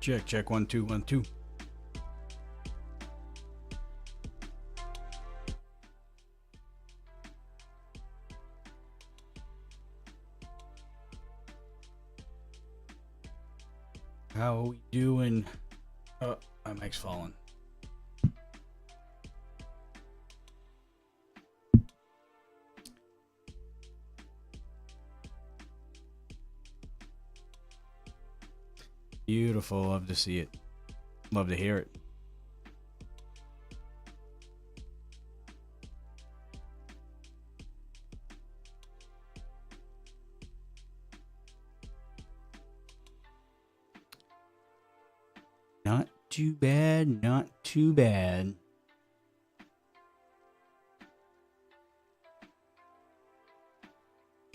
Check, check, 1 2 1 2. How are we doing? Oh, my mic's falling. Beautiful. Love to see it. Love to hear it. Not too bad. Not too bad.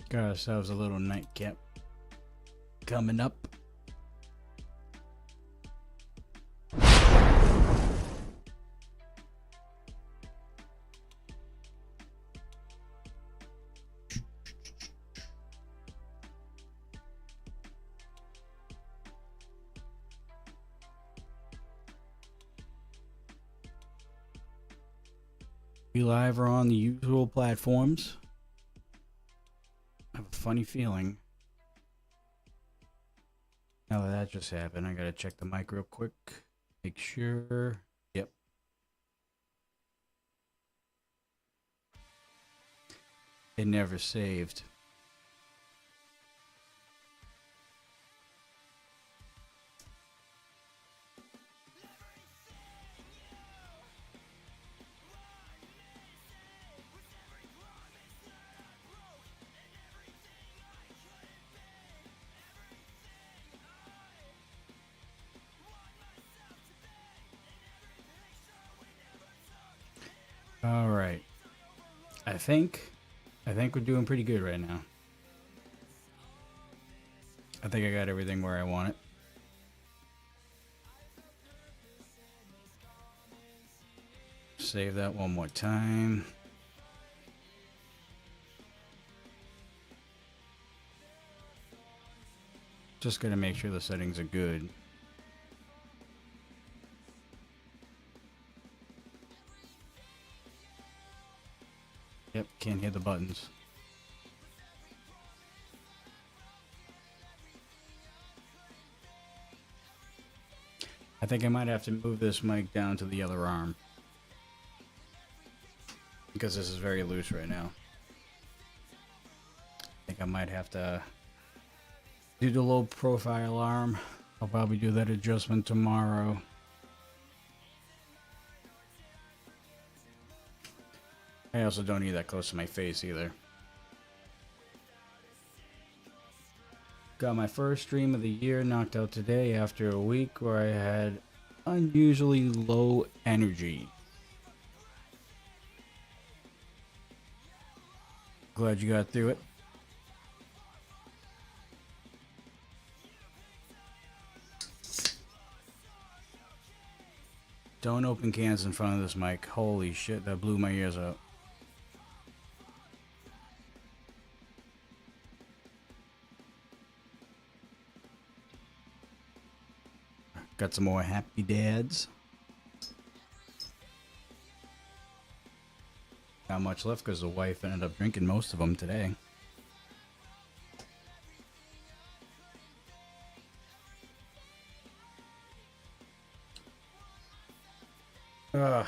Got ourselves a little nightcap coming up. We live are on the usual platforms. I have a funny feeling. Now that just happened, I gotta check the mic real quick. Make sure. Yep. It never saved. All right. I think we're doing pretty good right now. I think I got everything where I want it. Save that one more time. Just gonna make sure the settings are good. Yep, can't hit the buttons. I think I might have to move this mic down to the other arm, because this is very loose right now. I think I might have to do the low profile arm. I'll probably do that adjustment tomorrow. I also don't need that close to my face either. Got my first stream of the year knocked out today after a week where I had unusually low energy. Glad you got through it. Don't open cans in front of this mic. Holy shit, that blew my ears out. Got some more happy dads. Not much left because the wife ended up drinking most of them today. Ugh.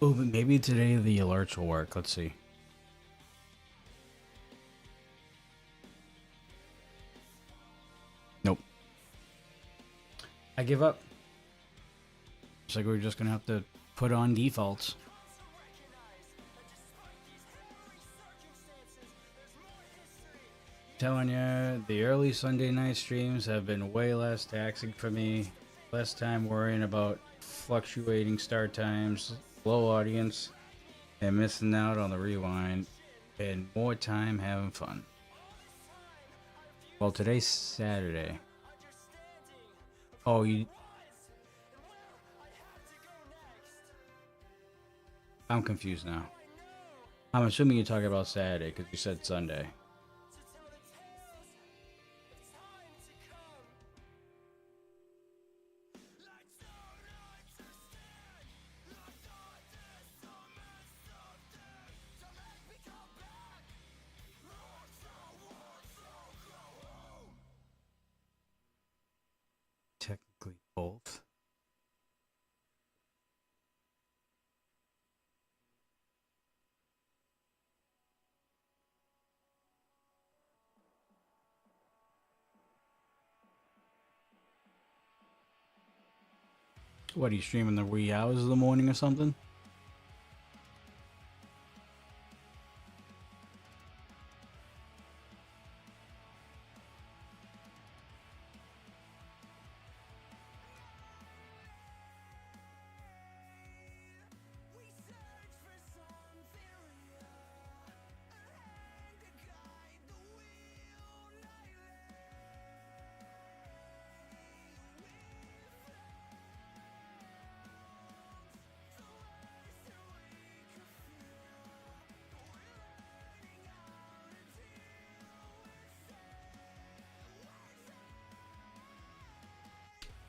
Oh, but maybe today the alerts will work. Let's see. Nope. I give up. It's like we're just gonna have to put on defaults. Telling you, the early Sunday night streams have been way less taxing for me. Less time worrying about fluctuating start times, low audience, and missing out on the rewind, and more time having fun. Well, today's Saturday. Oh, you... I'm confused now. I'm assuming you're talking about Saturday because you said Sunday. Technically both. What, are you streaming the wee hours of the morning or something?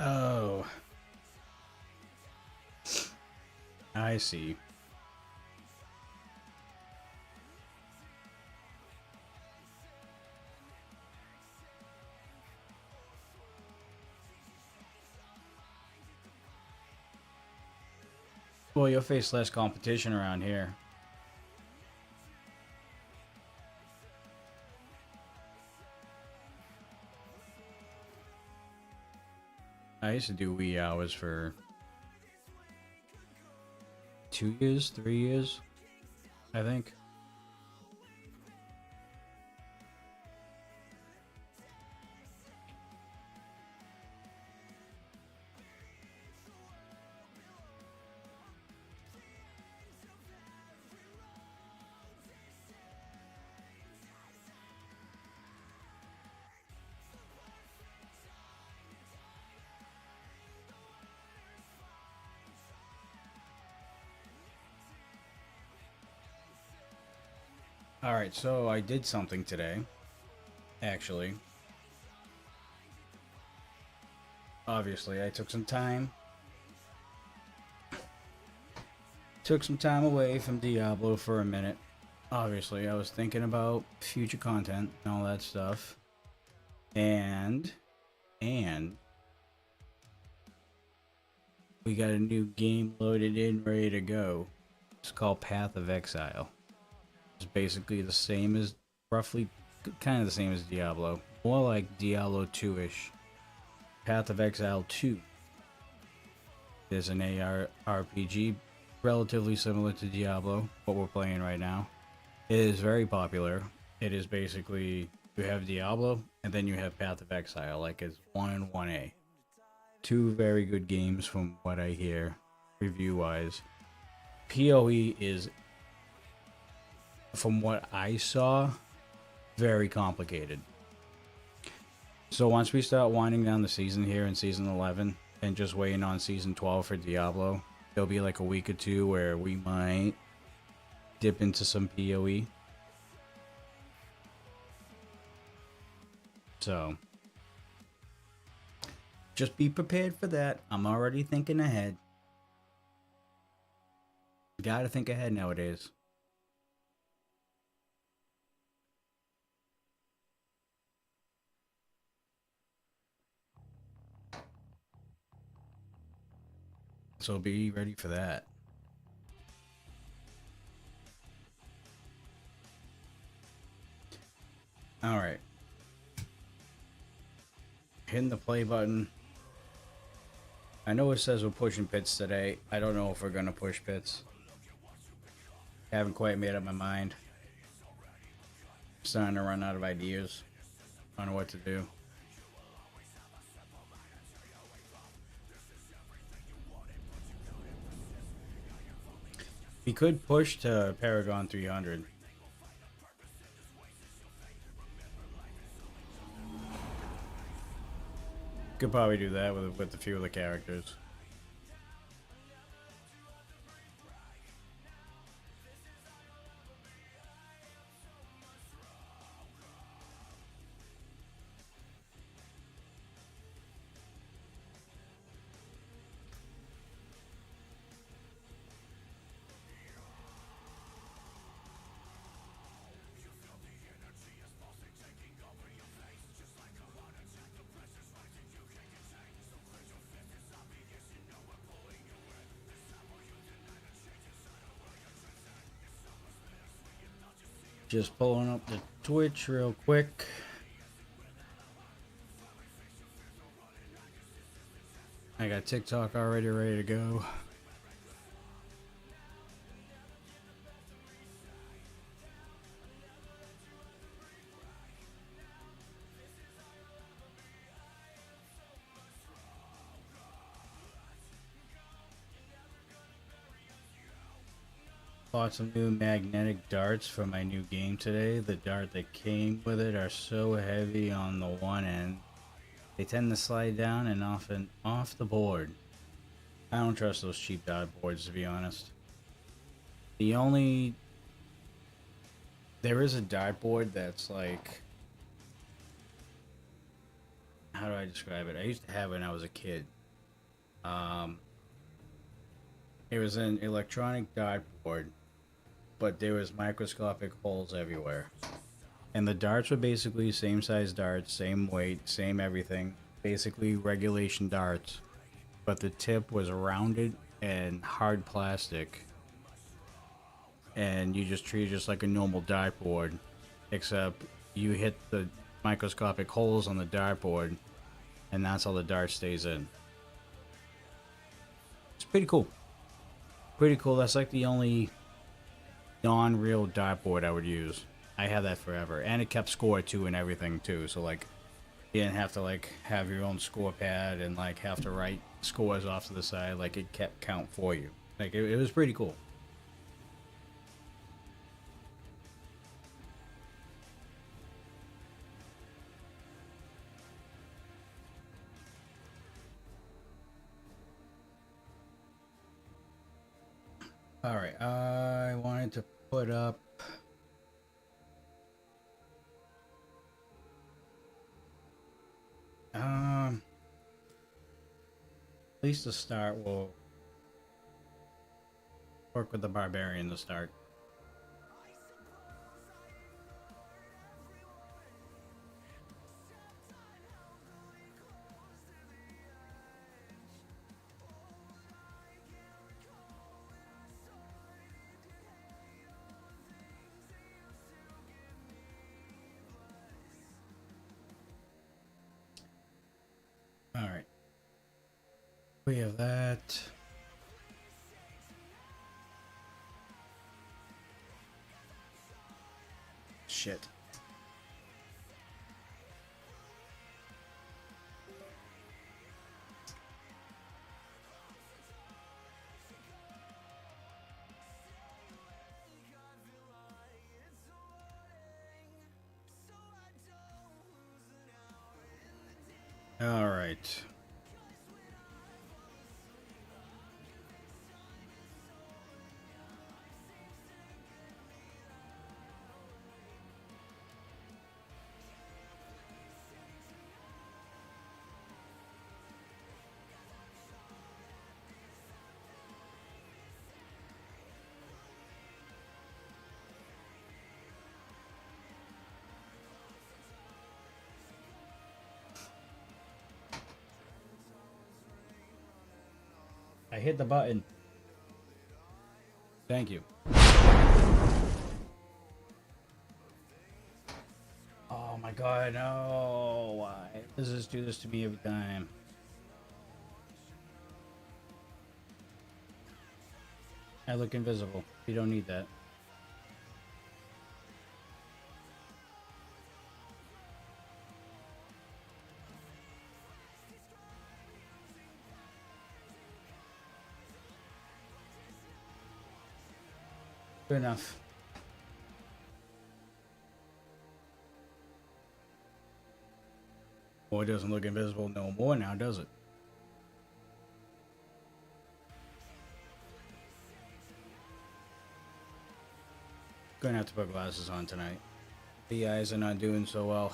Oh, I see. Well, you'll face less competition around here. I used to do wee hours for 2 years, 3 years, I think. Alright, so I did something today, actually. Obviously, I took some time. Took some time away from Diablo for a minute. Obviously, I was thinking about future content and all that stuff. And we got a new game loaded in, ready to go. It's called Path of Exile. It's basically the same as, roughly, kind of the same as Diablo. More like Diablo 2-ish. Path of Exile 2 is an AR-RPG relatively similar to Diablo, what we're playing right now. It is very popular. It is basically, you have Diablo, and then you have Path of Exile, like it's 1 and 1A. Two very good games from what I hear, review-wise. PoE is, from what I saw, very complicated. So once we start winding down the season here in Season 11, and just waiting on Season 12 for Diablo, there'll be like a week or two where we might dip into some PoE. So, just be prepared for that. I'm already thinking ahead. Gotta think ahead nowadays. So be ready for that. Alright. Hitting the play button. I know it says we're pushing pits today. I don't know if we're gonna push pits. Haven't quite made up my mind. Starting to run out of ideas on what to do. We could push to Paragon 300. Could probably do that with a few of the characters. Just pulling up the Twitch real quick. I got TikTok already ready to go. Bought some new magnetic darts for my new game today. The dart that came with it are so heavy on the one end. They tend to slide down and often off the board. I don't trust those cheap dart boards, to be honest. There is a dart board that's like, how do I describe it? I used to have it when I was a kid. It was an electronic dart board, but there was microscopic holes everywhere. And the darts were basically same size darts, same weight, same everything. Basically regulation darts. But the tip was rounded and hard plastic. And you just treat it just like a normal dartboard. Except you hit the microscopic holes on the dartboard, and that's how the dart stays in. It's pretty cool. Pretty cool. That's like the only non-real dartboard I would use. I had that forever, and it kept score too and everything too. So like, you didn't have to like have your own score pad and like have to write scores off to the side. Like it kept count for you. Like it was pretty cool. All right, I wanted to put up at least to start. We'll work with the barbarian to start. All right, we have that. Shit. All right. I hit the button. Thank you. Oh my god, no. Why does this do this to me every time? I look invisible. You don't need that. Good enough. Well, it doesn't look invisible no more now, does it? Gonna have to put glasses on tonight. The eyes are not doing so well.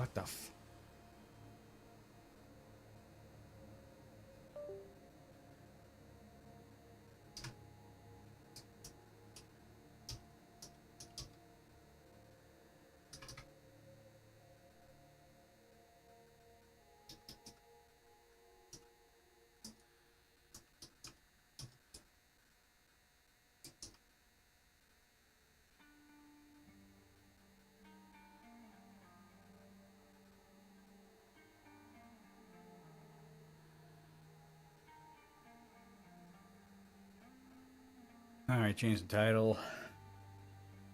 What the f... Alright, change the title.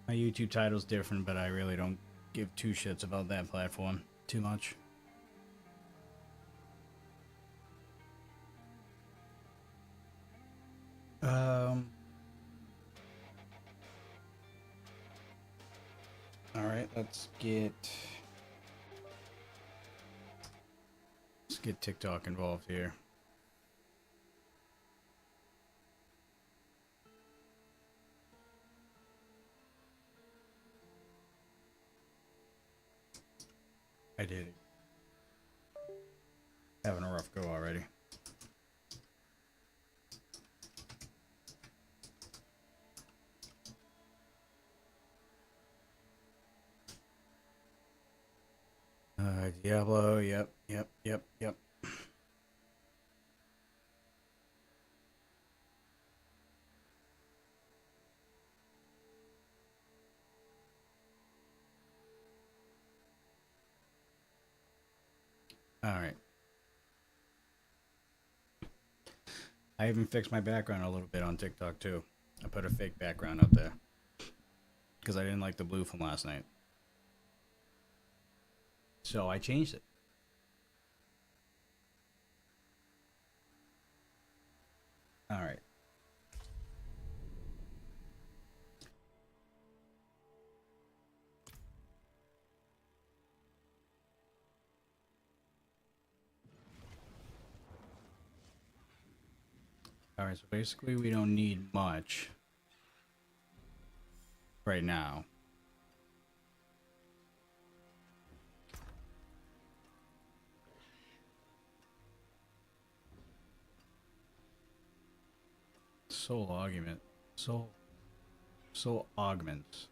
My YouTube title's different, but I really don't give two shits about that platform too much. Alright, let's get TikTok involved here. I did it. Having a rough go already. Diablo, yep. Alright. I even fixed my background a little bit on TikTok too. I put a fake background up there. Because I didn't like the blue from last night. So I changed it. Alright. Alright, so basically we don't need much right now. Soul augment. Soul augments.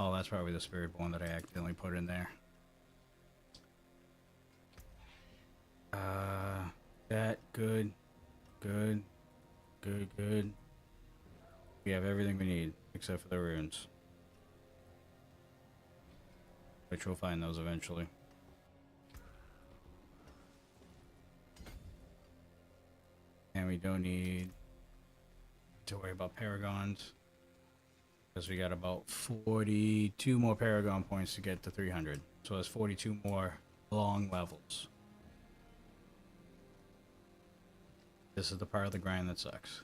Oh, that's probably the spirit bone that I accidentally put in there. That good. Good. We have everything we need, except for the runes. Which we'll find those eventually. And we don't need to worry about paragons. Because we got about 42 more paragon points to get to 300. So that's 42 more long levels. This is the part of the grind that sucks.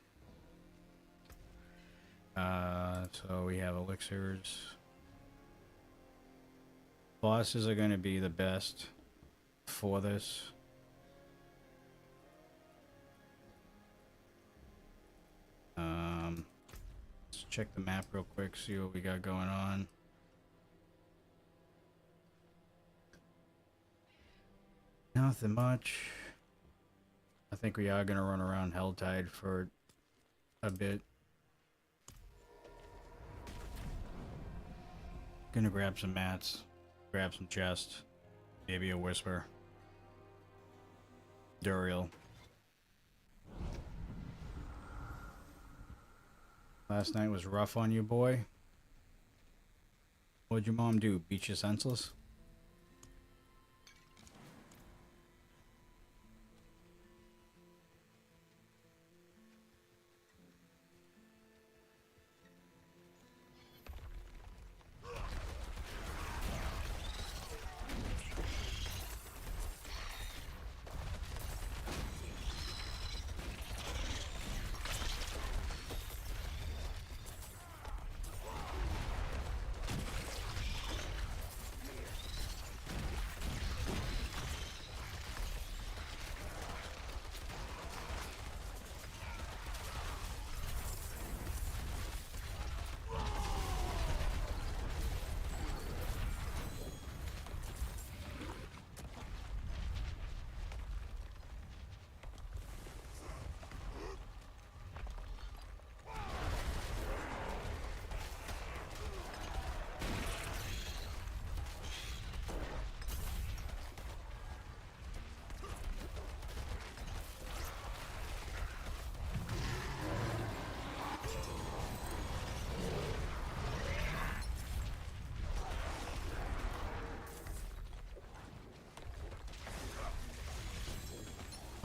So we have elixirs. Bosses are going to be the best for this. Let's check the map real quick, see what we got going on. Nothing much. I think we are going to run around Helltide for a bit. Gonna grab some mats, grab some chests, maybe a whisper. Duriel. Last night was rough on you, boy. What'd your mom do? Beat you senseless?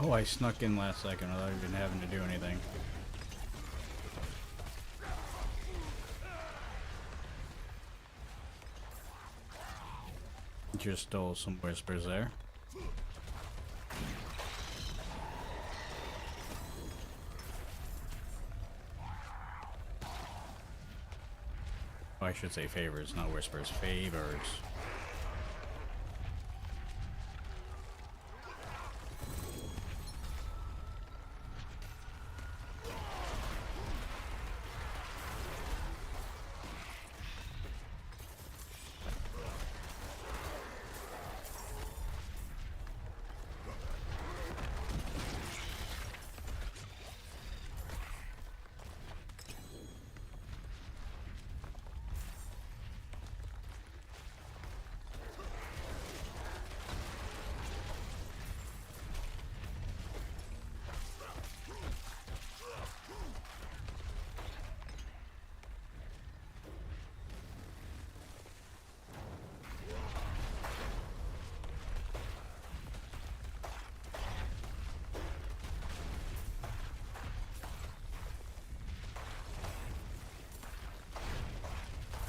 Oh, I snuck in last second without even having to do anything. Just stole some whispers there. Oh, I should say favors, not whispers. Favors.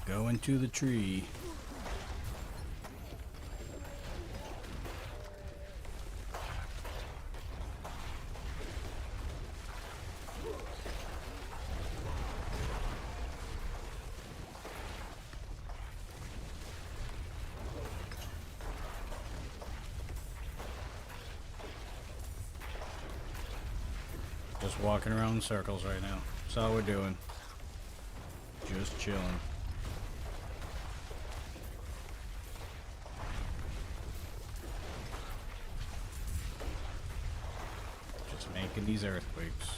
Go into the tree. Just walking around in circles right now. That's all we're doing. Just chilling. Just making these earthquakes.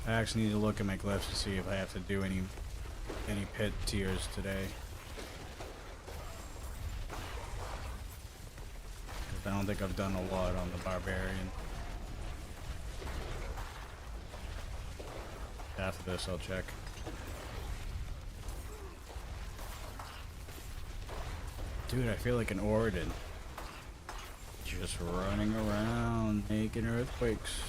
I actually need to look at my glyphs to see if I have to do any pit tiers today. I don't think I've done a lot on the barbarian. After this, I'll check. Dude, I feel like an Oridon. Just running around, making earthquakes.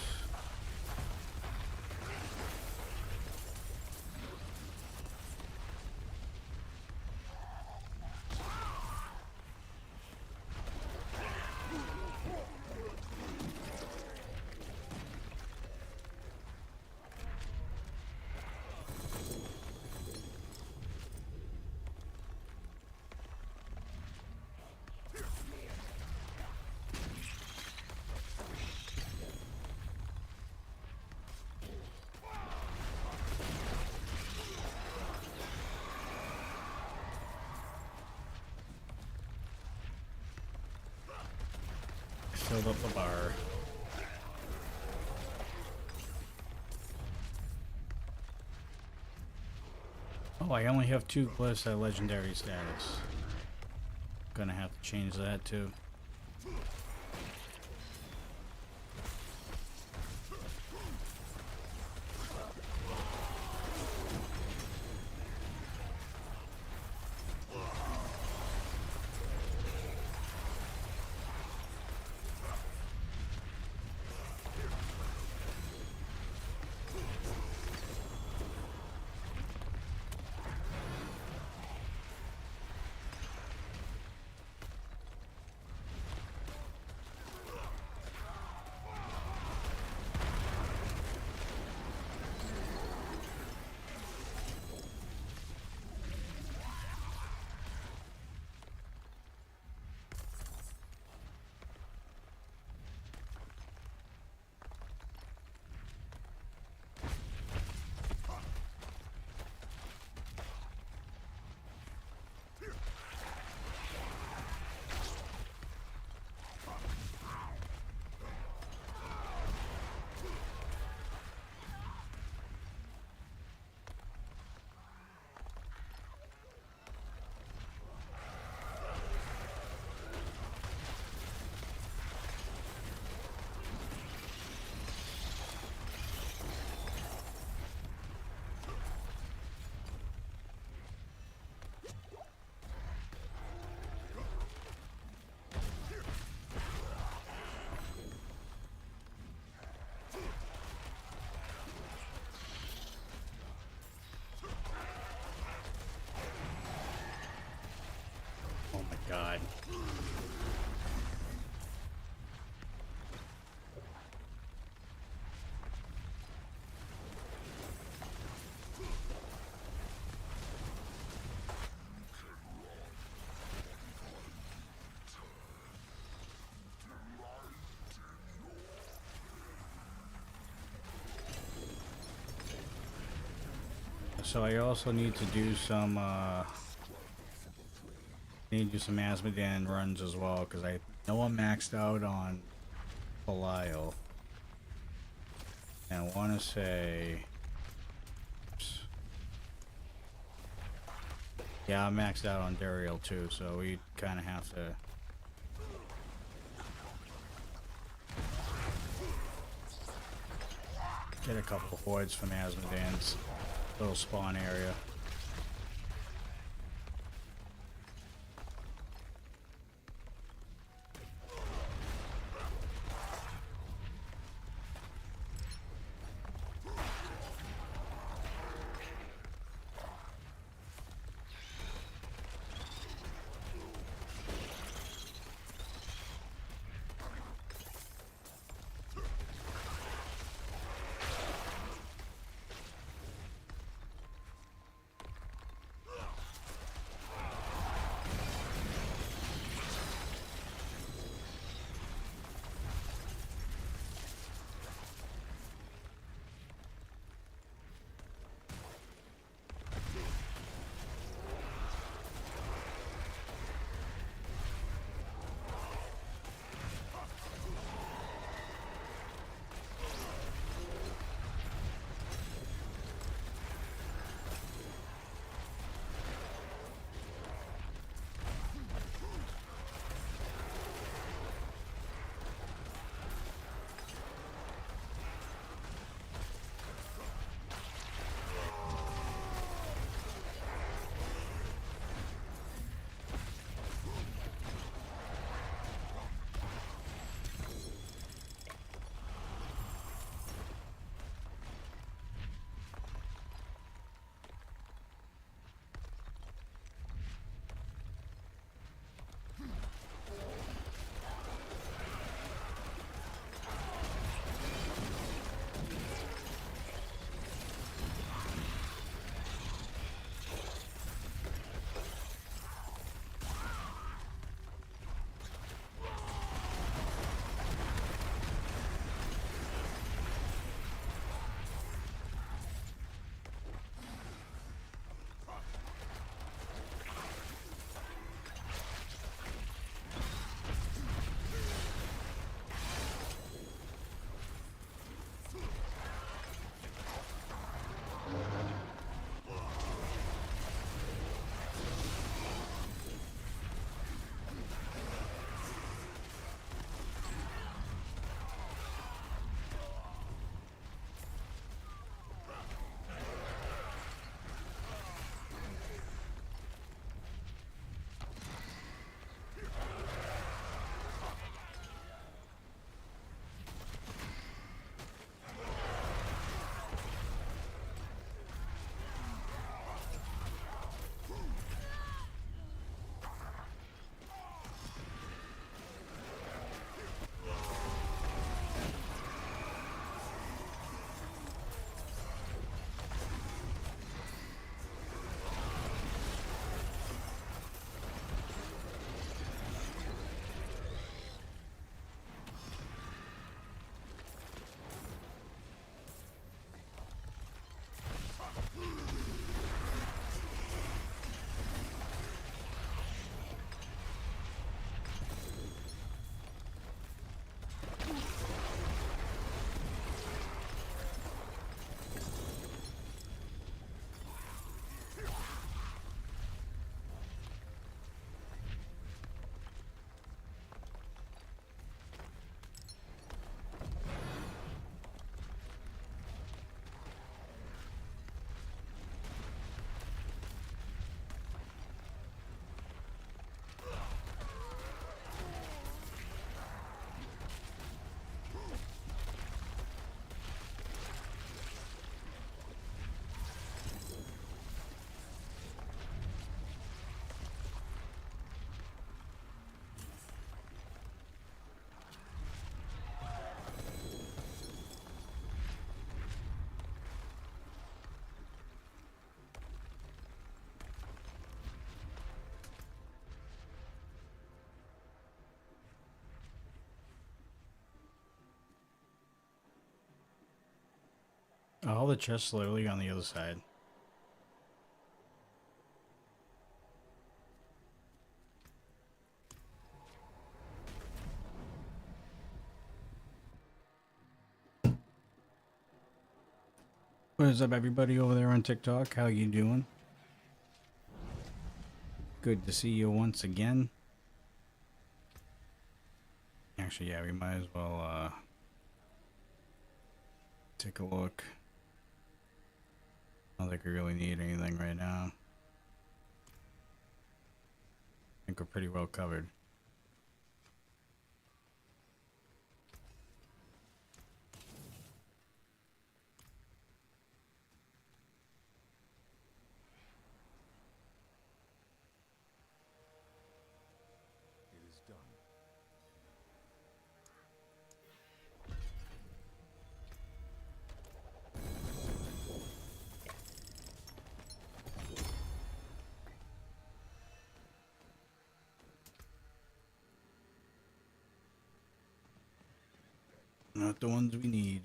Filled up the bar. Oh, I only have 2 glyphs at legendary status. Gonna have to change that too. God. So I also need to do some need to do some Asmodan runs as well, because I know I'm maxed out on Belial. And I want to say, oops. Yeah, I'm maxed out on Dariel too, so we kind of have to get a couple hordes from Asmodan's little spawn area. All the chests literally on the other side. What is up, everybody over there on TikTok? How you doing? Good to see you once again. Actually, yeah, we might as well take a look. I don't think we really need anything right now. I think we're pretty well covered. Not the ones we need.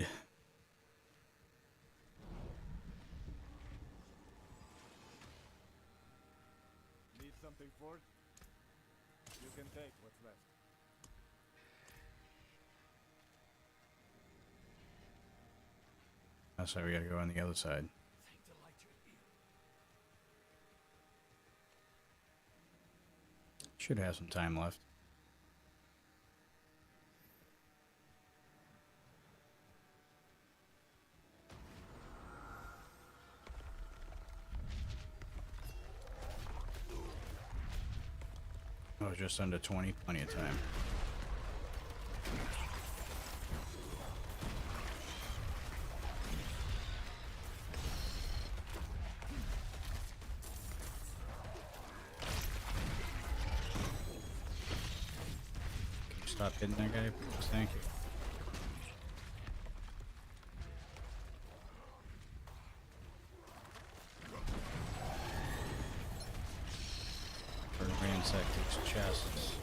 Need something for it? You can take what's left. That's why we gotta go on the other side. Should have some time left. Oh, just under 20, plenty of time. Can you stop hitting that guy, please? Thank you. Or ransack these chests.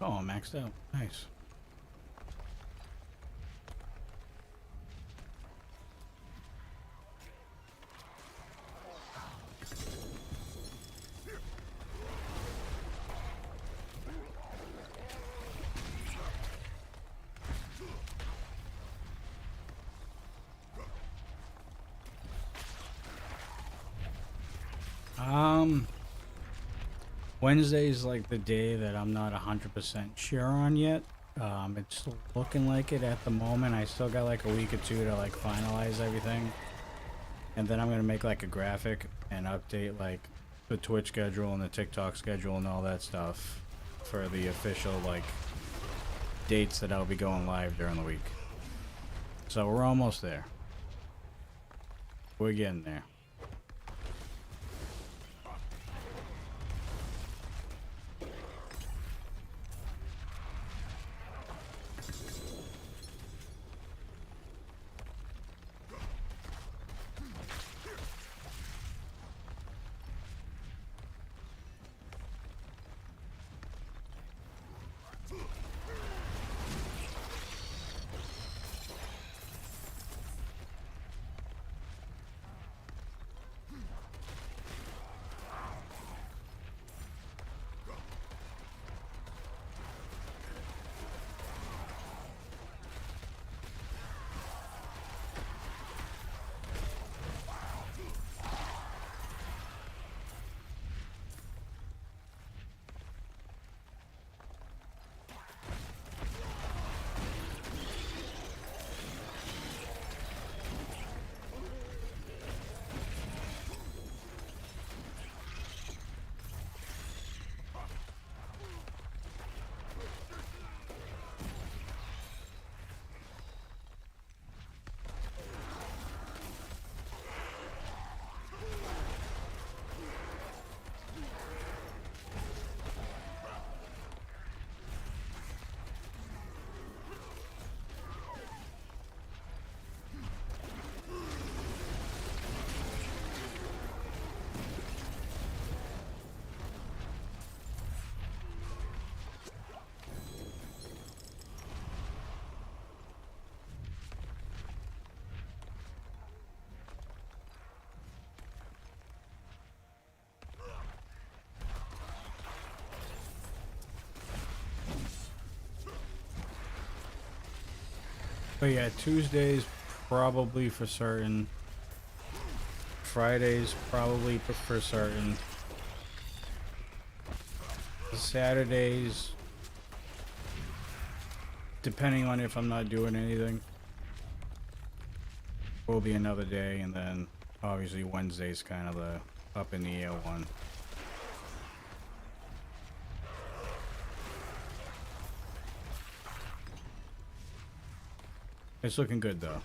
Oh, I'm maxed out. Nice. Wednesday's like the day that I'm not 100% sure on yet. It's looking like it at the moment. I still got like a week or two to like finalize everything. And then I'm going to make like a graphic and update like the Twitch schedule and the TikTok schedule and all that stuff for the official like dates that I'll be going live during the week. So we're almost there. We're getting there. But yeah, Tuesdays probably for certain. Fridays probably for certain. Saturdays, depending on if I'm not doing anything, will be another day, and then obviously Wednesday's kind of the up in the air one. It's looking good though.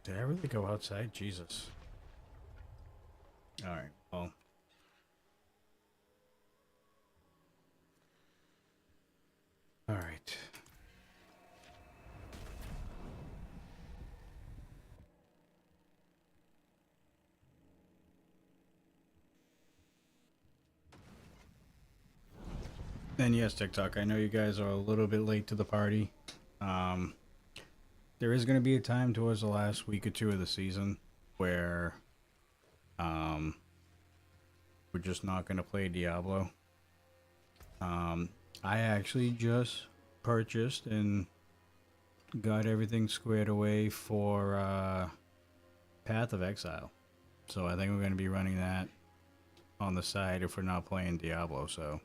Did I really go outside? Jesus. Alright, well. Alright. And yes, TikTok, I know you guys are a little bit late to the party. There is going to be a time towards the last week or two of the season where we're just not going to play Diablo. I actually just purchased and got everything squared away for Path of Exile. So I think we're going to be running that on the side if we're not playing Diablo. So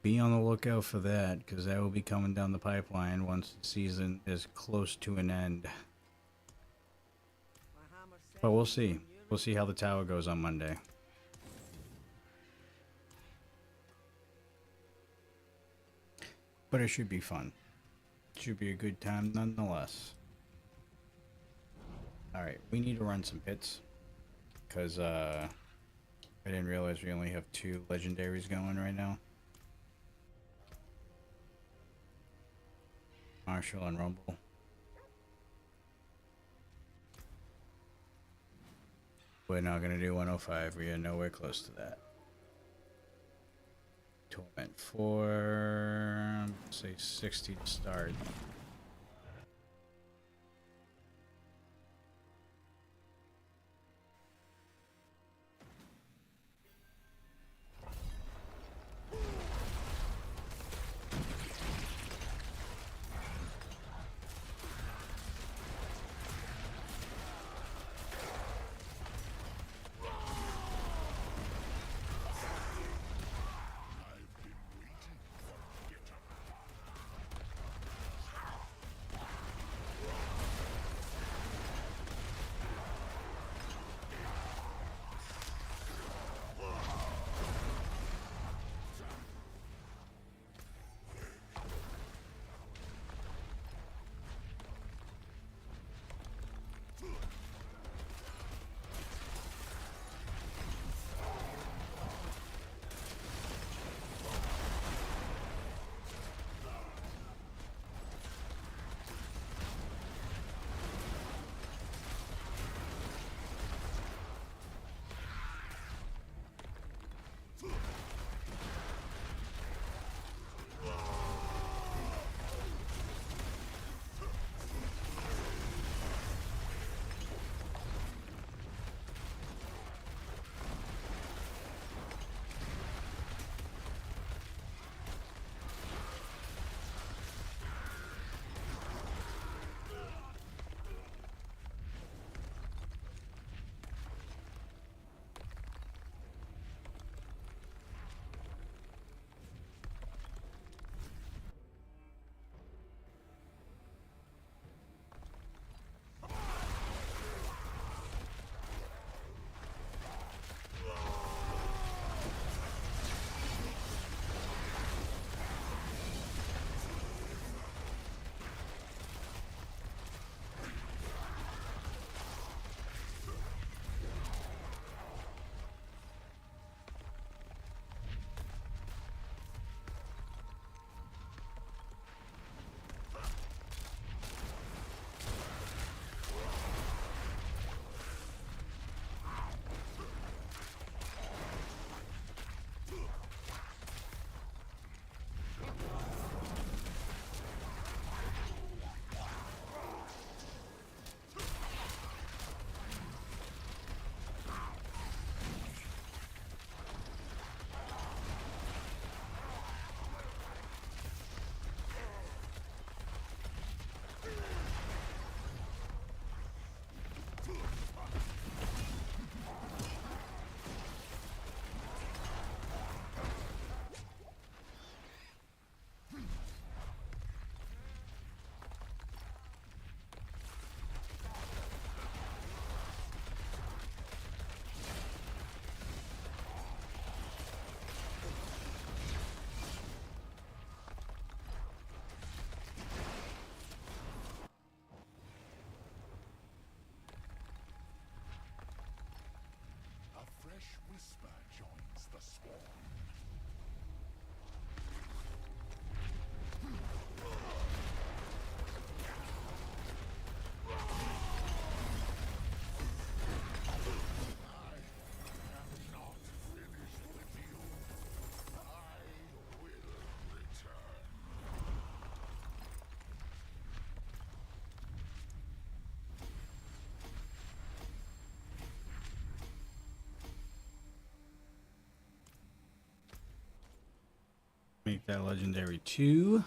be on the lookout for that, because that will be coming down the pipeline once the season is close to an end. But we'll see. We'll see how the tower goes on Monday. But it should be fun. Should be a good time nonetheless. Alright, we need to run some pits. Because I didn't realize we only have 2 legendaries going right now. Marshall and Rumble. We're not going to do 105. We are nowhere close to that. Torment 4. Say 60 to start. Make that legendary 2.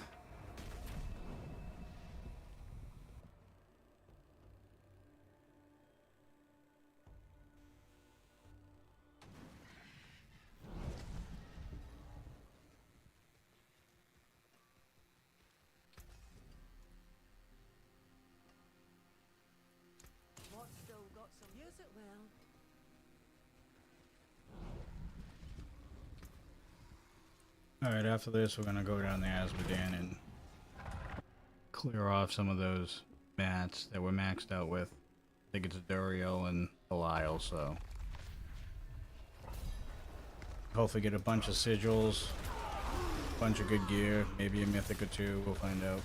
What's still got some use it well. Alright, after this, we're gonna go down to Asmodan and clear off some of those mats that we're maxed out with. I think it's Duriel and Belial, so. Hopefully get a bunch of sigils, a bunch of good gear, maybe a mythic or two, we'll find out.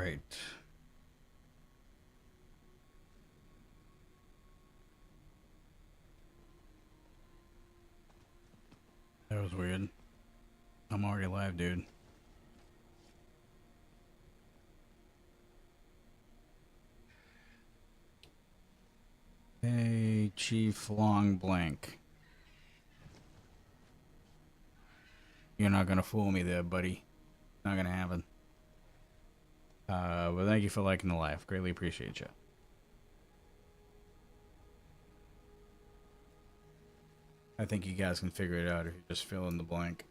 right. That was weird. I'm already live, dude. Hey, Chief Long Blank. You're not gonna fool me there, buddy. Not gonna happen. But thank you for liking the live. Greatly appreciate you. I think you guys can figure it out if you just fill in the blank.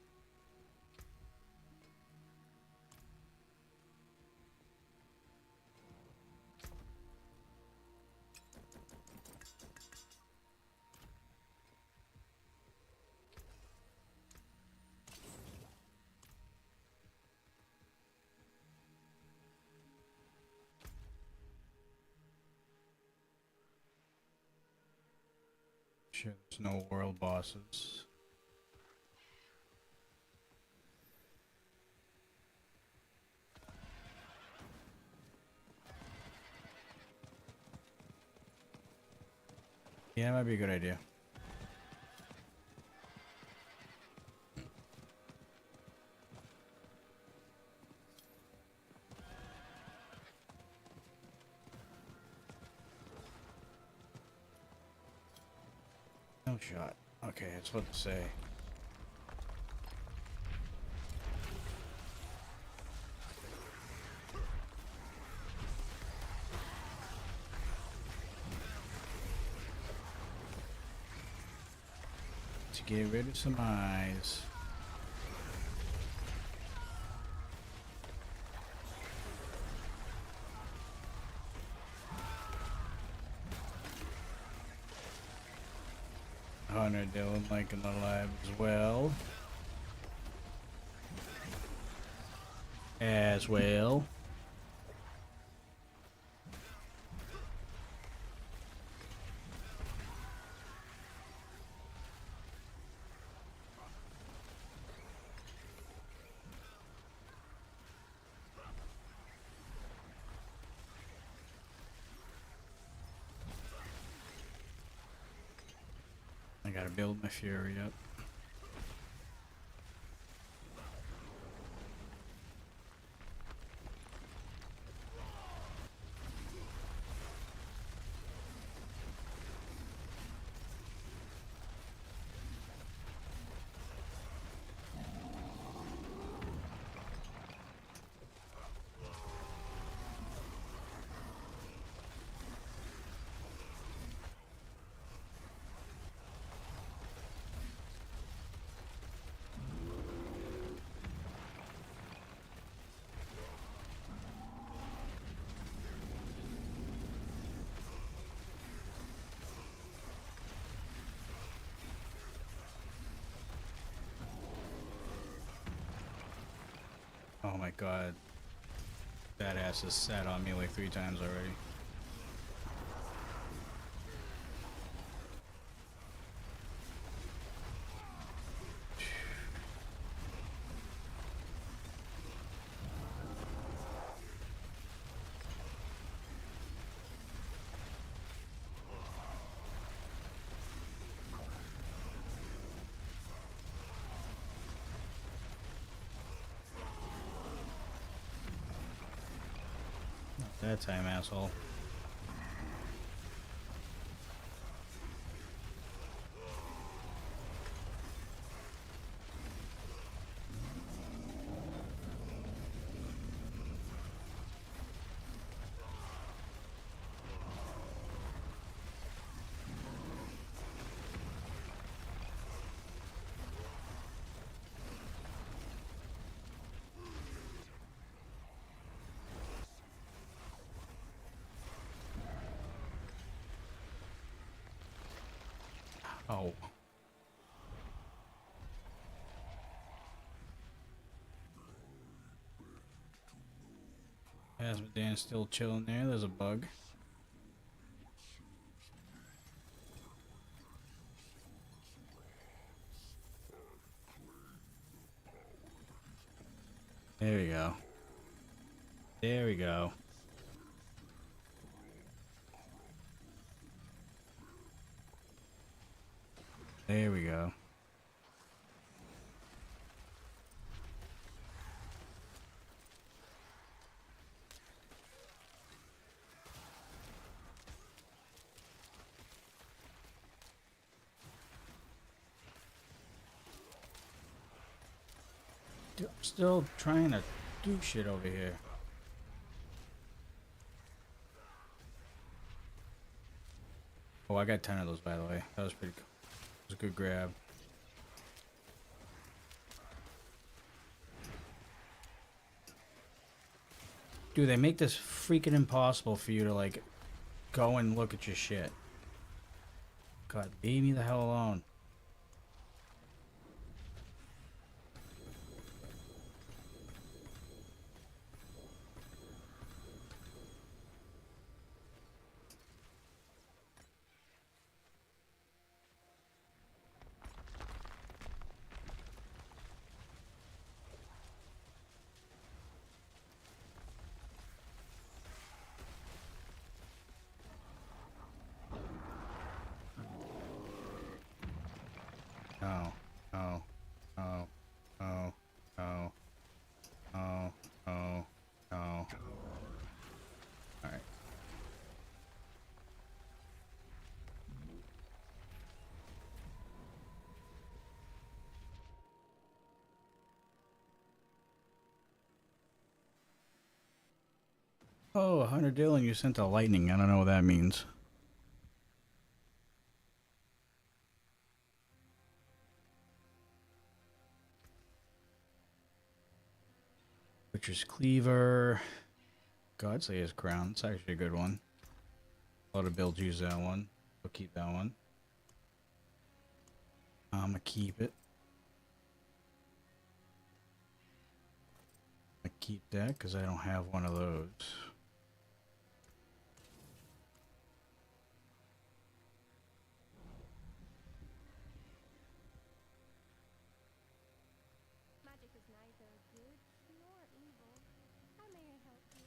Sure, there's no world bosses. Yeah, might be a good idea. No shot. Okay, that's what to say. To get rid of some eyes. Hunter Dylan liking the live as well. As well. I gotta build my fury up. Oh my god. That ass has sat on me like 3 times already. Not that time, asshole. Oh. Asmodan's still chilling there. There's a bug. There we go. There we go. There we go. Still trying to do shit over here. Oh, I got 10 of those, by the way. That was pretty cool. It was a good grab. Dude, they make this freaking impossible for you to, like, go and look at your shit. God, leave me the hell alone. Oh, oh, oh, oh, oh, oh, oh, oh. Alright. Oh, Hunter Dillon, you sent a lightning. I don't know what that means. Butcher's Cleaver. Godslayer's Crown. It's actually a good one. A lot of builds use that one. We'll keep that one. I'm gonna keep it. I keep that because I don't have one of those. Magic is neither good nor evil. How may I help you?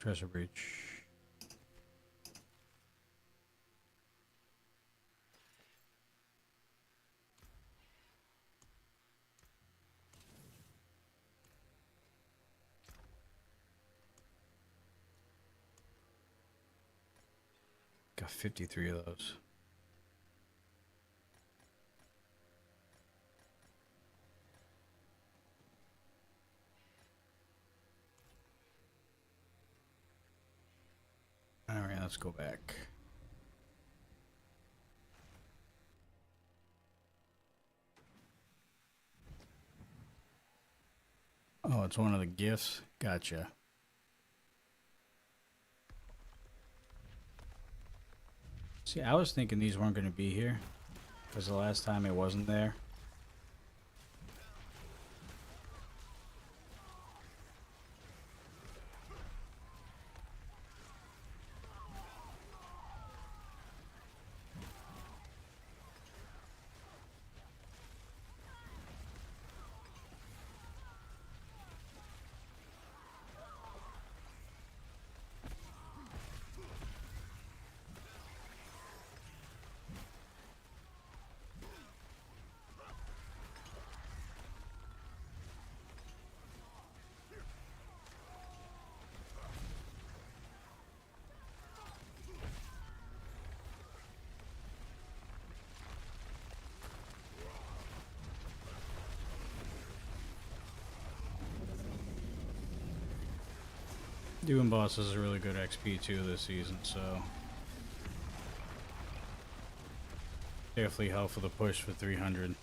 Treasure Breach. Got 53 of those. Alright, let's go back. Oh, it's one of the gifts? Gotcha. See, I was thinking these weren't going to be here. Because the last time it wasn't there. Doing bosses is really good XP too this season, so definitely help for the push for 300.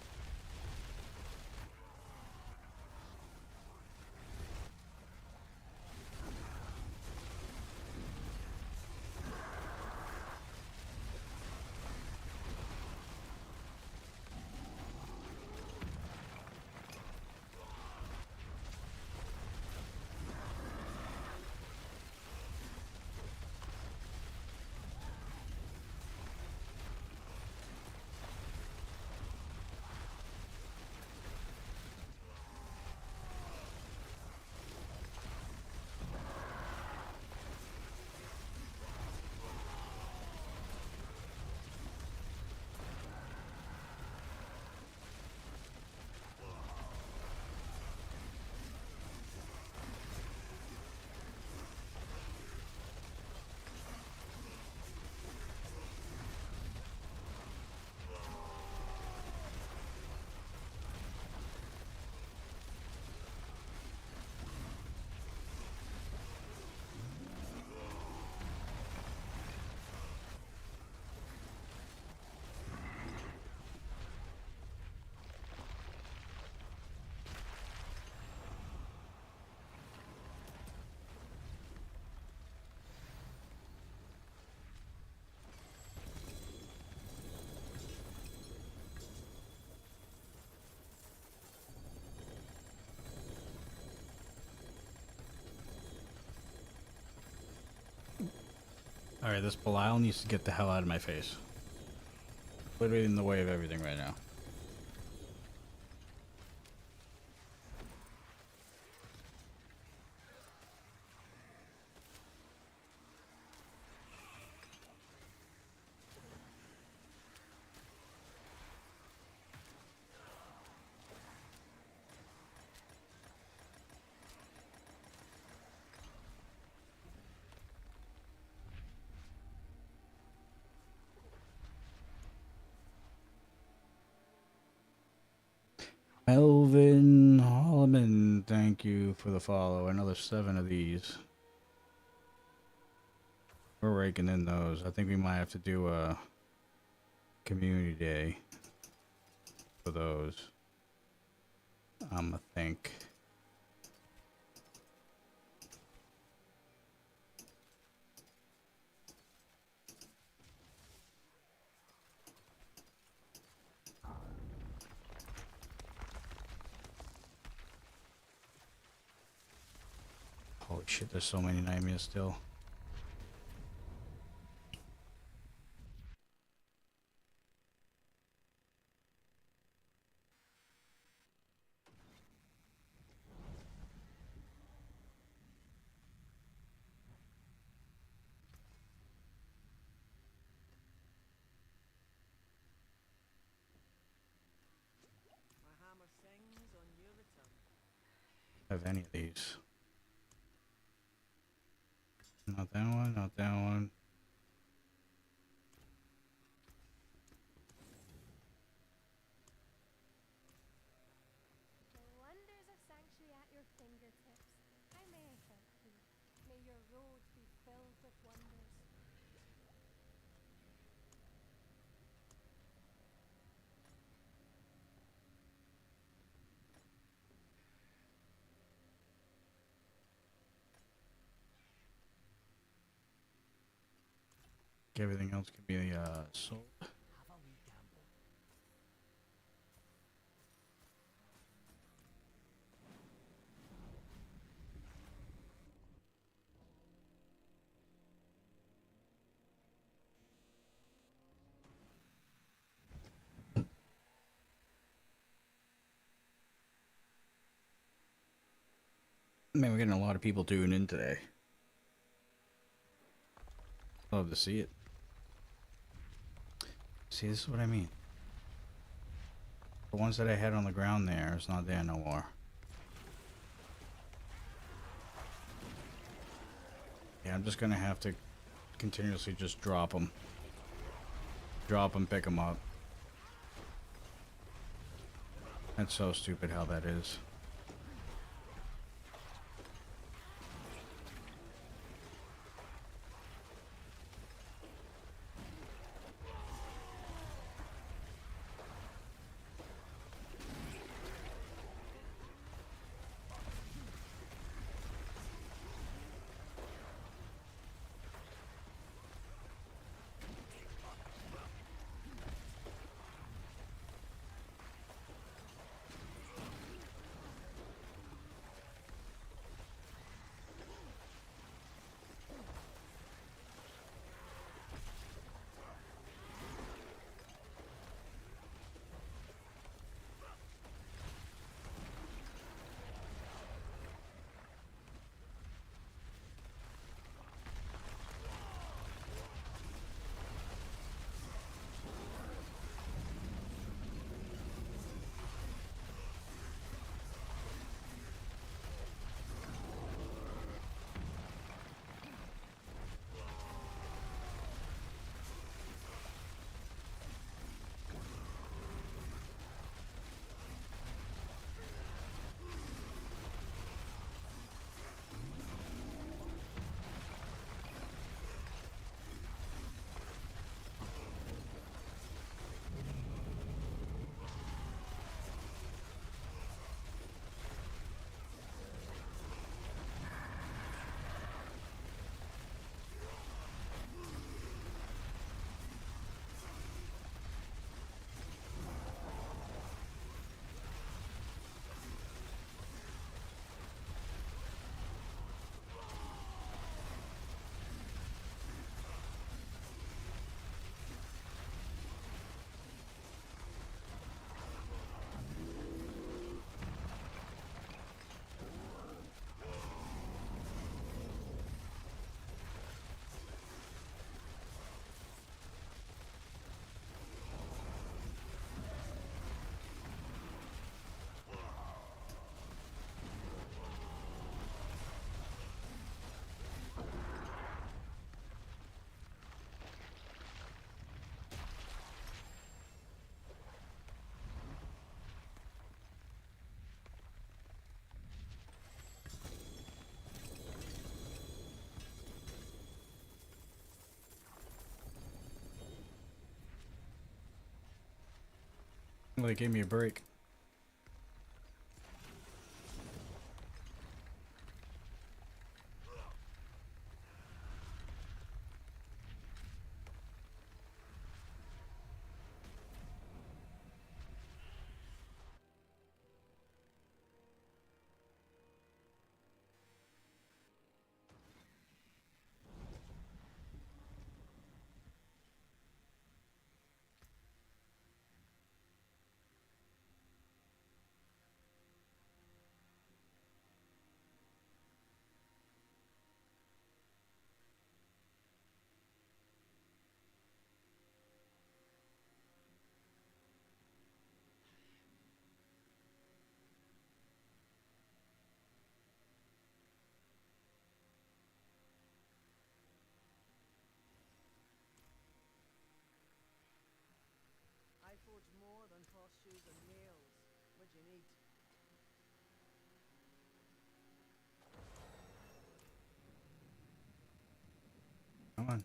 Alright, this Belial needs to get the hell out of my face. Literally in the way of everything right now. Melvin Holloman, thank you for the follow. Another 7 of these. We're raking in those. I think we might have to do a community day for those. I think. Holy shit, there's so many nightmares still. My hammer sings on your return. Have any of these? Not that one, not that one. The wonders of sanctuary at your fingertips. I may help you. May your road be filled with wonders. Everything else can be sold. Man, we're getting a lot of people tuning in today. Love to see it. See, this is what I mean. The ones that I had on the ground there, it's not there no more. Yeah, I'm just gonna have to continuously just drop them. Drop them, pick them up. That's so stupid how that is. Well, they gave me a break. I forge more than horseshoes and nails. What do you need? Come on.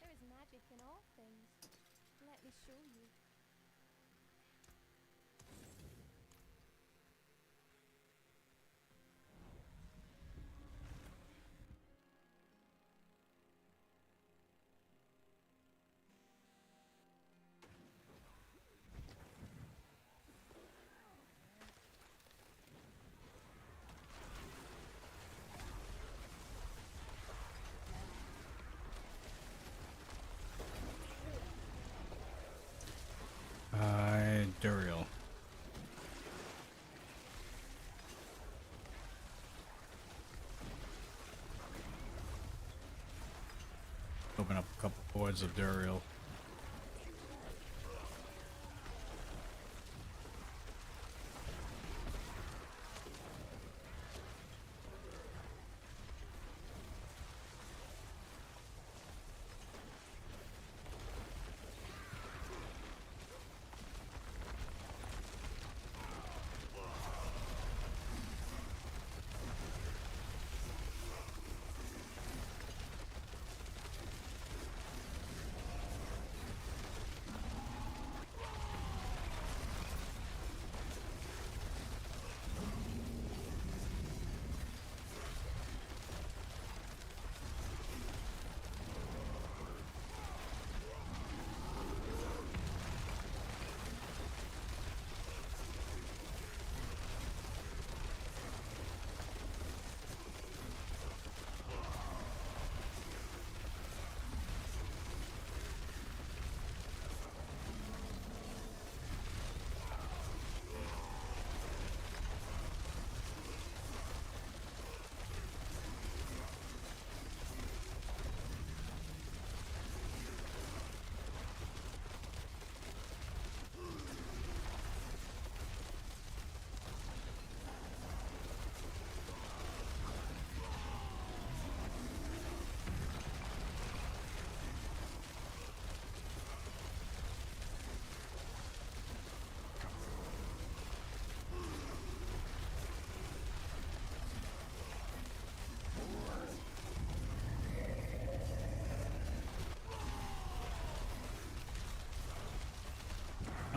There is magic in all things. Let me show you. Duriel. Open up a couple boards of Duriel.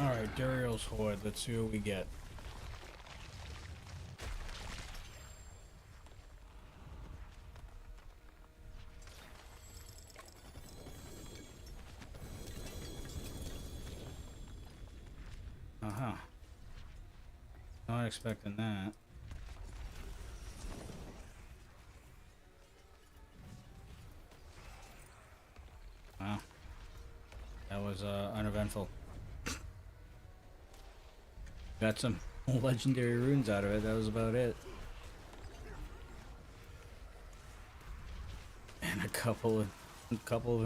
Alright, Duriel's Horde. Let's see what we get. Uh-huh. Not expecting that. Wow. That was uneventful. Got some legendary runes out of it. That was about it. And a couple of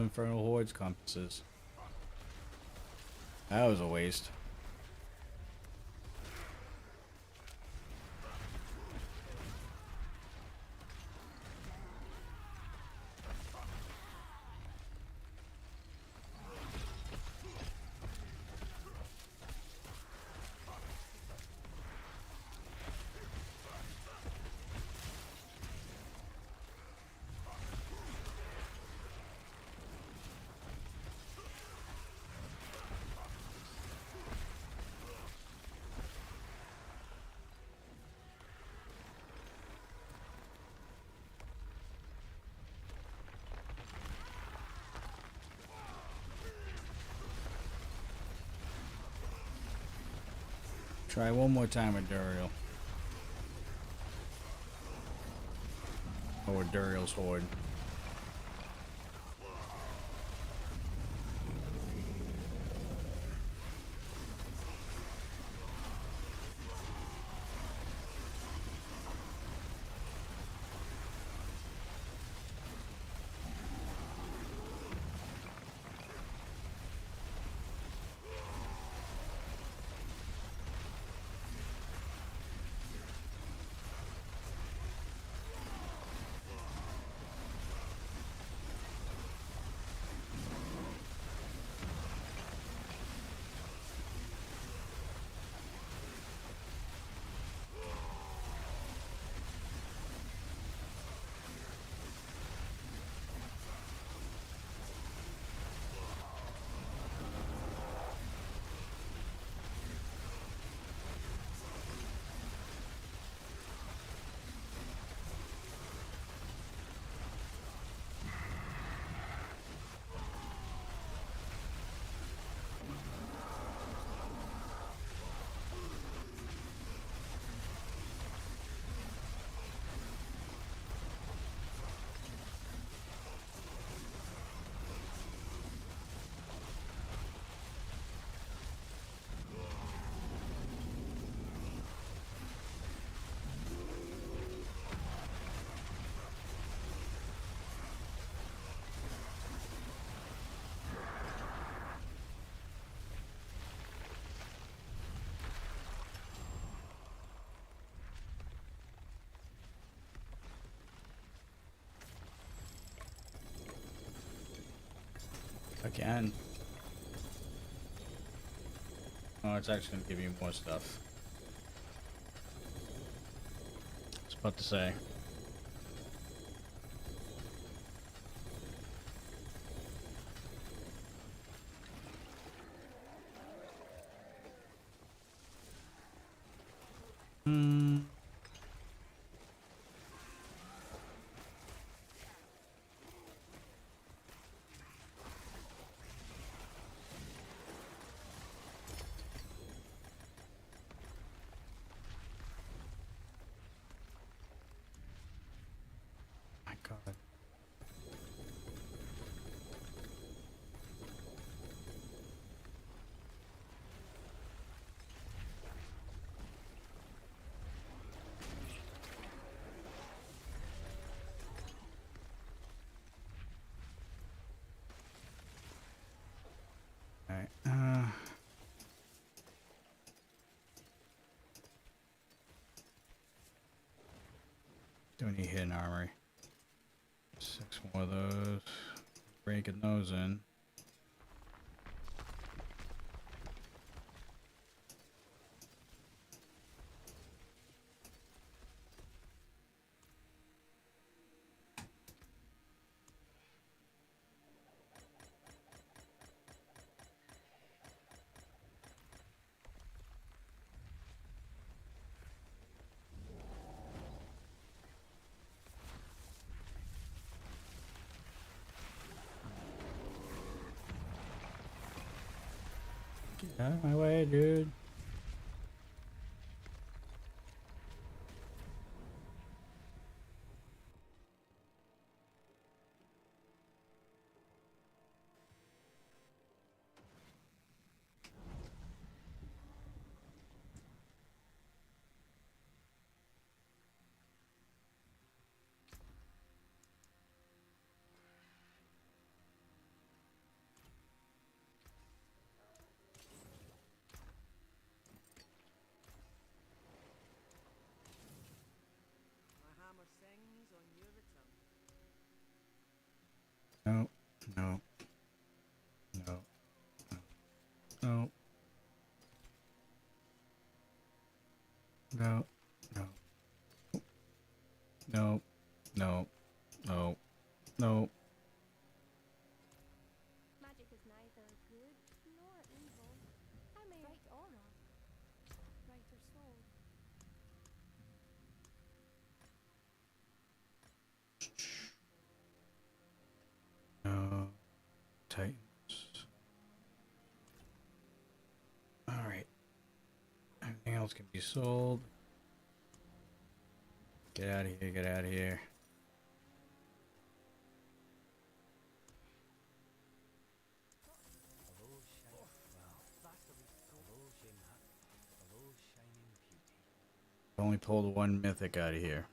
Infernal Hordes compasses. That was a waste. Try one more time with Duriel. Or with Duriel's horde. Again. Oh, it's actually gonna give you more stuff. I was about to say. Hmm. My God. Alright, don't need hidden armory. 6 more of those. Breaking those in. Get out of my way, dude. My hammer sings on your return. No, no, no, no, no, no, no, no, no, no. Magic is neither good nor evil. I may right honor, right or soul. No. Titans. Alright. Everything else can be sold. Get out of here, get out of here. Only pulled one mythic out of here.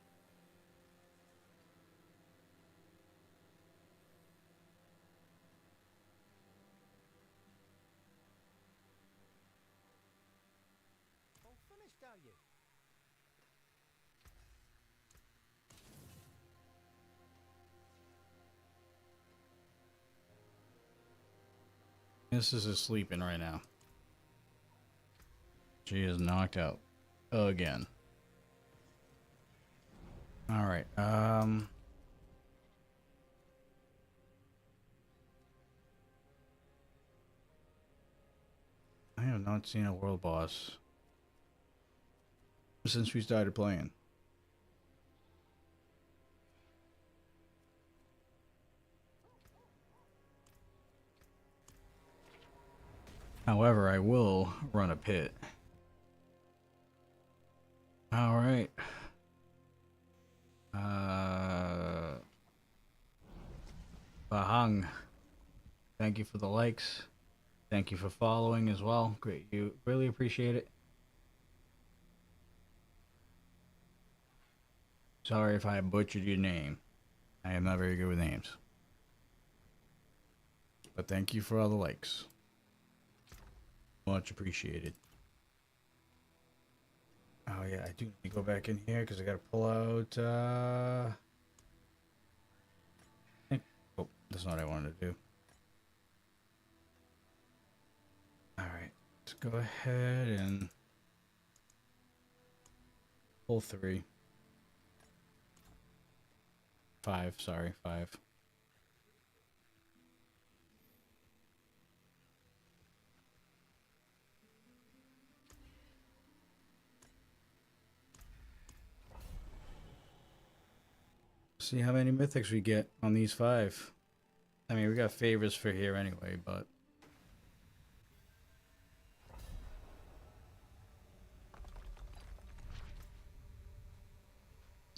All finished, are you? This is sleeping right now. She is knocked out again. All right. I have not seen a world boss since we started playing. However, I will run a pit. All right. Bahang. Thank you for the likes. Thank you for following as well. Great. You really appreciate it. Sorry if I butchered your name. I am not very good with names. But thank you for all the likes. Much appreciated. Oh yeah, I do need to go back in here because I gotta pull out oh, that's not what I wanted to do. Alright, let's go ahead and pull 3. 5, sorry, 5. See how many mythics we get on these 5. I mean, we got favors for here anyway, but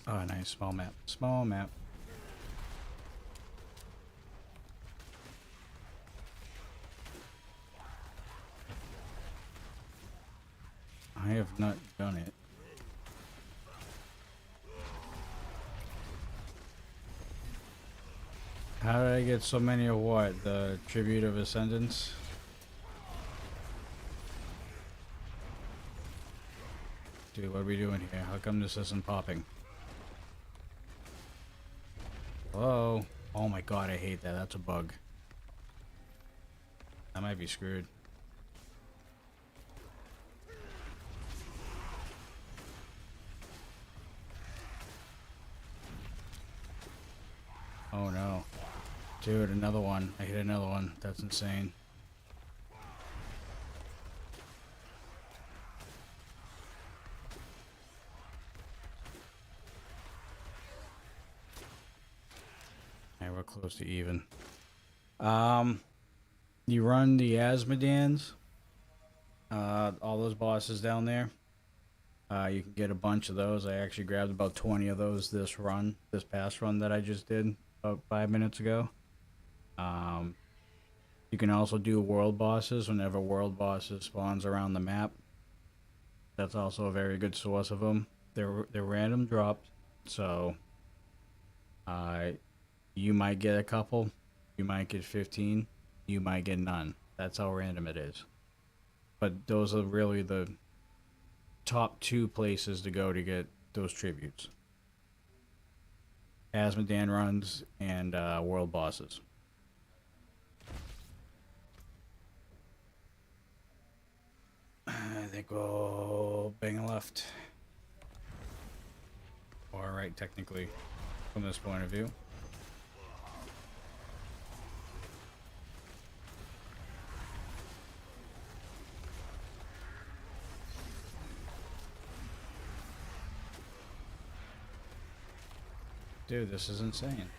oh, nice small map. Small map. I have not done it. How did I get so many of what? The Tribute of Ascendance? Dude, what are we doing here? How come this isn't popping? Hello? Oh my god, I hate that. That's a bug. I might be screwed. Oh no. Dude, another one. I hit another one. That's insane. Yeah, we're close to even. You run the Asmodans. All those bosses down there. You can get a bunch of those. I actually grabbed about 20 of those this past run that I just did about 5 minutes ago. You can also do world bosses whenever world bosses spawns around the map. That's also a very good source of them. They're random dropped, so you might get a couple, you might get 15, you might get none. That's how random it is. But those are really the top 2 places to go to get those tributes. Asmodan runs and world bosses. I think we'll bang left. Or right, technically, from this point of view. Dude, this is insane.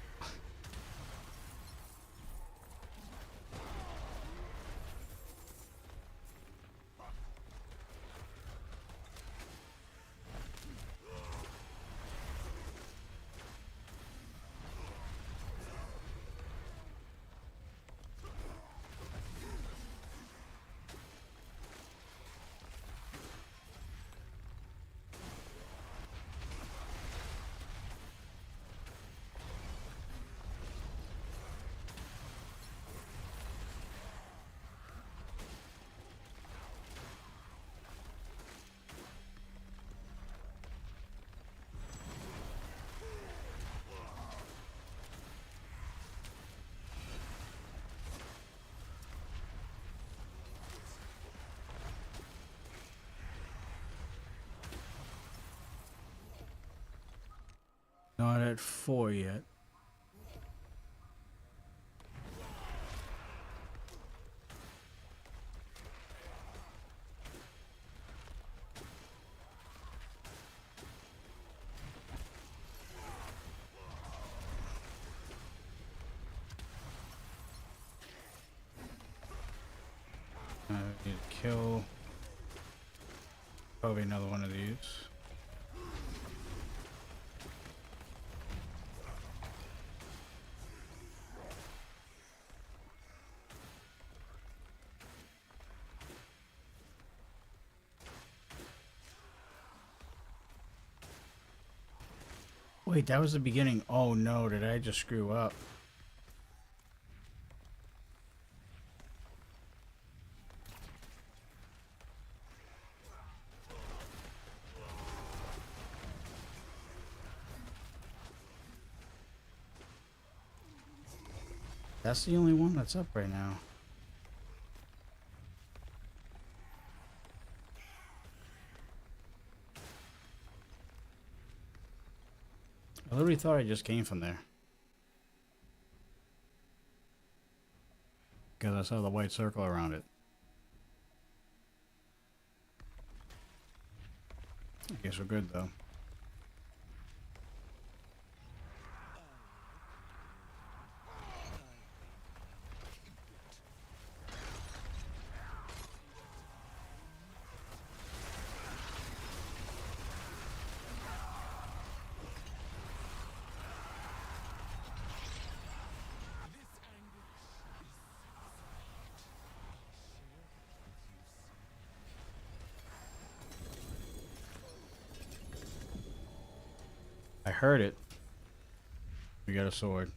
Not at 4 yet. I need to kill probably another one of these. Wait, that was the beginning. Oh no, did I just screw up? That's the only one that's up right now. I literally thought I just came from there. Because I saw the white circle around it. I guess we're good though. I heard it. We got a sword.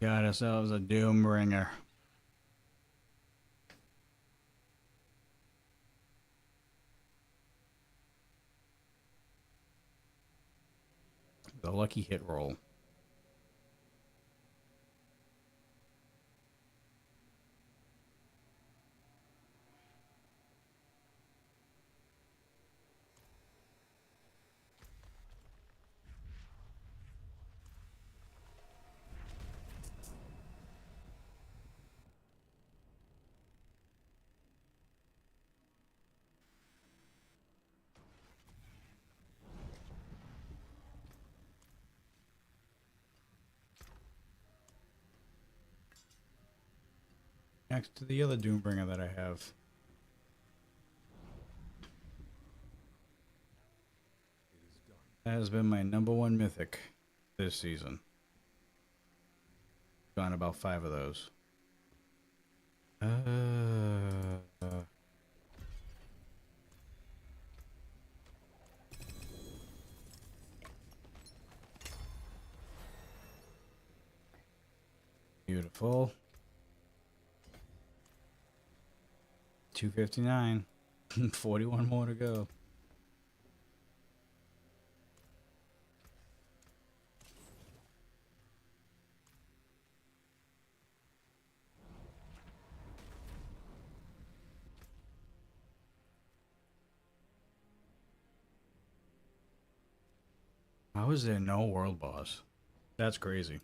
Got ourselves a Doombringer. The lucky hit roll. Next to the other Doombringer that I have. That has been my #1 mythic this season. Gone about 5 of those. Beautiful. 259. 41 more to go. How is there no world boss? That's crazy.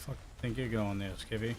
Fuck, think you're going there, Skippy?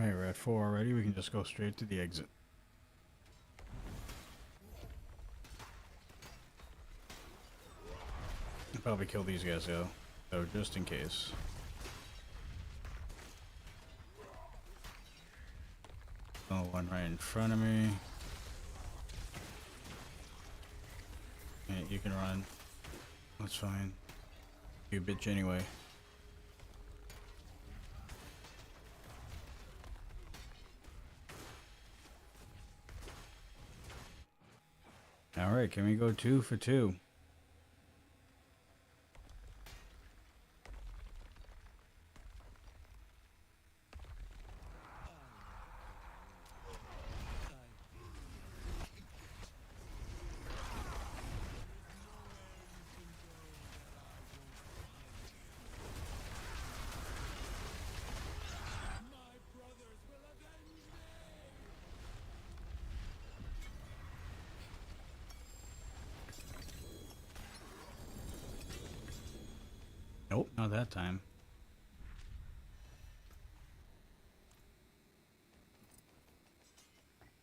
Alright, we're at 4 already. We can just go straight to the exit. I'll probably kill these guys though. So just in case. Oh, one right in front of me. Yeah, you can run. That's fine. You bitch anyway. Alright, can we go 2 for 2? Nope, not that time.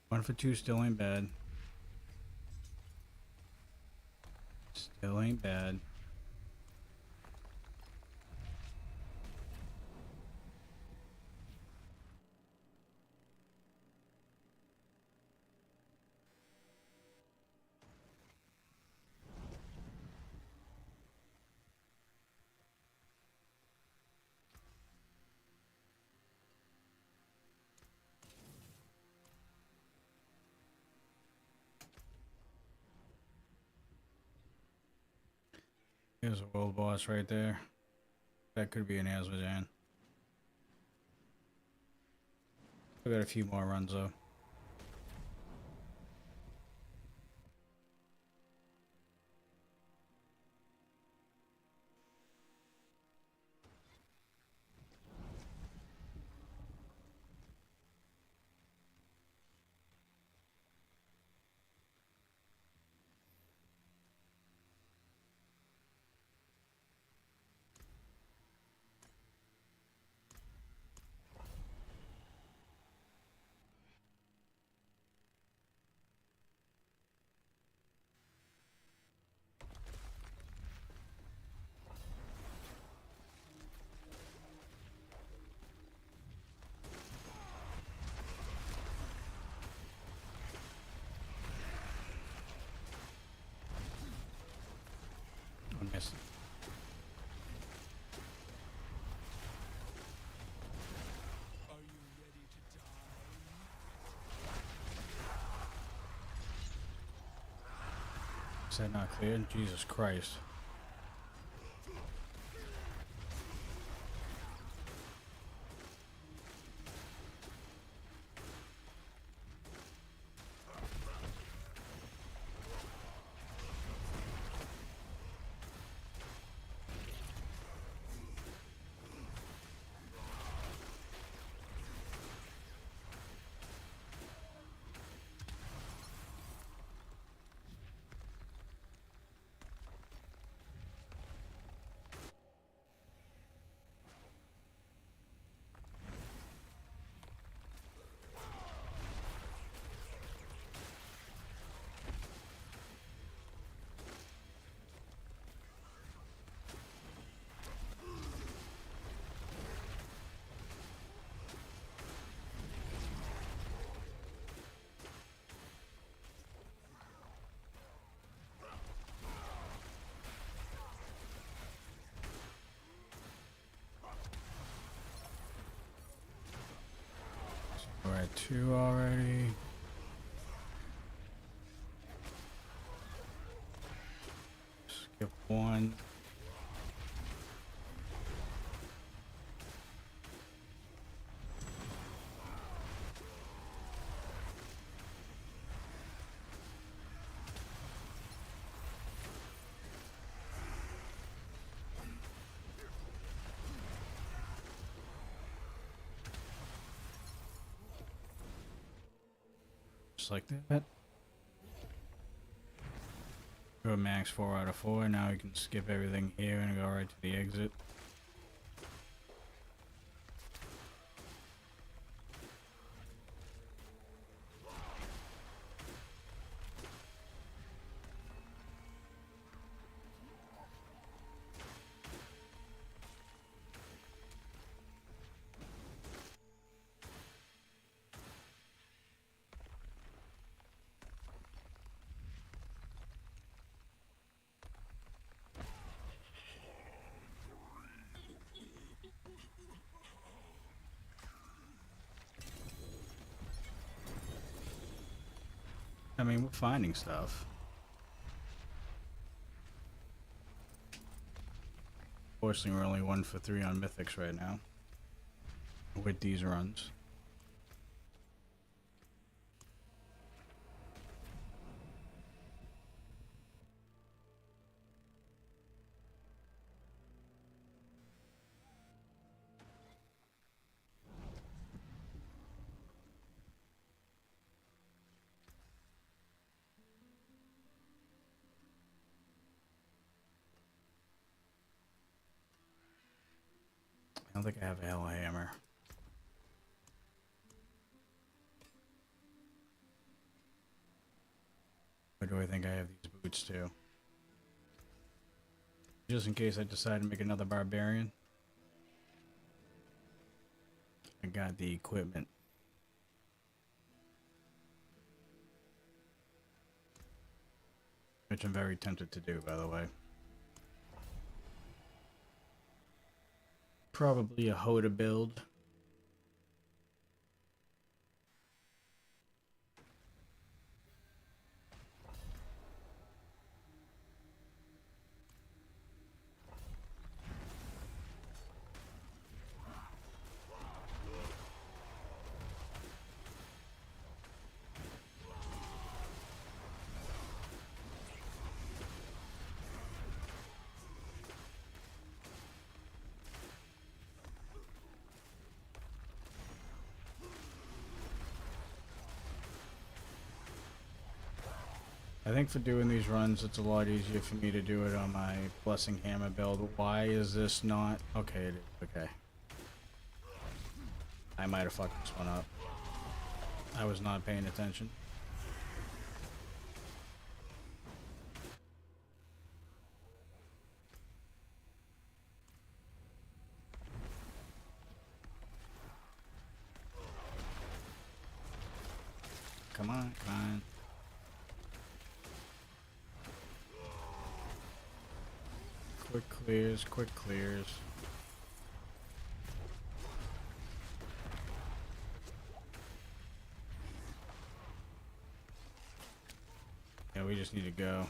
One for 2 still ain't bad. Still ain't bad. There's a world boss right there. That could be an Azmodan. We got a few more runs though. I missed. Is that not clear? Jesus Christ. got 2 already. Skip 1. Just like that. Go max 4 out of 4. Now we can skip everything here and go right to the exit. I mean, we're finding stuff. Fortunately, we're only 1 for 3 on mythics right now. With these runs. I don't think I have a Hellhammer. Or do I think I have these boots too? Just in case I decide to make another barbarian. I got the equipment. Which I'm very tempted to do, by the way. Probably a Hoda build. I think for doing these runs, it's a lot easier for me to do it on my Blessing Hammer build. Why is this not? Okay, it is. Okay. I might have fucked this one up. I was not paying attention. Come on, come on. Quick clears, quick clears. Yeah, we just need to go.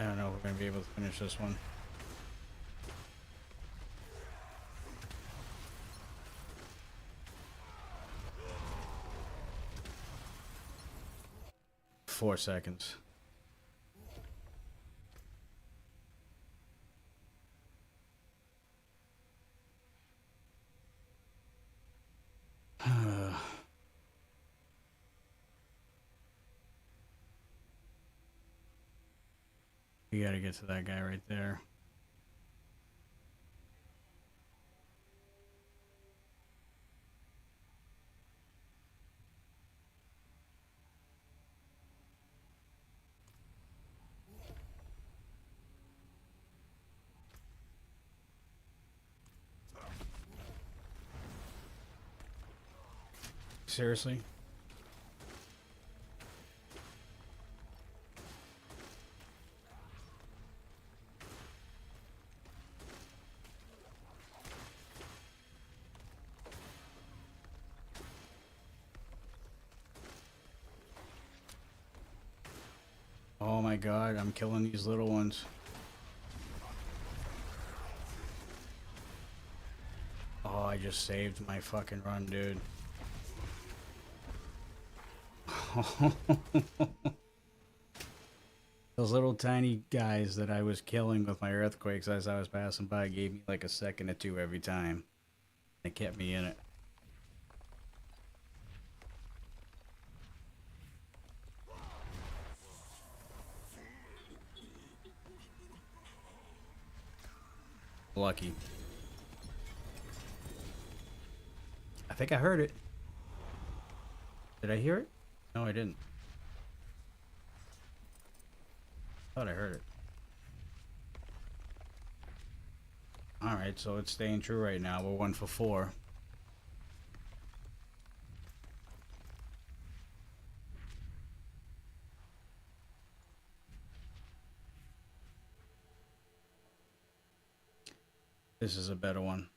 I don't know if we're going to be able to finish this one. Four seconds. We gotta get to that guy right there. seriously? Oh my god, I'm killing these little ones. Oh, I just saved my fucking run, dude. Those little tiny guys that I was killing with my earthquakes as I was passing by gave me like a second or two every time. It kept me in it. Lucky. I think I heard it. Did I hear it? No, I didn't. Thought I heard it. Alright, so it's staying true right now. We're 1 for 4. This is a better one.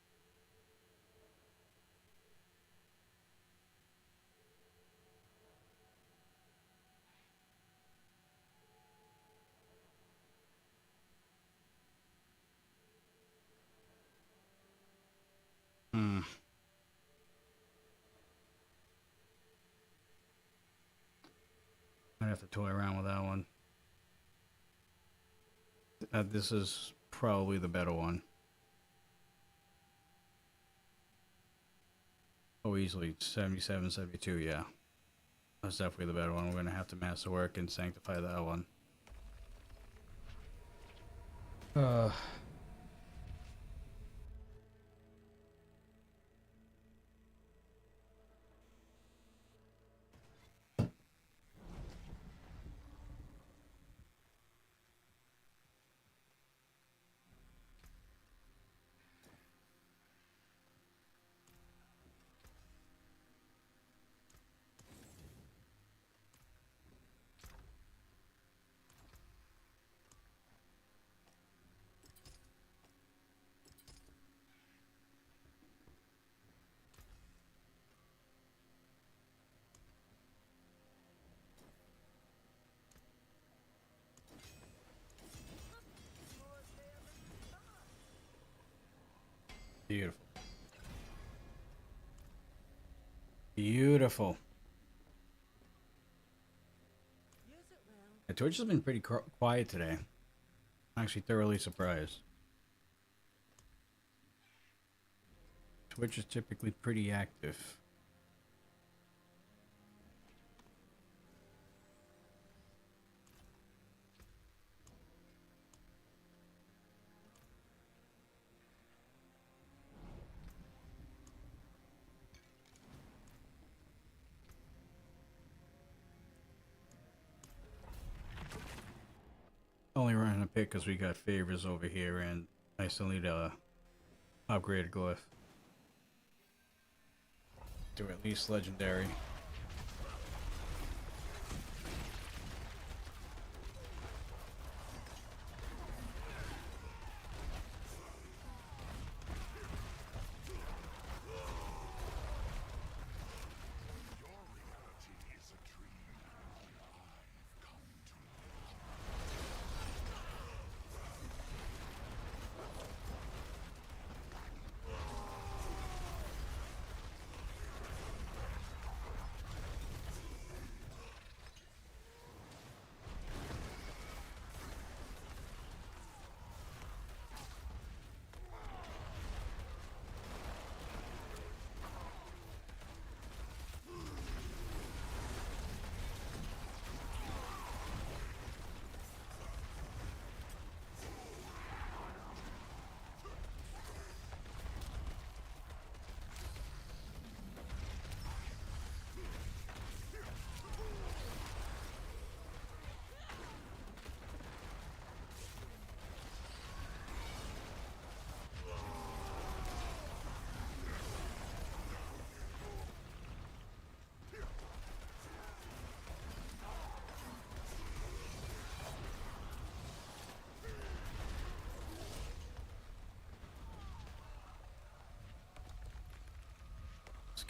Might have to toy around with that one. This is probably the better one. Oh, easily 77, 72, yeah. That's definitely the better one. We're gonna have to masterwork and sanctify that one. Beautiful. Beautiful. Use it well. The Twitch has been pretty quiet today. I'm actually thoroughly surprised. Twitch is typically pretty active. Only running a pick because we got favors over here, and I still need a upgraded glyph to at least legendary.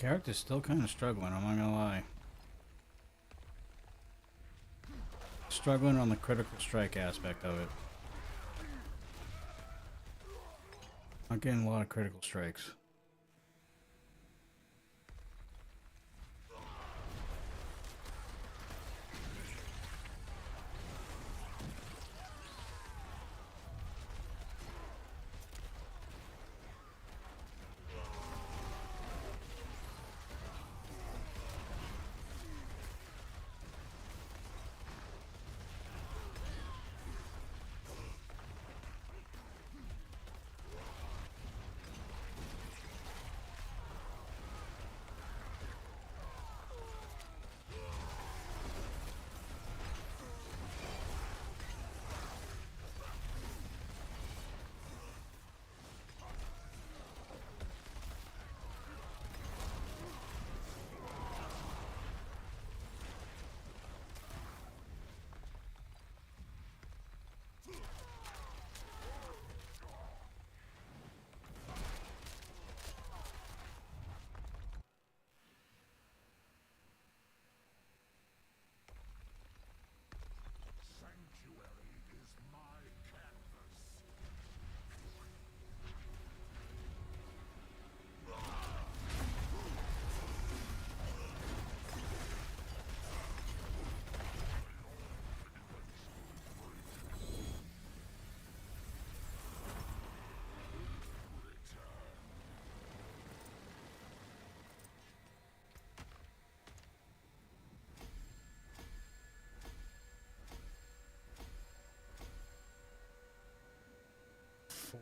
Character's still kind of struggling, I'm not gonna lie. Struggling on the critical strike aspect of it. Not getting a lot of critical strikes.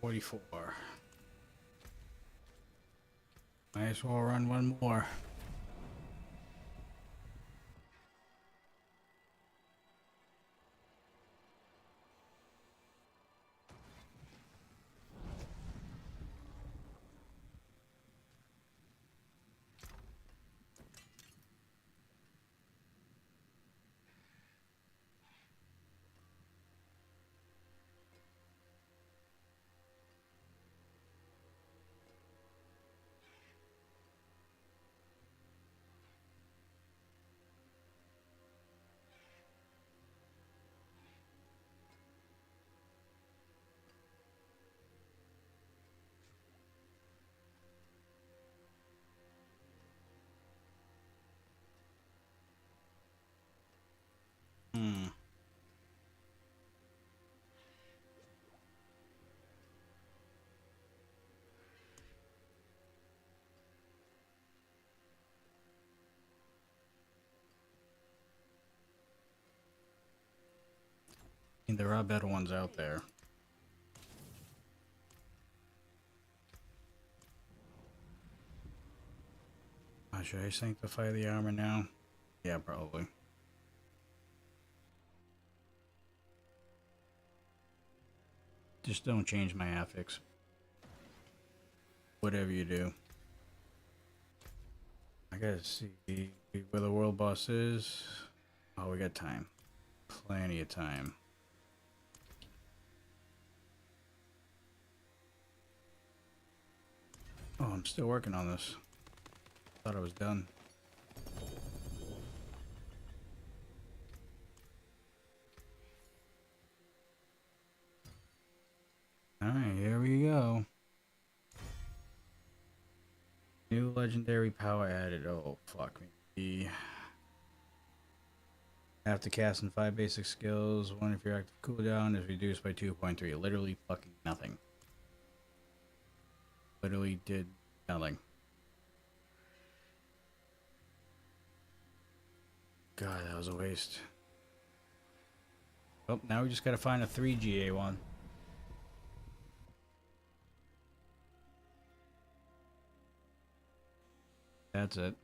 $44. Might as well run one more. There are better ones out there. Should I sanctify the armor now? Yeah, probably. Just don't change my affix. Whatever you do. I gotta see where the world boss is. Oh, we got time. Plenty of time. Oh, I'm still working on this. Thought I was done. Alright, here we go. New legendary power added. Oh, fuck me. After casting 5 basic skills, one if your active cooldown is reduced by 2.3. Literally fucking nothing. Literally did nothing. God, that was a waste. Oh, now we just gotta find a 3 GA one. That's it.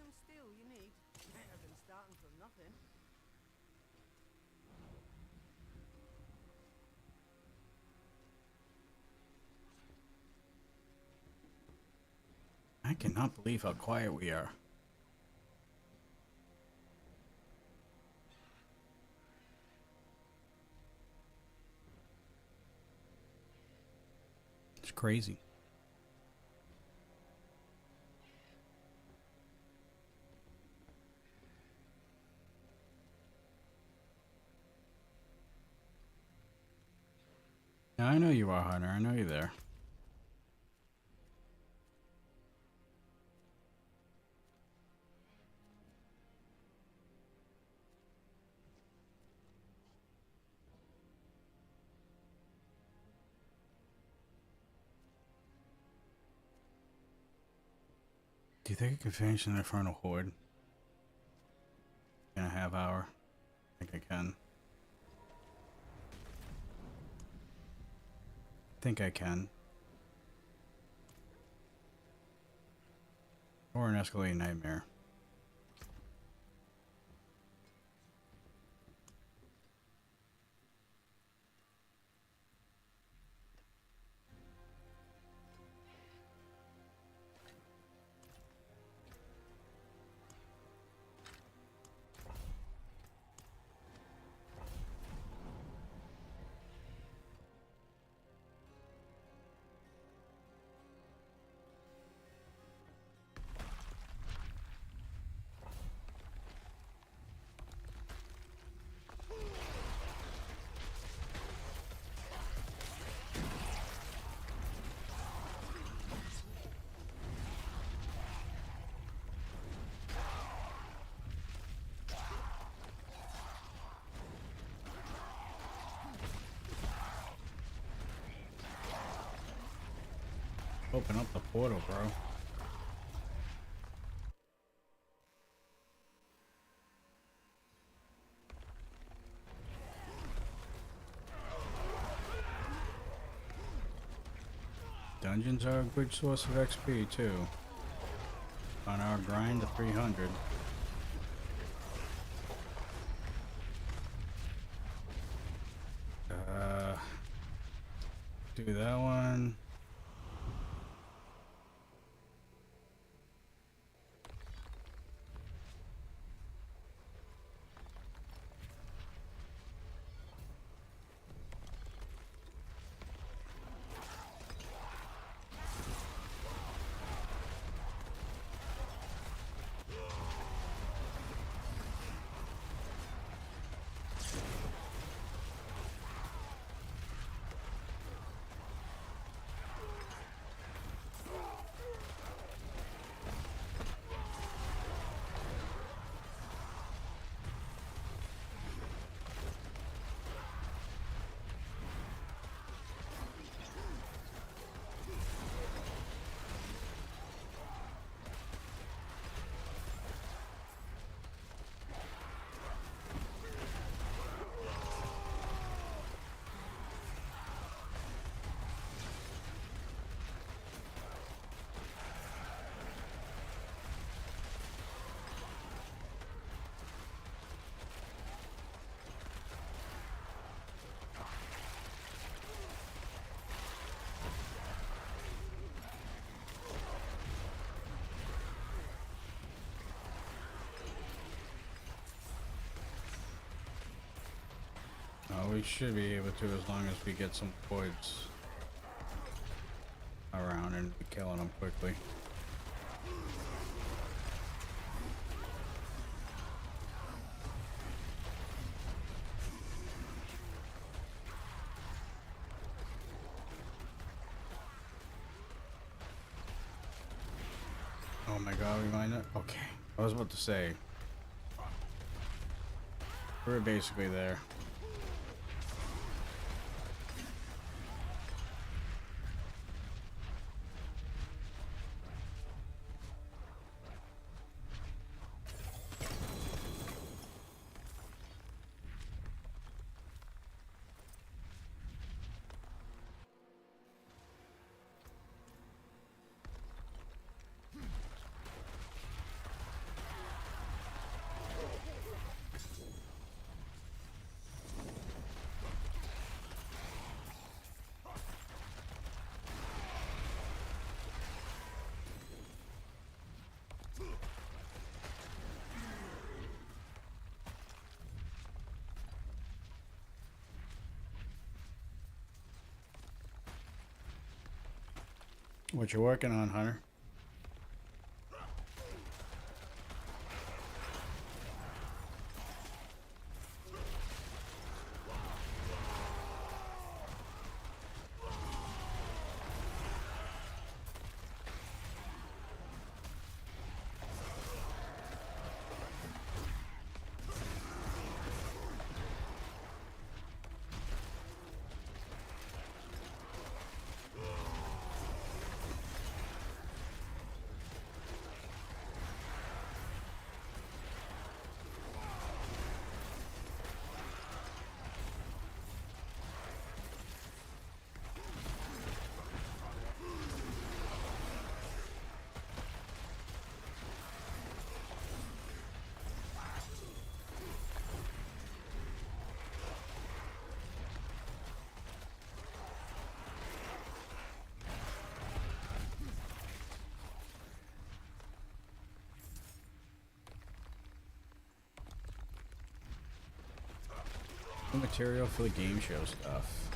stone steel you need. Better than starting from nothing. I cannot believe how quiet we are. It's crazy. Now, I know you are, Hunter. I know you're there. Do you think I can finish an Infernal Horde in a half hour? I think I can. I think I can. Or an Escalating Nightmare. Open up the portal, bro. Dungeons are a good source of XP too. On our grind to 300. Do that one. We should be able to, as long as we get some points around and be killing them quickly. Oh my god, we might not. Okay, I was about to say, we're basically there. What you working on, Hunter? The material for the game show stuff.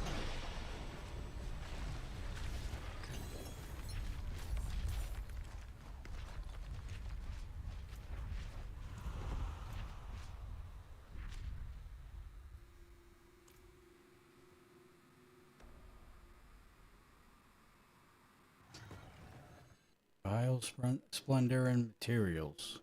Vile splendor and materials.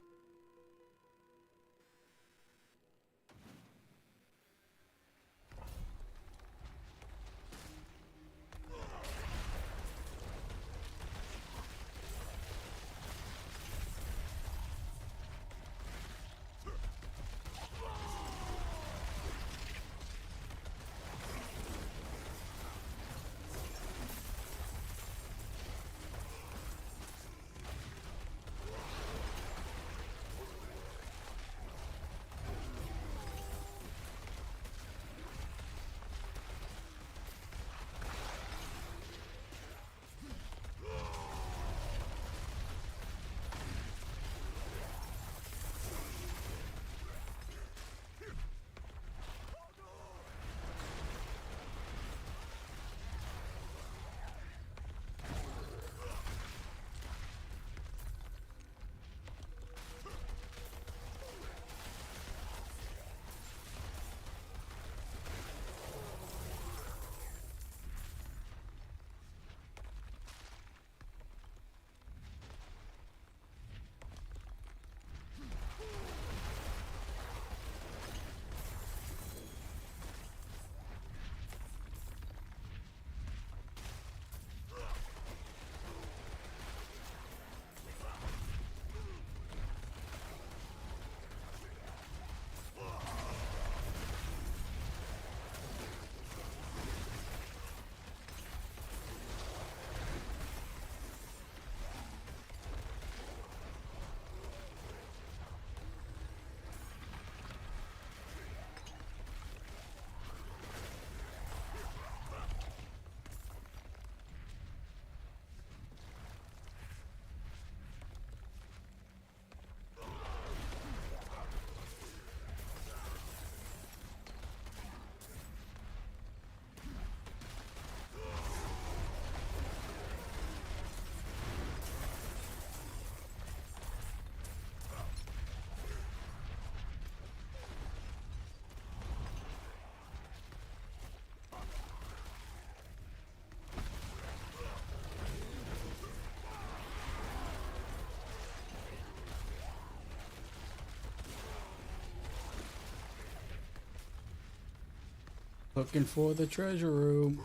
Looking for the treasure room.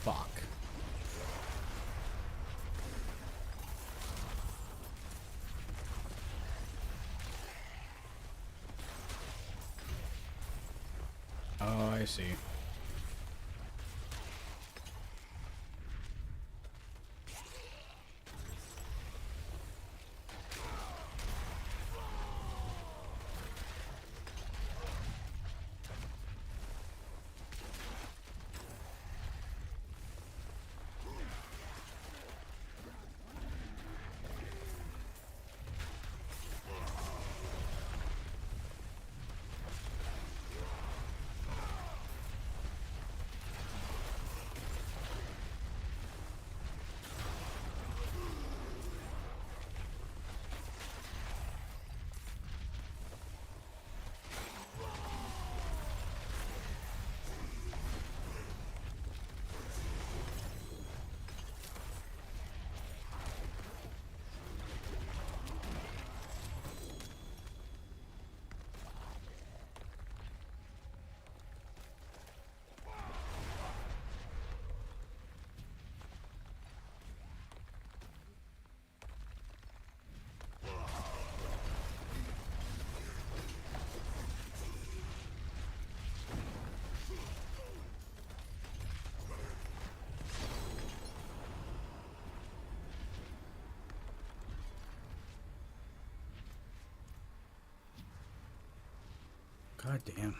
Fuck. Oh, I see. God damn.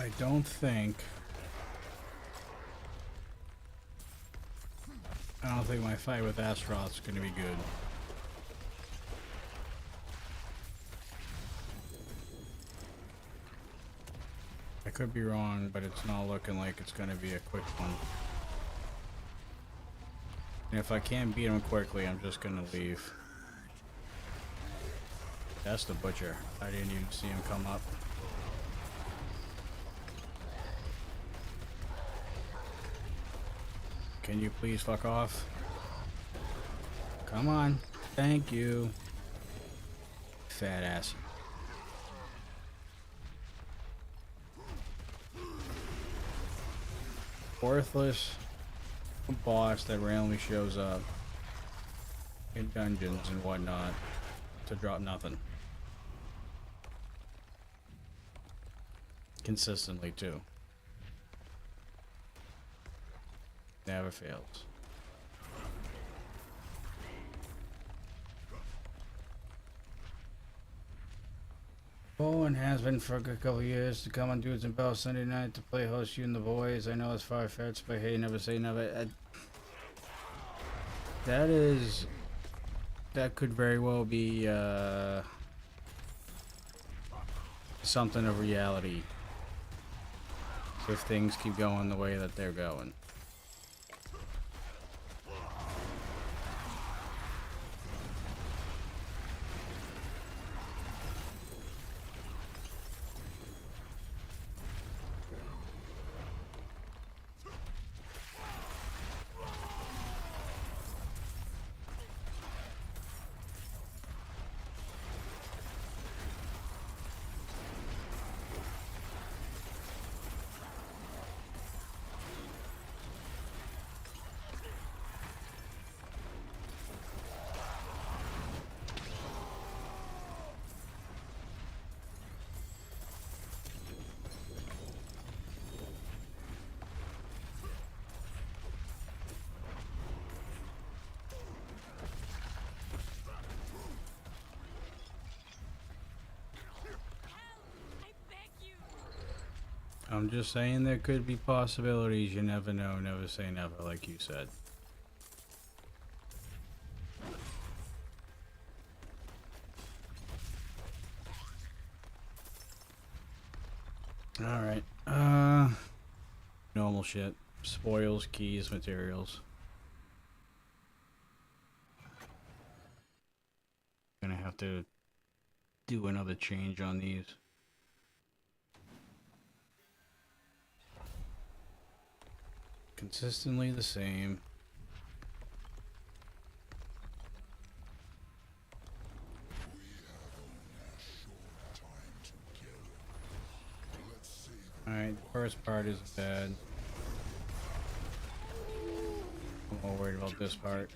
I don't think my fight with Astaroth's gonna be good. I could be wrong, but it's not looking like it's gonna be a quick one. And if I can't beat him quickly, I'm just gonna leave. That's the butcher. I didn't even see him come up. Can you please fuck off? Come on. Thank you. Fat ass. Worthless boss that randomly shows up in dungeons and whatnot to drop nothing. Consistently too. Never fails. Bowen has been for a good couple of years to come on Dudes and Bells Sunday night to play host you and the boys. I know it's far-fetched, but hey, never say never. That could very well be something of reality if things keep going the way that they're going. I'm just saying there could be possibilities. You never know. Never say never, like you said. Alright. Normal shit. Spoils, keys, materials. Gonna have to do another change on these. Consistently the same. Alright, the first part is bad. I'm more worried about this part.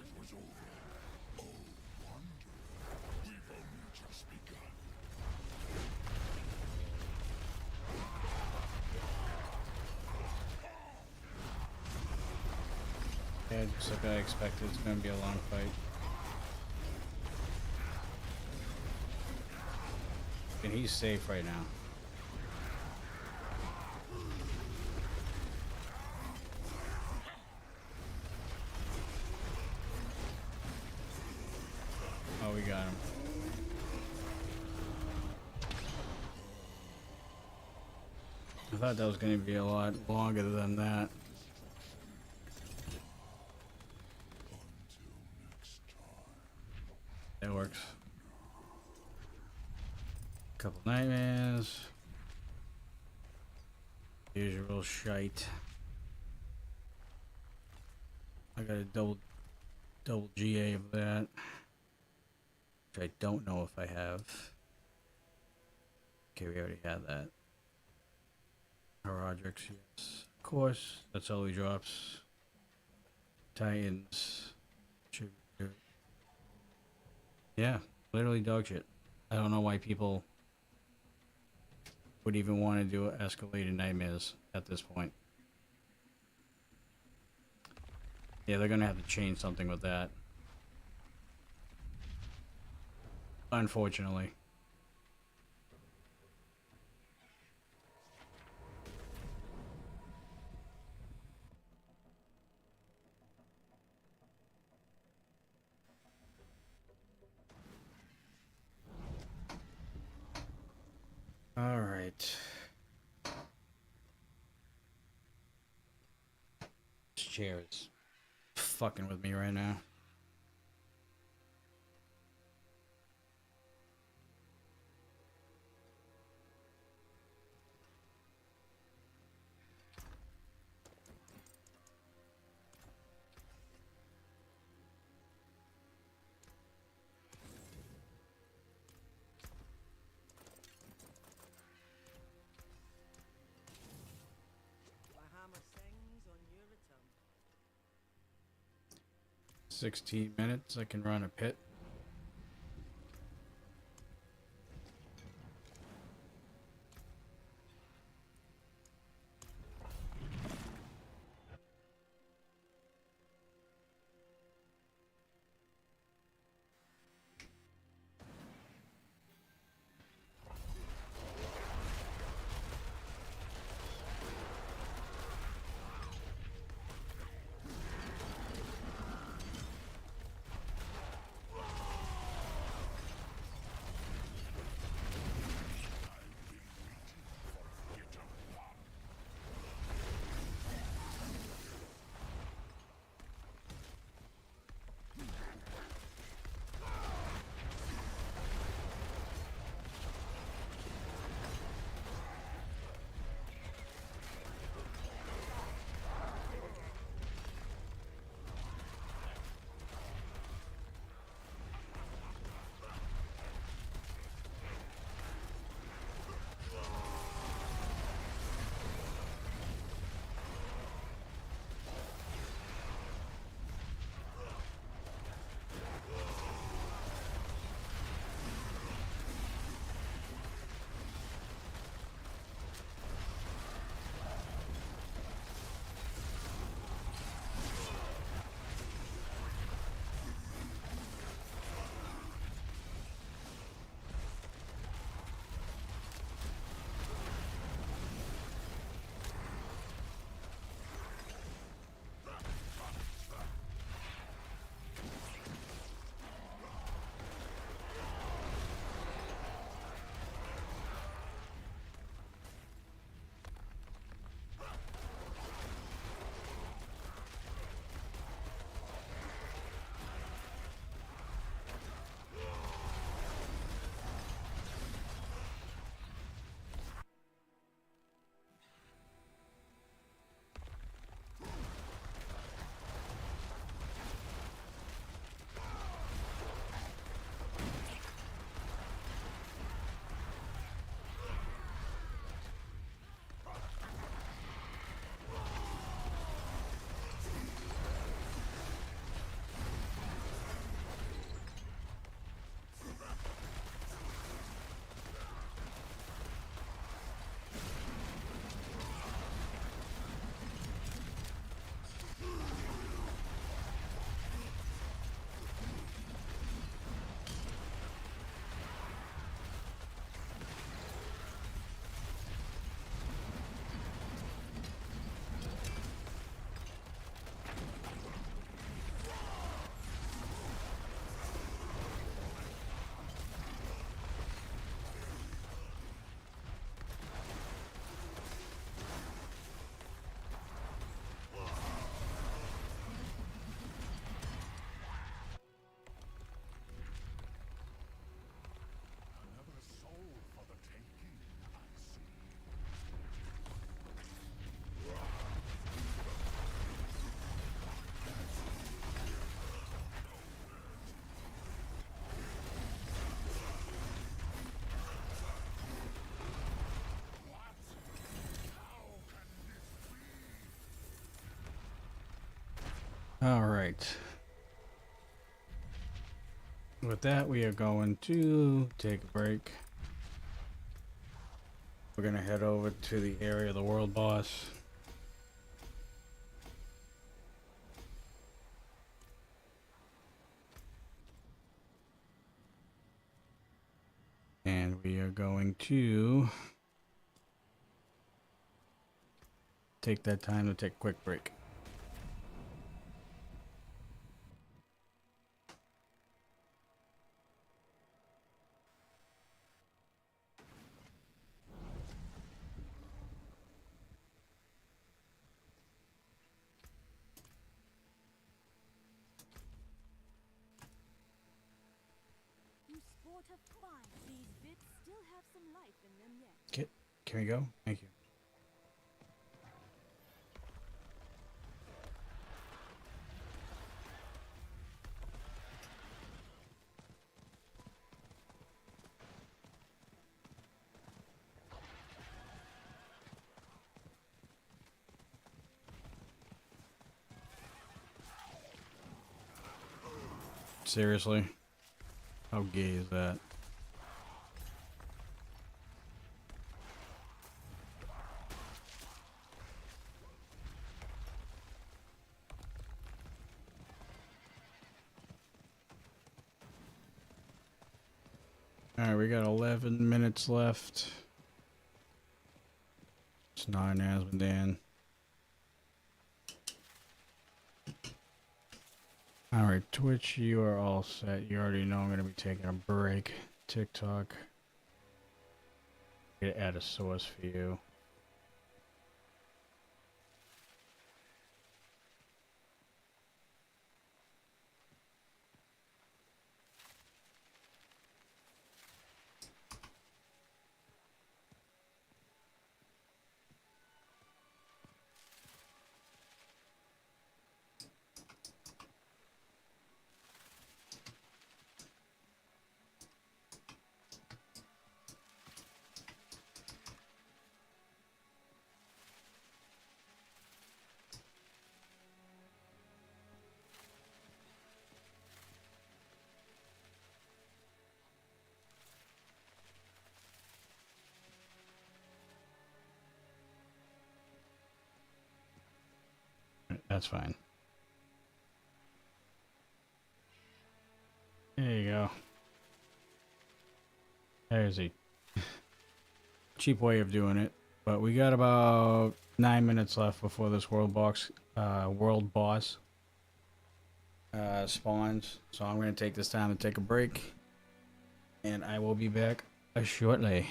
Yeah, just like I expected, it's gonna be a long fight. And he's safe right now. we got him. I thought that was going to be a lot longer than that. That works. Couple nightmares. Usual shite. I got a double GA of that, which I don't know if I have. Okay, we already had that. Herodrix, yes. Of course, that's all he drops. Titans. Should do it. Yeah, literally dog shit. I don't know why people would even want to do escalated nightmares at this point. Yeah, they're gonna have to change something with that. Unfortunately. All right. This chair is fucking with me right now. My hammer sings on your return. 16 minutes, I can run a pit. All right. With that, we are going to take a break. We're going to head over to the area of the world boss. And we are going to take that time to take a quick break. You sport a fine. These bits still have some life in them yet. Can we go? Thank you. Seriously? How gay is that? Alright, we got 11 minutes left. It's 9 has been Dan. Alright, Twitch, you are all set. You already know I'm going to be taking a break. TikTok. I'm going to add a source for you. That's fine. There you go. There's a cheap way of doing it. But we got about 9 minutes left before this world boss spawns. So I'm going to take this time to take a break. And I will be back shortly.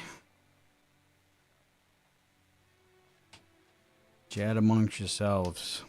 Chat amongst yourselves.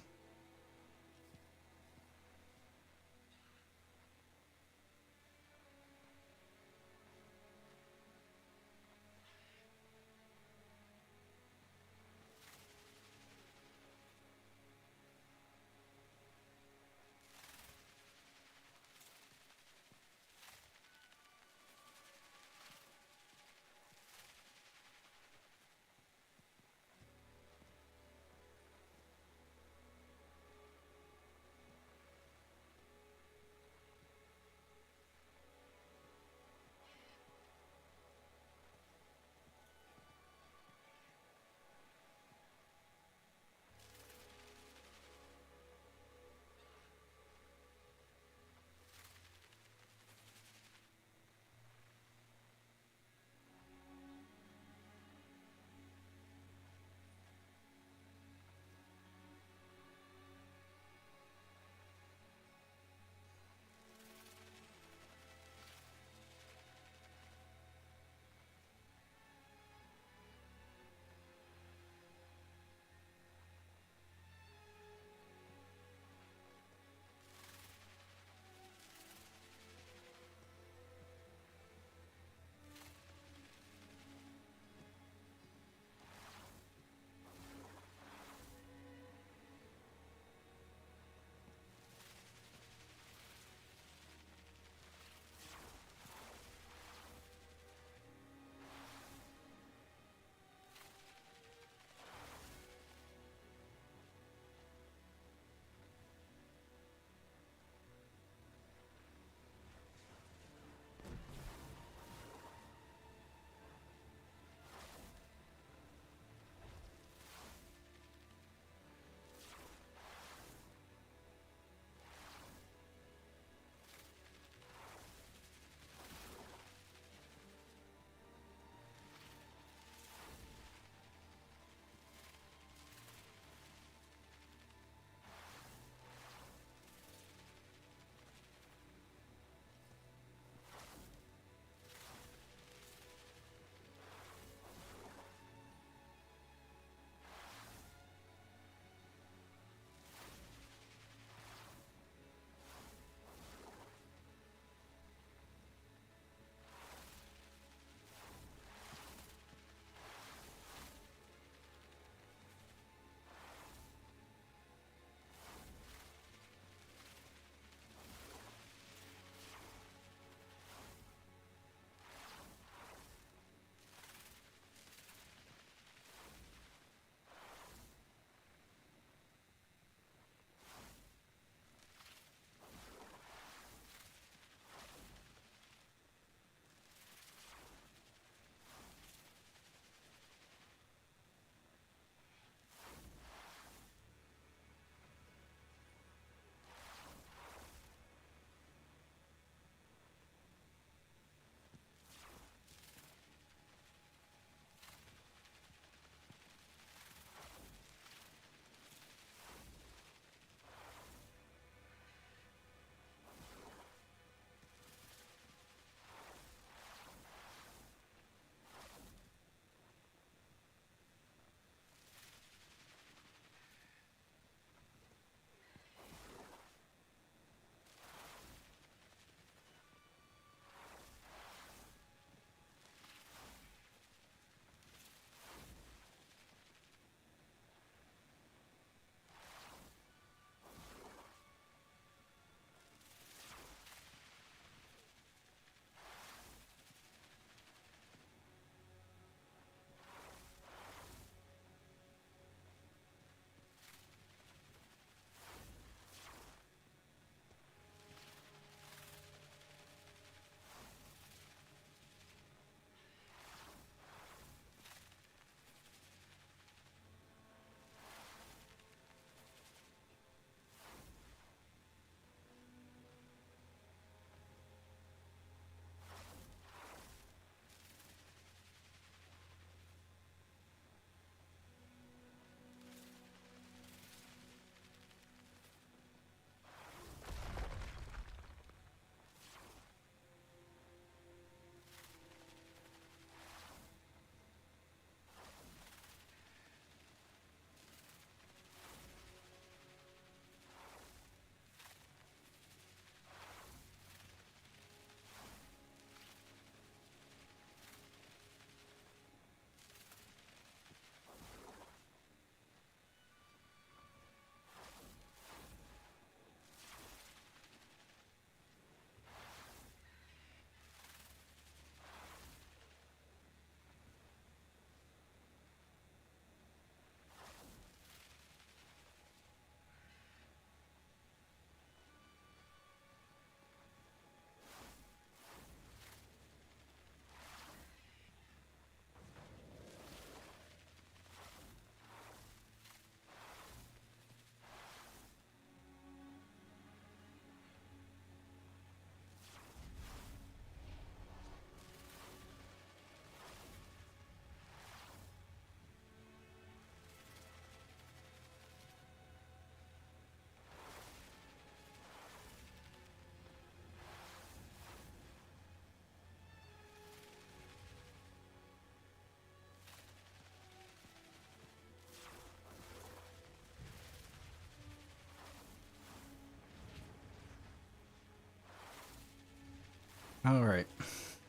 All right,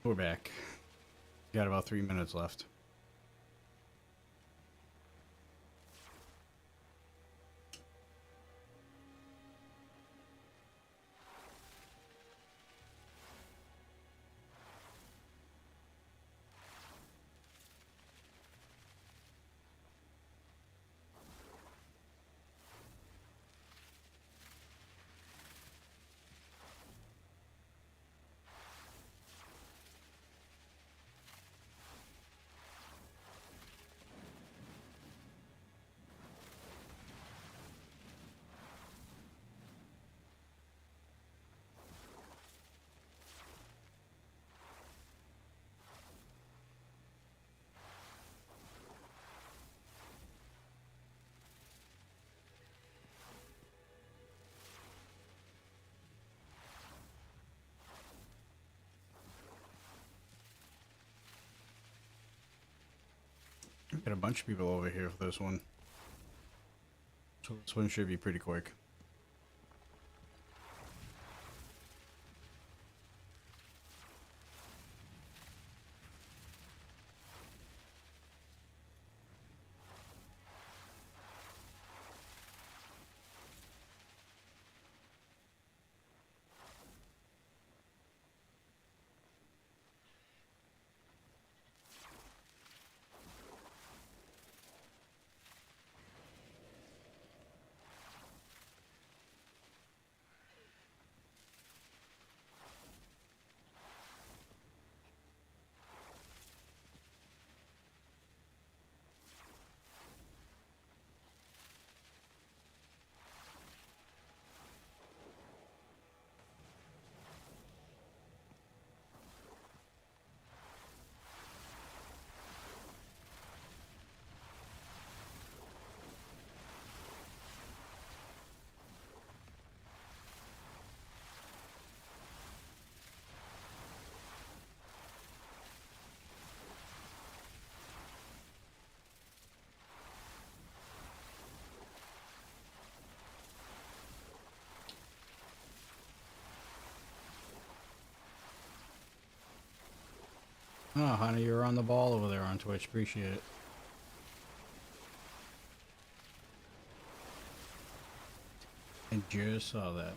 we're back. Got about 3 minutes left. Got a bunch of people over here for this one. So this one should be pretty quick. Oh, honey, you're on the ball over there on Twitch. Appreciate it. I just saw that.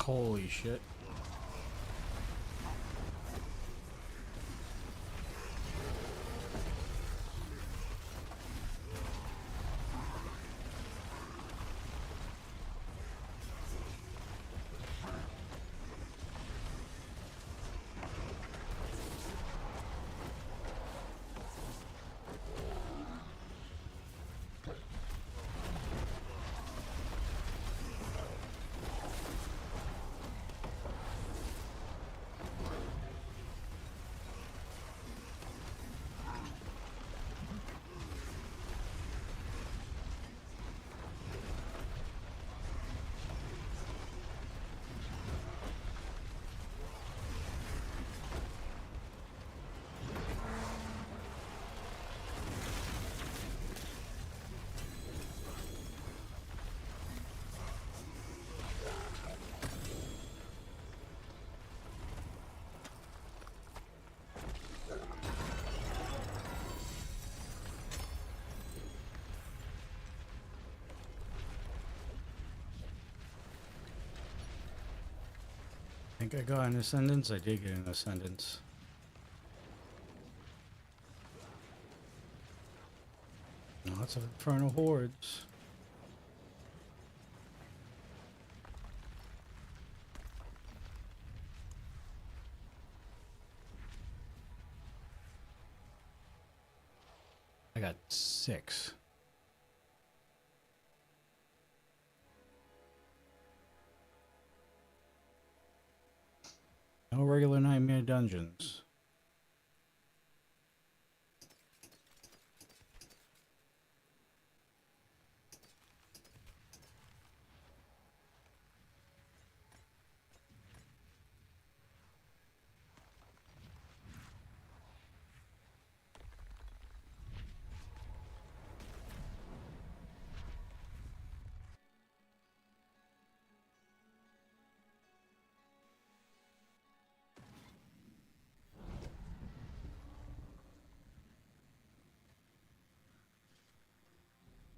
Holy shit. think I got an ascendance? I did get an ascendance. Lots of infernal hordes. I got 6. No regular nightmare dungeons.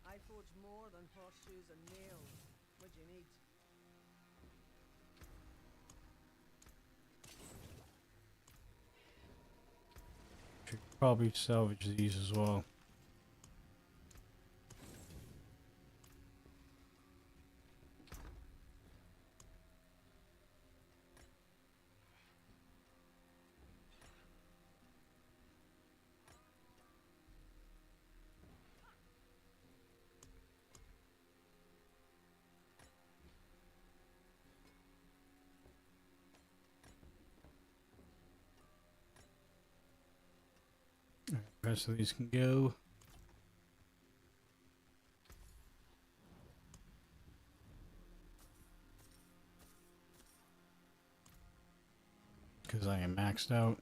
I forge more than horseshoes and nails. What do you need? Should probably salvage these as well. The rest of these can go. Because I am maxed out.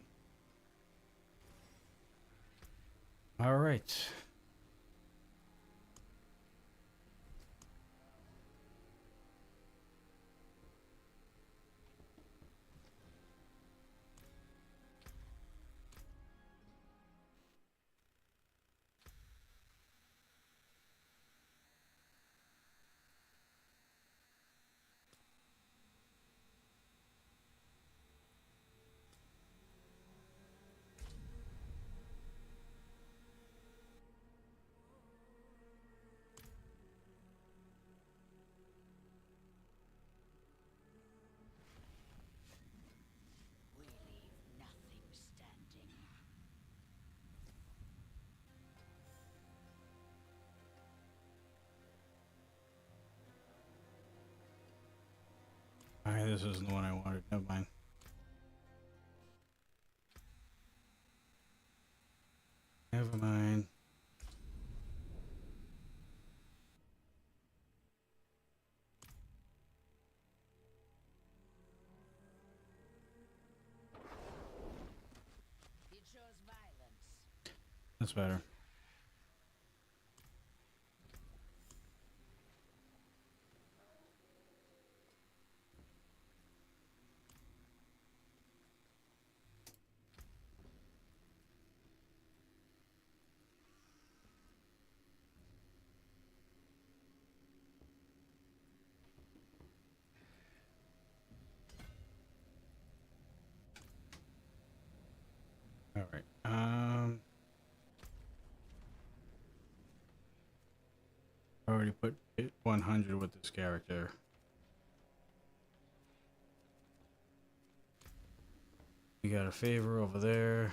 Alright. We leave nothing standing. Alright, this isn't the one I wanted. Never mind. Never mind. You chose violence. That's better. Alright. I already put it 100 with this character. We got a favor over there.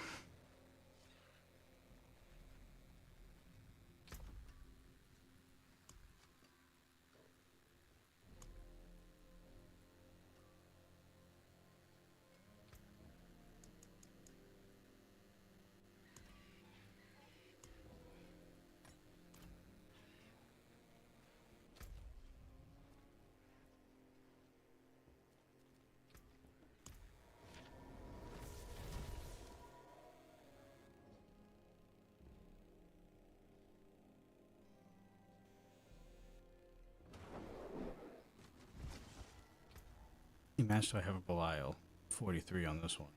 How many match do I have a Belial? 43 on this one.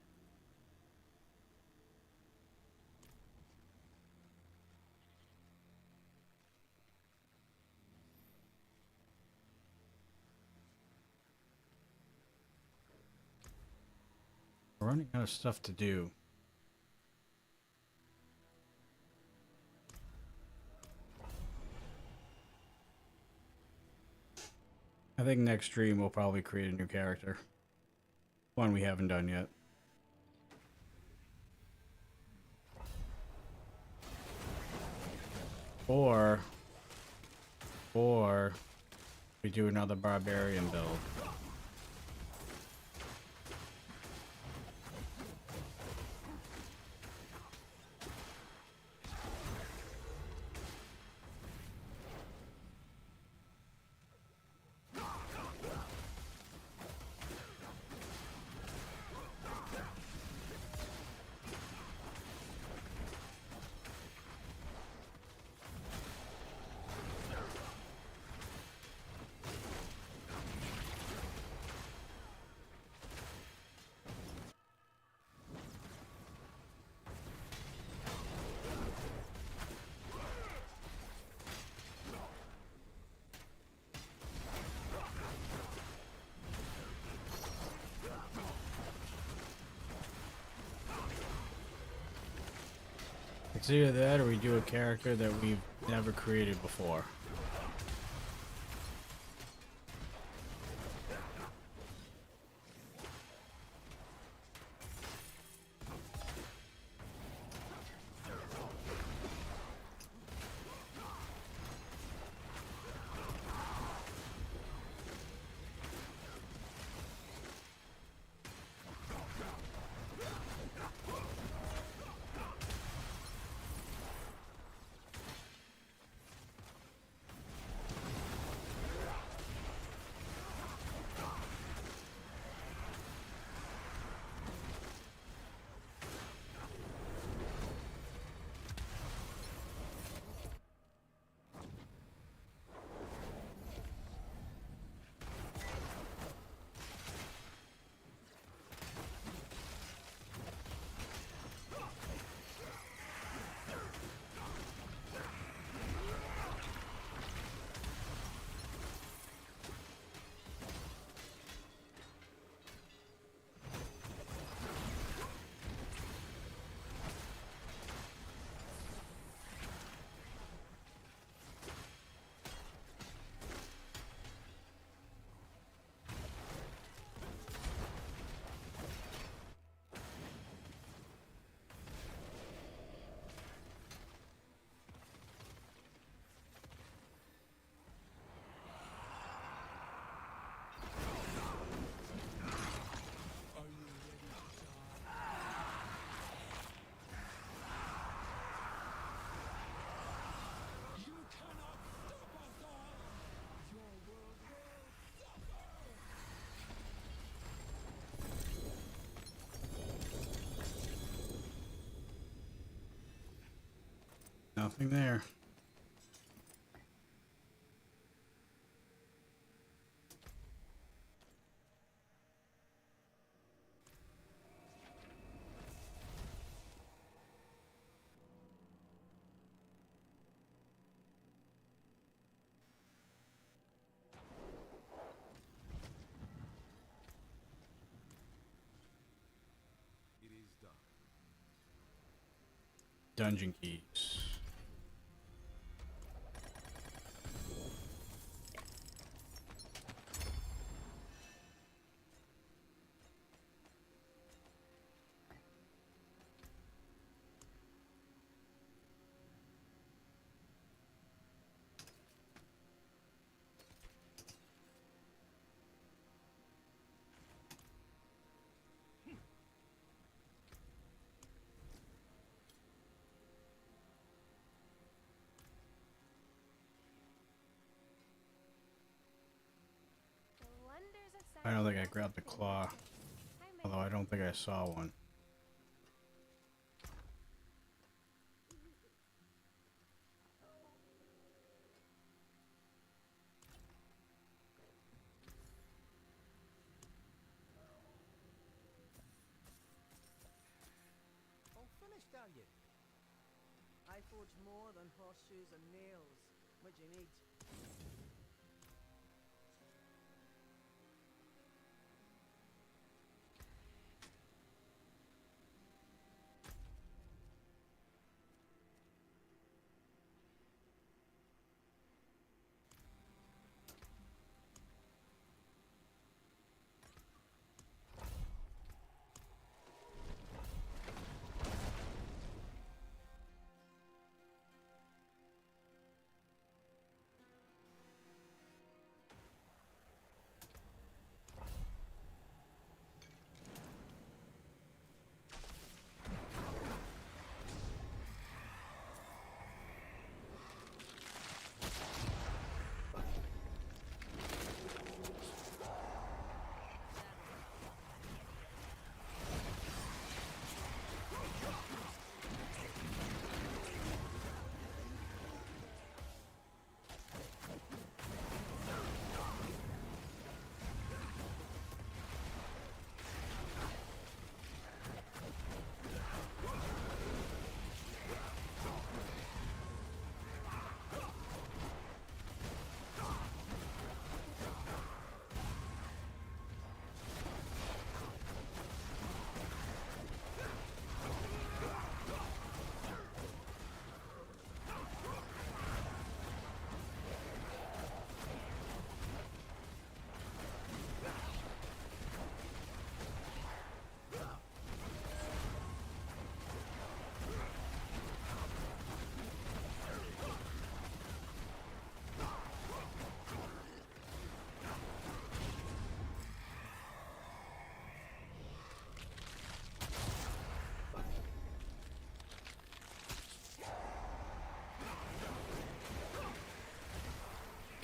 We're running out of stuff to do. I think next stream we'll probably create a new character. One we haven't done yet. Or we do another barbarian build. It's either that or we do a character that we've never created before. Nothing there. It is done. Dungeon keys. The wonders of I don't think I science. grabbed the claw, I may although I don't think I saw one. All finished, are you? I forge more than horseshoes and nails. What do you need?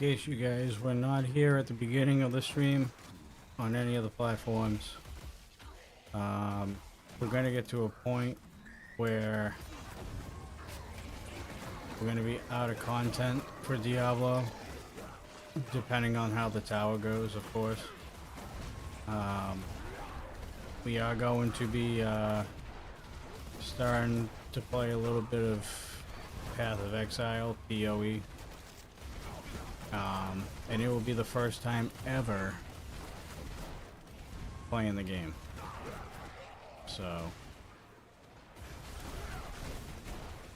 case you guys were not here at the beginning of the stream on any of the platforms, we're gonna get to a point where we're gonna be out of content for Diablo, depending on how the tower goes, of course. We are going to be starting to play a little bit of Path of Exile, PoE. And it will be the first time ever playing the game. So,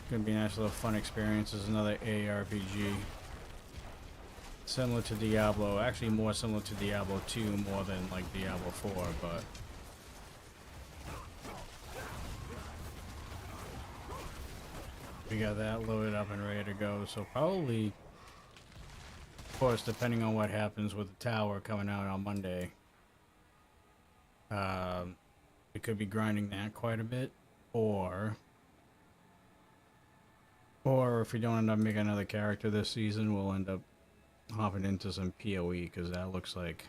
gonna be a nice little fun experience. It's another ARPG. Similar to Diablo, actually more similar to Diablo 2 more than like Diablo 4, but we got that loaded up and ready to go. So probably, of course, depending on what happens with the tower coming out on Monday, we could be grinding that quite a bit, or if we don't end up making another character this season, we'll end up hopping into some PoE, because that looks like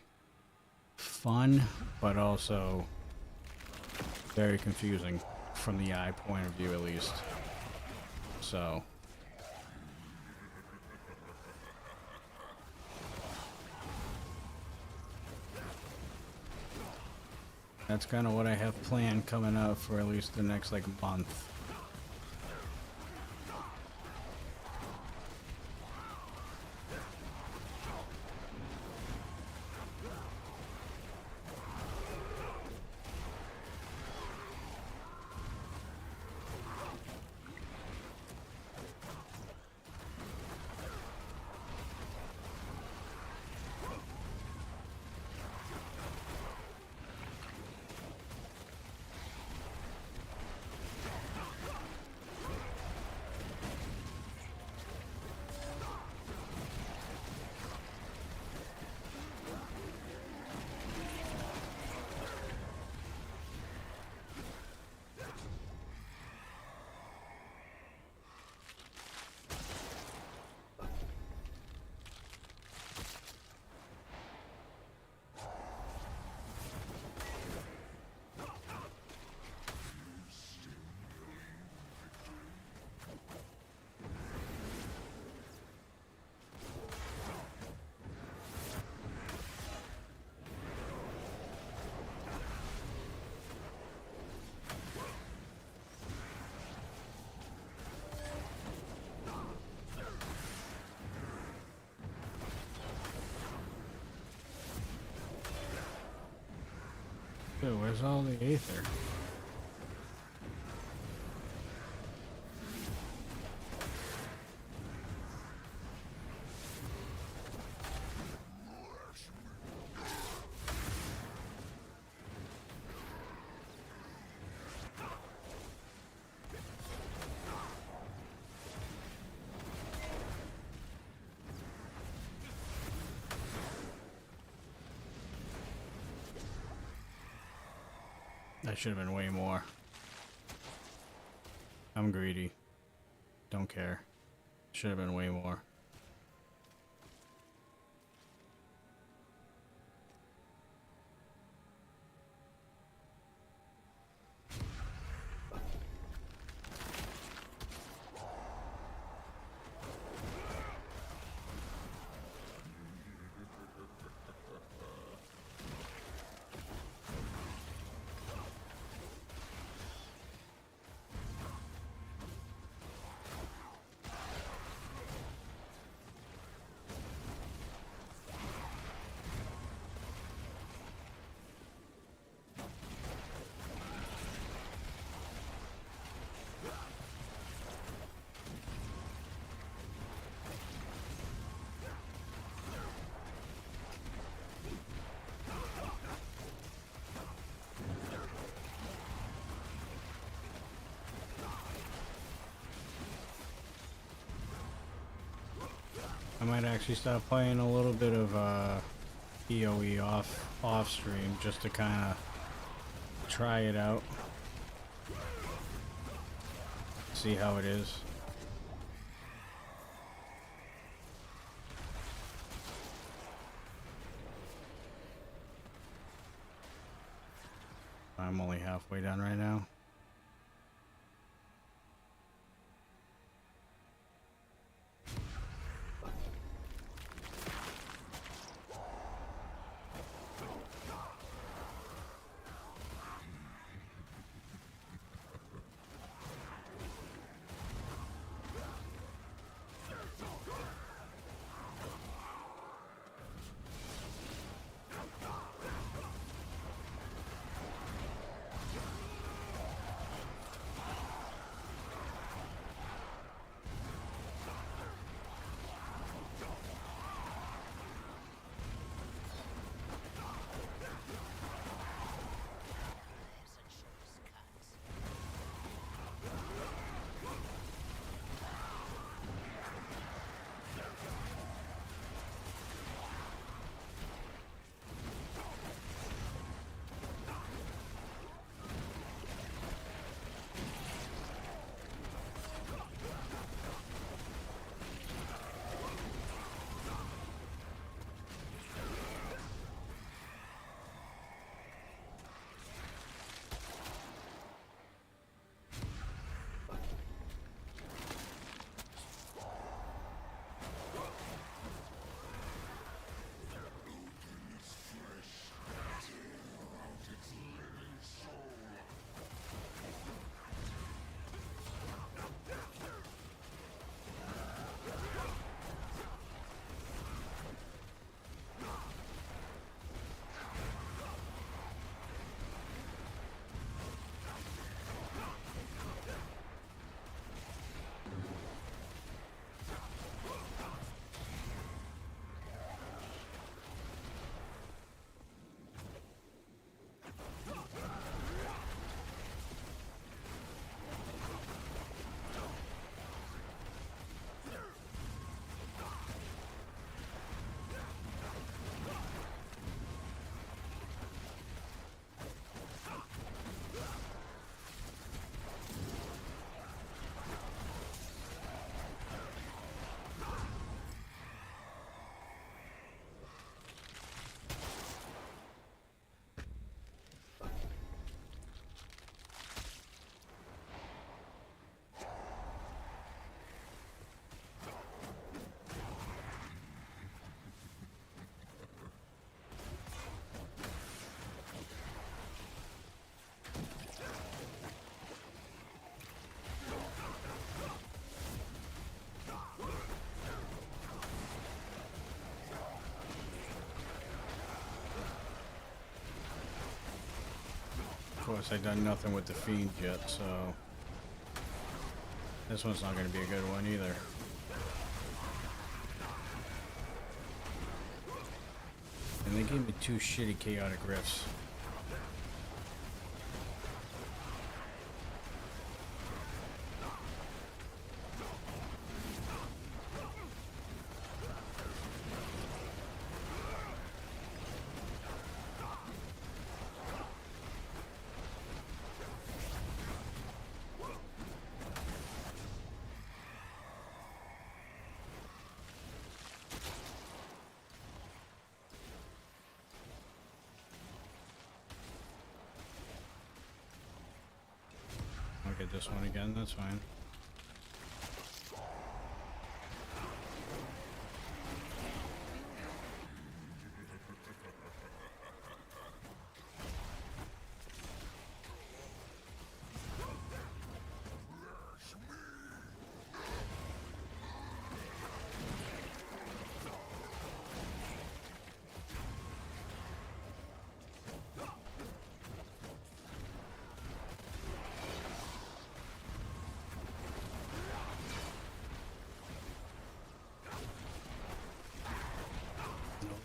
fun, but also very confusing from the eye point of view, at least. So that's kind of what I have planned coming up for at least the next like month. Dude, where's all the Aether? That should have been way more. I'm greedy. Don't care. Should have been way more. I might actually start playing a little bit of PoE off stream just to kind of try it out, see how it is. I'm only halfway done right now. There's a shortcut. Of course, I've done nothing with the Fiend yet, so this one's not going to be a good one either. And they gave me 2 shitty chaotic rifts. I'll get this one again, that's fine.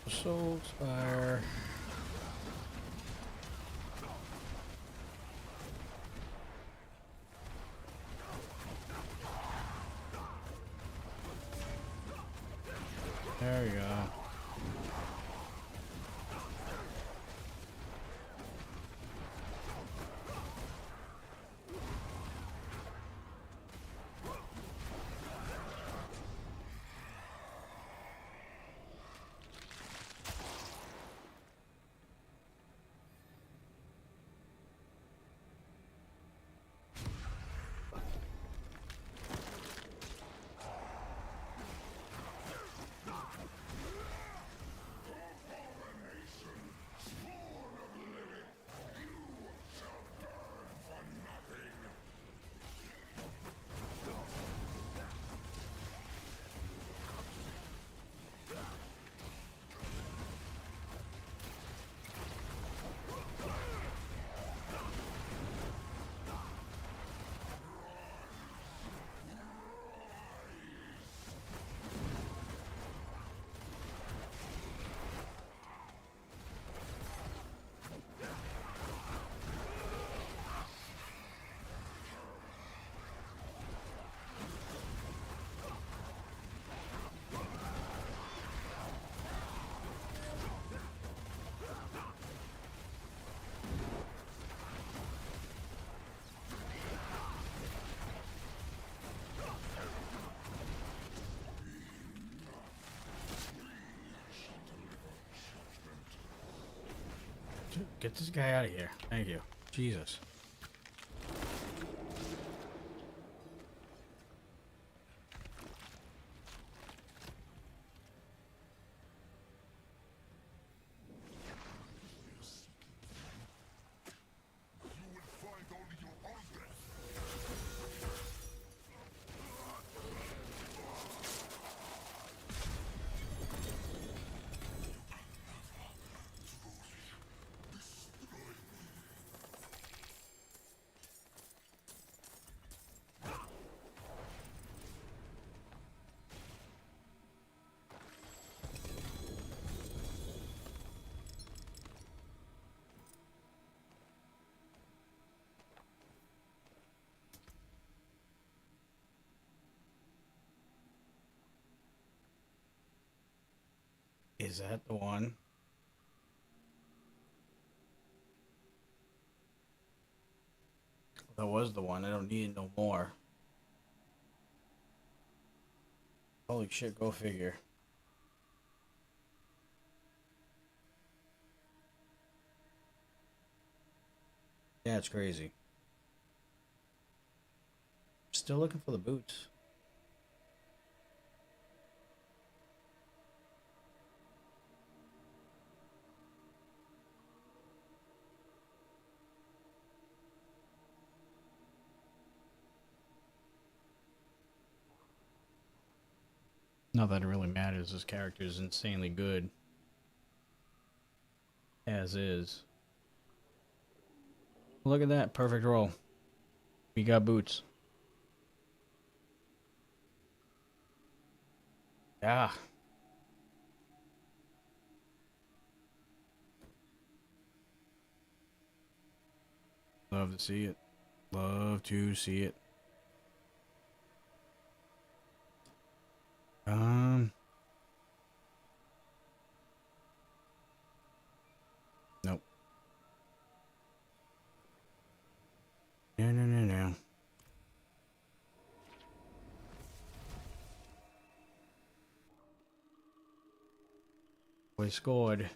Soul Spire. There we go. Get this guy out of here. Thank you. Jesus. Is that the one? That was the one. I don't need it no more. Holy shit, go figure. Yeah, it's crazy. Still looking for the boots. Not that it really matters. This character is insanely good. As is. Look at that. Perfect roll. We got boots. Yeah. Love to see it. Love to see it. Nope. No. We scored. We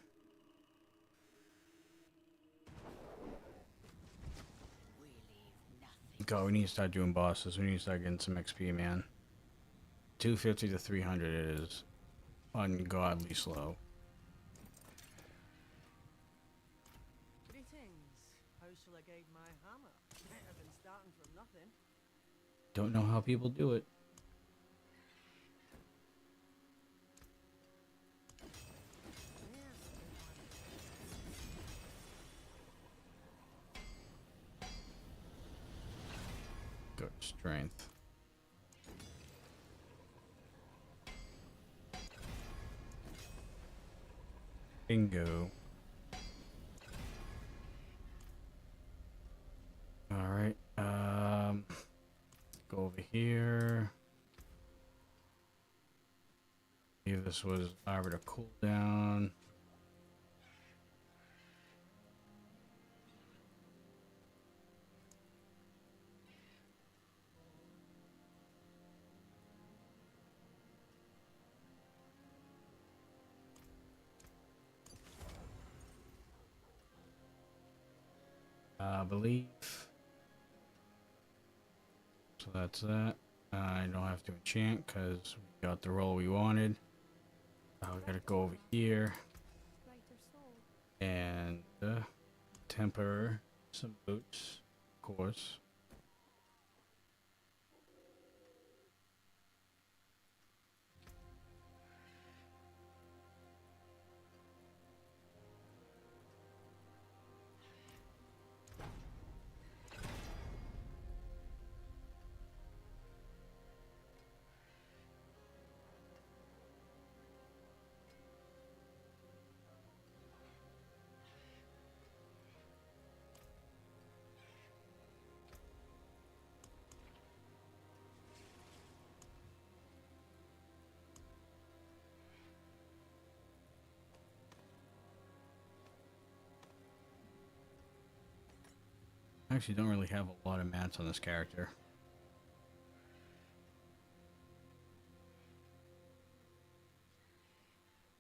leave nothing. God, we need to start doing bosses. We need to start getting some XP, man. 250 to 300 is ungodly slow. Greetings. How shall I guide my hammer? Better than starting from nothing. Don't know how people do it. Good strength. Bingo. All right. Go over here. Maybe this was Arbiter cooldown. I believe. So that's that. I don't have to enchant because we got the roll we wanted. We gotta go over here Brighter soul. and temper some boots, of course. I actually don't really have a lot of mats on this character.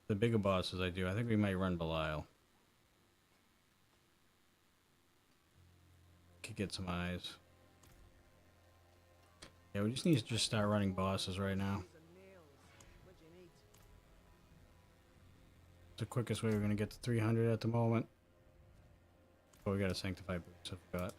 The bigger bosses I do. I think we might run Belial. could get some eyes. Yeah, we just need to just start running bosses right now. Horseshoes and nails. What you need? It's the quickest way we're gonna get to 300 at the moment. Oh, we got a sanctified boots, I forgot.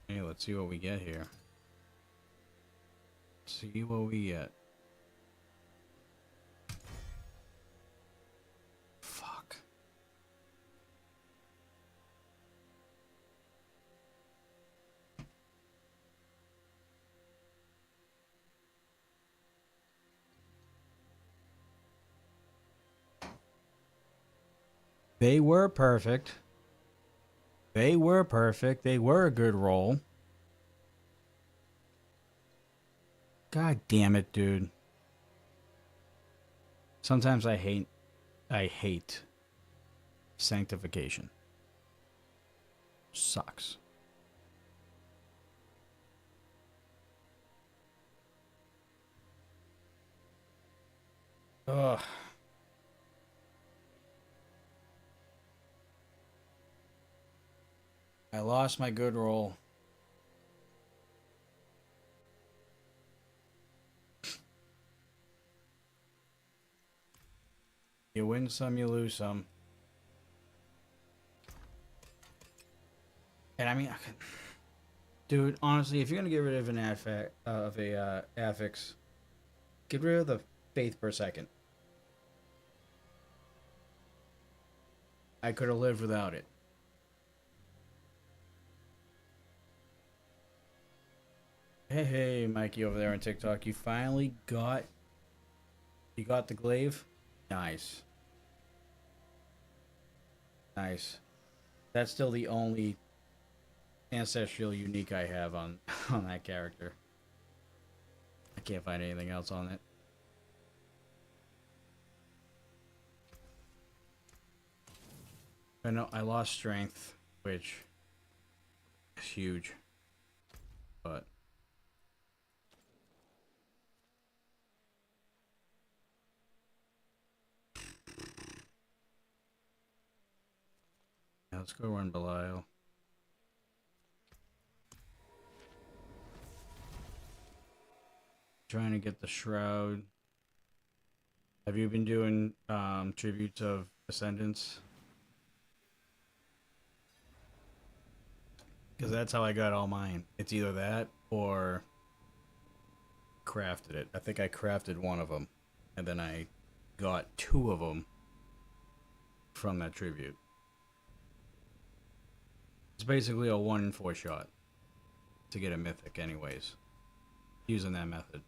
Hey, let's see what we get here. See what we get. Fuck. They were perfect. They were perfect. They were a good roll. God damn it, dude. Sometimes I hate sanctification. Sucks. Ugh. I lost my good roll. You win some, you lose some. And I mean, dude, honestly, if you're gonna get rid of an affix, get rid of the faith per second. I could have lived without it. Hey, Mikey over there on TikTok, you finally got the glaive? Nice. Nice. That's still the only ancestral unique I have on that character. I can't find anything else on it. I know I lost strength, which is huge. But let's go run Belial. Trying to get the shroud. Have you been doing tributes of Ascendants? Because that's how I got all mine. It's either that or crafted it. I think I crafted one of them, and then I got two of them from that tribute. It's basically a 1 in 4 shot to get a mythic anyways, using that method.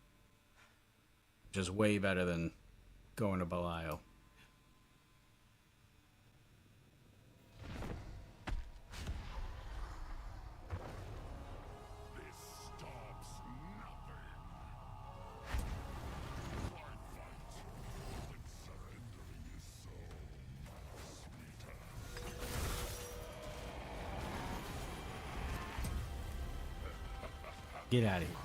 Just way better than going to Belial. Get out of here.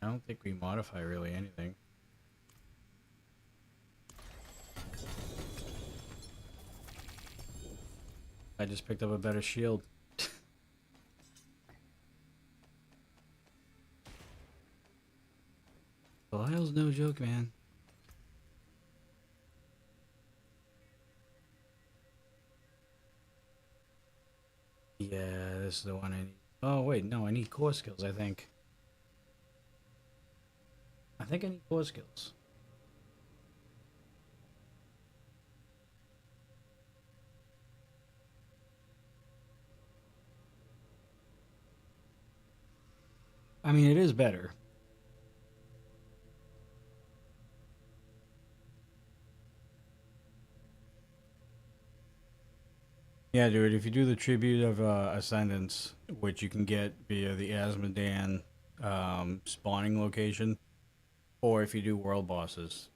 I don't think we modify really anything. I just picked up a better shield. Belial's no joke, man. Yeah, this is the one I need. Oh, wait, no, I need core skills, I think. I think I need core skills. I mean, it is better. Yeah, dude, if you do the tribute of Ascendants, which you can get via the Azmodan spawning location, or if you do world bosses,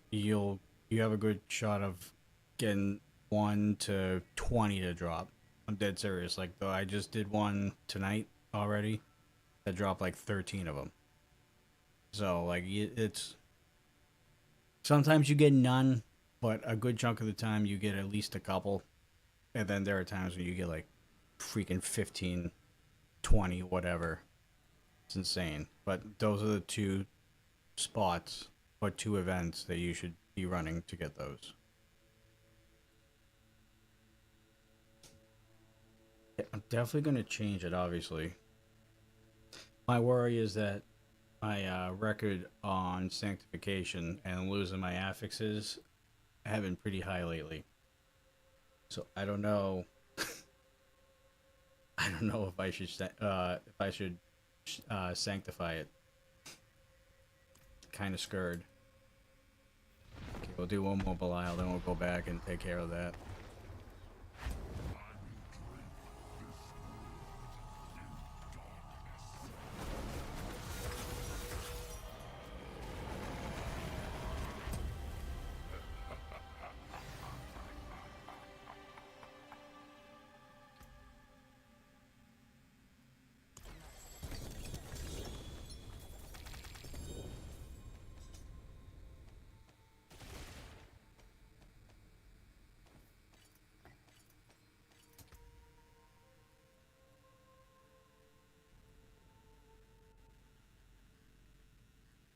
you have a good shot of getting 1 to 20 to drop I'm dead serious. Like, though, I just did one tonight already that dropped like 13 of them. So, like, it's sometimes you get none, but a good chunk of the time you get at least a couple. And then there are times when you get like freaking 15, 20, whatever. It's insane. But those are the two spots or two events that you should be running to get those. Yeah, I'm definitely going to change it, obviously. My worry is that my record on sanctification and losing my affixes have been pretty high lately. So I don't know. I don't know if I should sanctify it. Kind of scared. Okay, we'll do one more Belial, then we'll go back and take care of that.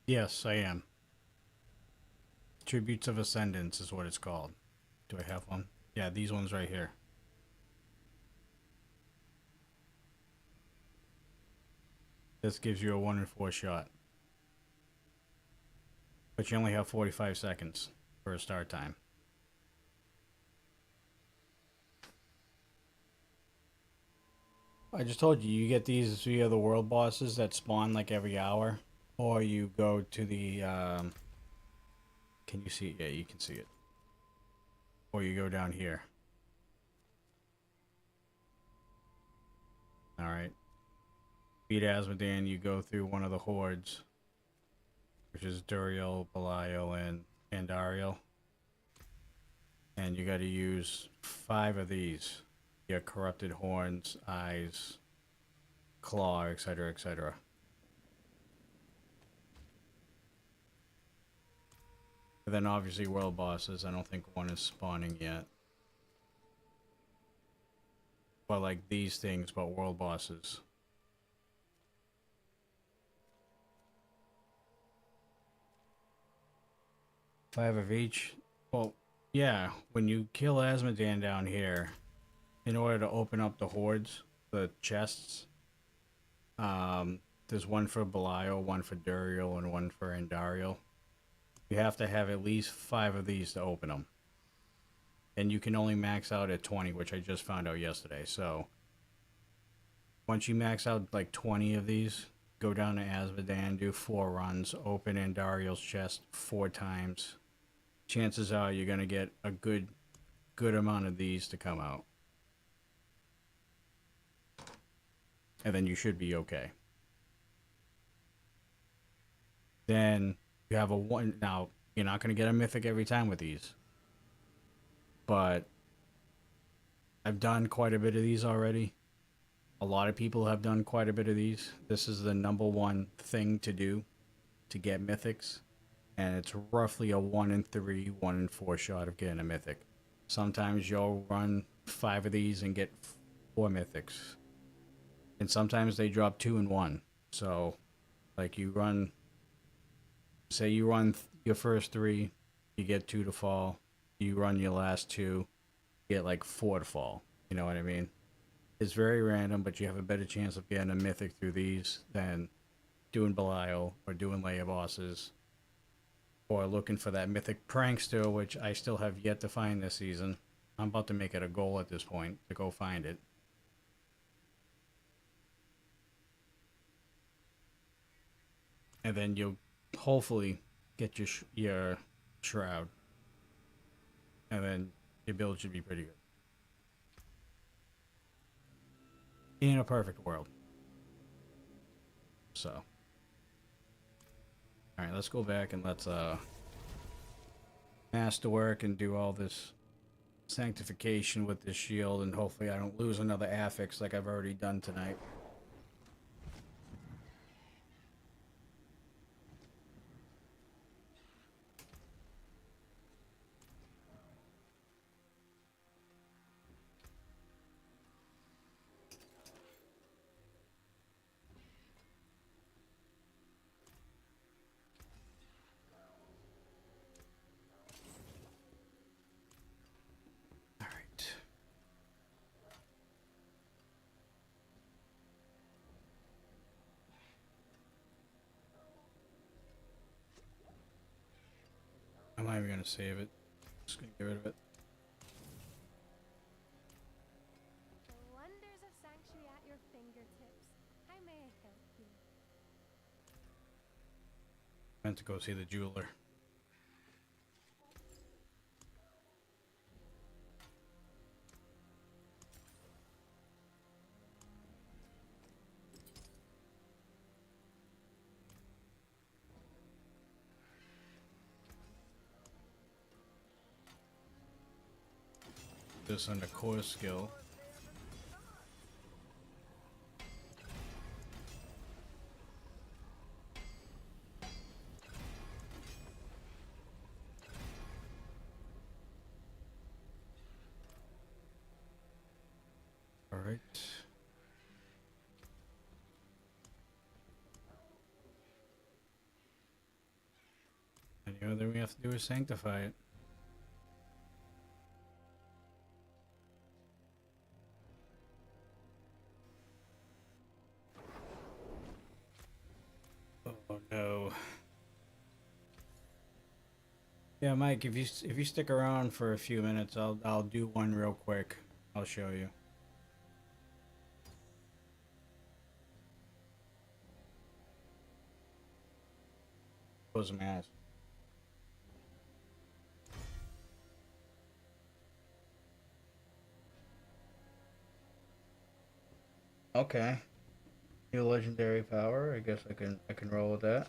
Yes, I am. Tributes of Ascendance is what it's called. Do I have one? Yeah, these ones right here. This gives you a 1 in 4 shot. But you only have 45 seconds for a start time. I just told you, you get these via the world bosses that spawn like every hour. Or you go to the, can you see it? Yeah, you can see it. Or you go down here. Alright. Beat Asmodan, you go through one of the hordes. Which is Duriel, Belial, and Andariel. And you gotta use 5 of these. Your Corrupted Horns, Eyes, Claw, etc., etc. And then obviously world bosses. I don't think one is spawning yet. But like these things, but world bosses. Five of each. Well, yeah, when you kill Asmodan down here, in order to open up the hordes, the chests, there's one for Belial, one for Duriel, and one for Andariel. You have to have at least 5 of these to open them. And you can only max out at 20, which I just found out yesterday. So, once you max out like 20 of these, go down to Asmodan, do 4 runs, open Andariel's chest 4 times. Chances are you're going to get a good amount of these to come out. And then you should be okay. Then you have a 1. Now, you're not going to get a mythic every time with these. But I've done quite a bit of these already. A lot of people have done quite a bit of these. This is the #1 thing to do to get mythics. And it's roughly a 1 in 3, 1 in 4 shot of getting a mythic. Sometimes you'll run 5 of these and get 4 mythics. And sometimes they drop 2 in 1. So, like you run... Say you run your first 3, you get 2 to fall. You run your last 2, you get like 4 to fall. You know what I mean? It's very random, but you have a better chance of getting a mythic through these than doing Belial or doing layer bosses. Or looking for that mythic prankster, which I still have yet to find this season. I'm about to make it a goal at this point to go find it. And then you'll hopefully get your shroud, and then your build should be pretty good. In a perfect world. So, alright, let's go back and let's masterwork and do all this sanctification with this shield, and hopefully I don't lose another affix like I've already done tonight. All right. I'm not even gonna save it. Just gonna get rid of it. The wonders of Sanctuary at your fingertips. I may help you. Meant to go see the jeweler. This under core skill. All right. And the other thing we have to do is sanctify it. Oh no. Yeah, Mike, if you stick around for a few minutes, I'll do one real quick. I'll show you. Close my eyes. Okay. New legendary power. I guess I can roll with that.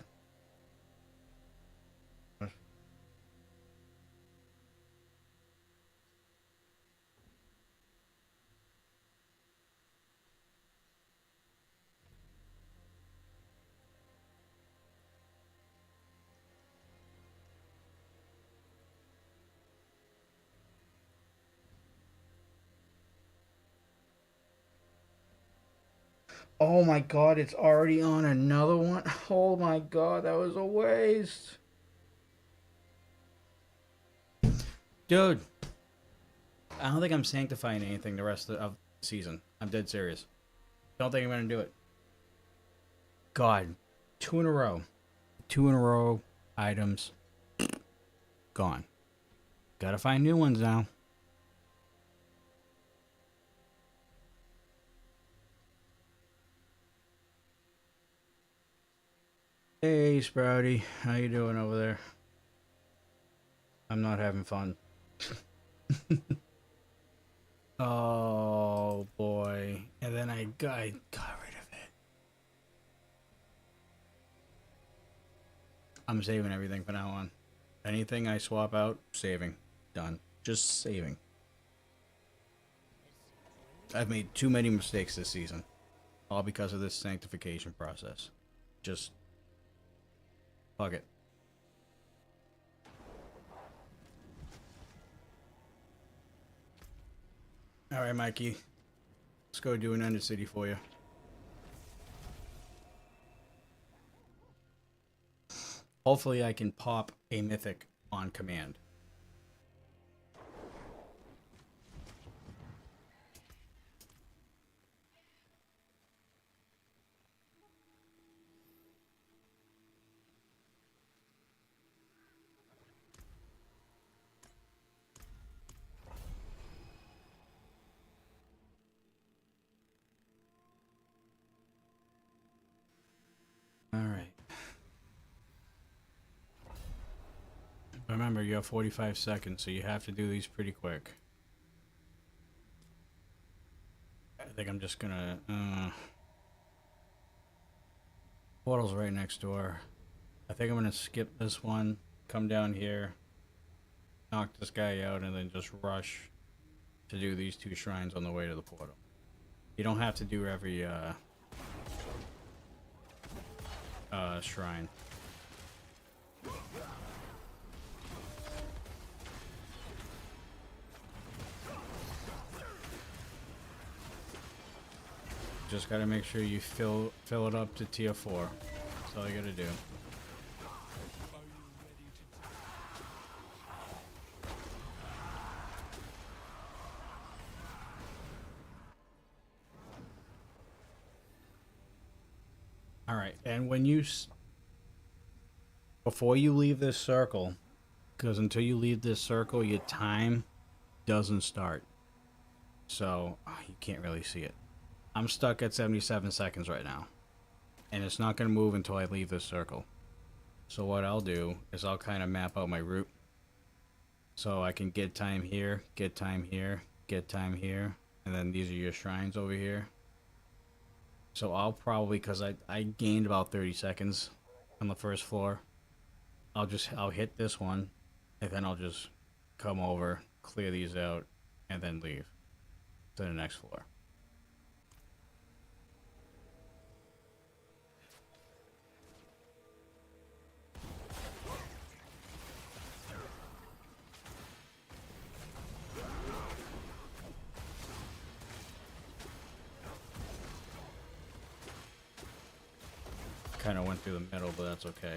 Oh my god, it's already on another one. Oh my god, that was a waste. Dude, I don't think I'm sanctifying anything the rest of the season. I'm dead serious. Don't think I'm going to do it. God, 2 in a row. 2 in a row items. Gone. Gotta find new ones now. Hey, Sprouty. How you doing over there? I'm not having fun. Oh, boy. And then I got rid of it. I'm saving everything from now on. Anything I swap out, saving. Done. Just saving. I've made too many mistakes this season. All because of this sanctification process. Just... fuck it. Alright, Mikey. Let's go do an Undercity for you. Hopefully I can pop a mythic on command. Alright. Remember, you have 45 seconds, so you have to do these pretty quick. I think I'm just gonna... portal's right next door. I think I'm gonna skip this one, come down here, knock this guy out, and then just rush to do these 2 shrines on the way to the portal. You don't have to do every shrine. Just gotta make sure you fill it up to tier 4. That's all you gotta do. All right, and when you before you leave this circle, because until you leave this circle, your time doesn't start. So you can't really see it. I'm stuck at 77 seconds right now, and it's not going to move until I leave this circle. So what I'll do is I'll kind of map out my route, so I can get time here, get time here, get time here, and then these are your shrines over here. So I'll probably, because I gained about 30 seconds on the first floor, I'll hit this one, and then I'll just come over, clear these out, and then leave to the next floor. Kind of went through the middle, but that's okay.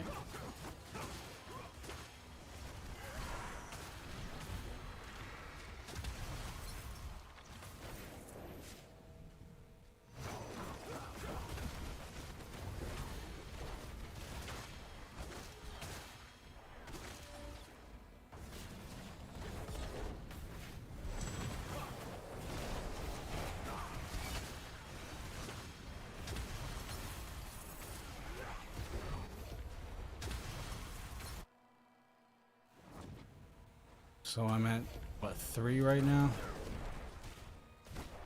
So I'm at, what, 3 right now?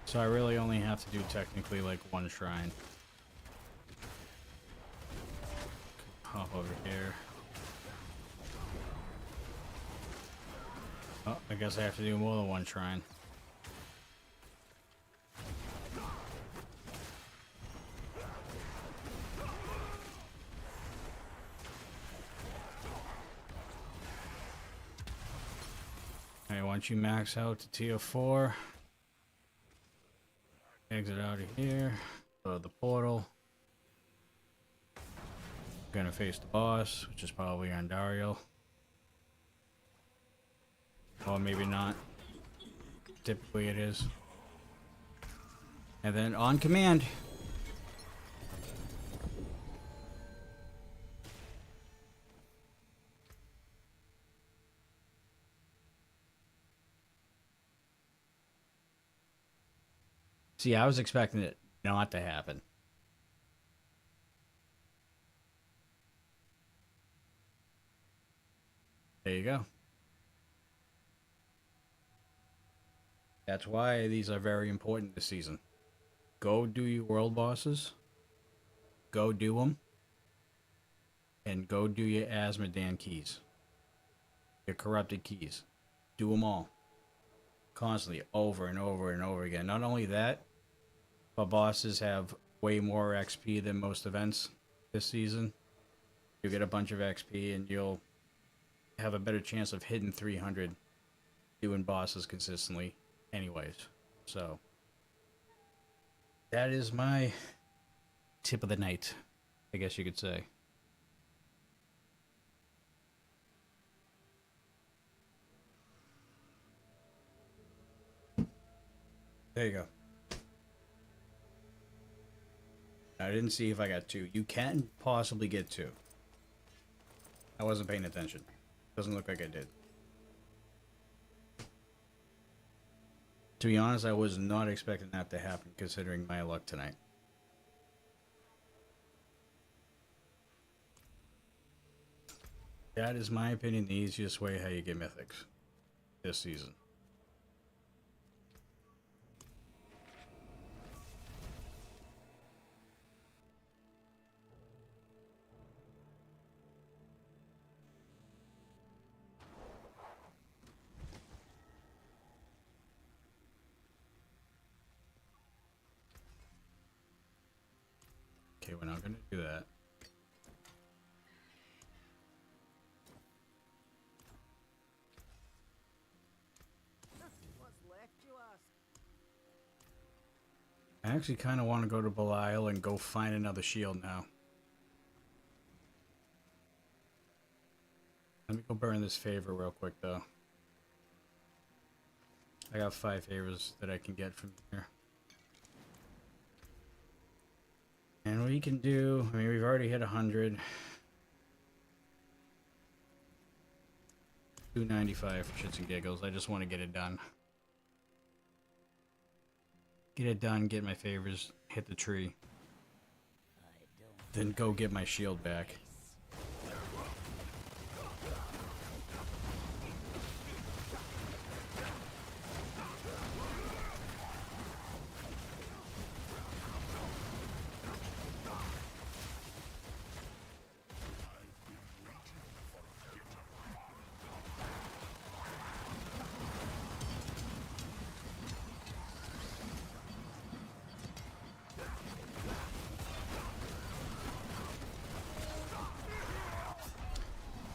So I really only have to do technically like 1 shrine. Hop over here. Oh, I guess I have to do more than 1 shrine. Once you max out to tier 4, exit out of here, go to the portal. Gonna face the boss, which is probably Andariel. Or maybe not. Typically it is. And then on command. See, I was expecting it not to happen. There you go. That's why these are very important this season. Go do your world bosses. Go do them. And go do your Azmodan keys. Your corrupted keys. Do them all. Constantly, over and over and over again. Not only that, but bosses have way more XP than most events this season. You get a bunch of XP and you'll have a better chance of hitting 300 doing bosses consistently anyways. So that is my tip of the night, I guess you could say. There you go. I didn't see if I got 2. You can possibly get 2. I wasn't paying attention. Doesn't look like I did. To be honest, I was not expecting that to happen considering my luck tonight. That is my opinion, the easiest way how you get mythics this season. Okay, we're not gonna do that. What's left, you ask? I actually kind of want to go to Belial and go find another shield now. Let me go burn this favor real quick, though. I got 5 favors that I can get from here. And we can do, I mean, we've already hit 100. 295 for shits and giggles. I just want to get it done. Get it done, get my favors, hit the tree. Then go get my shield back.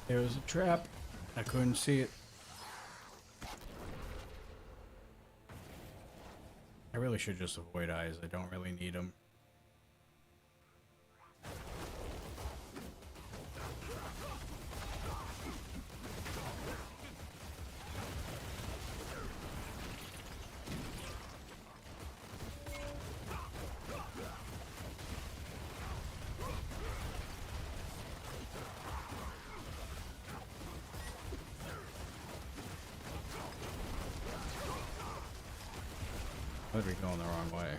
There was a trap. I couldn't see it. I really should just avoid eyes. I don't really need them. What are we going the wrong way?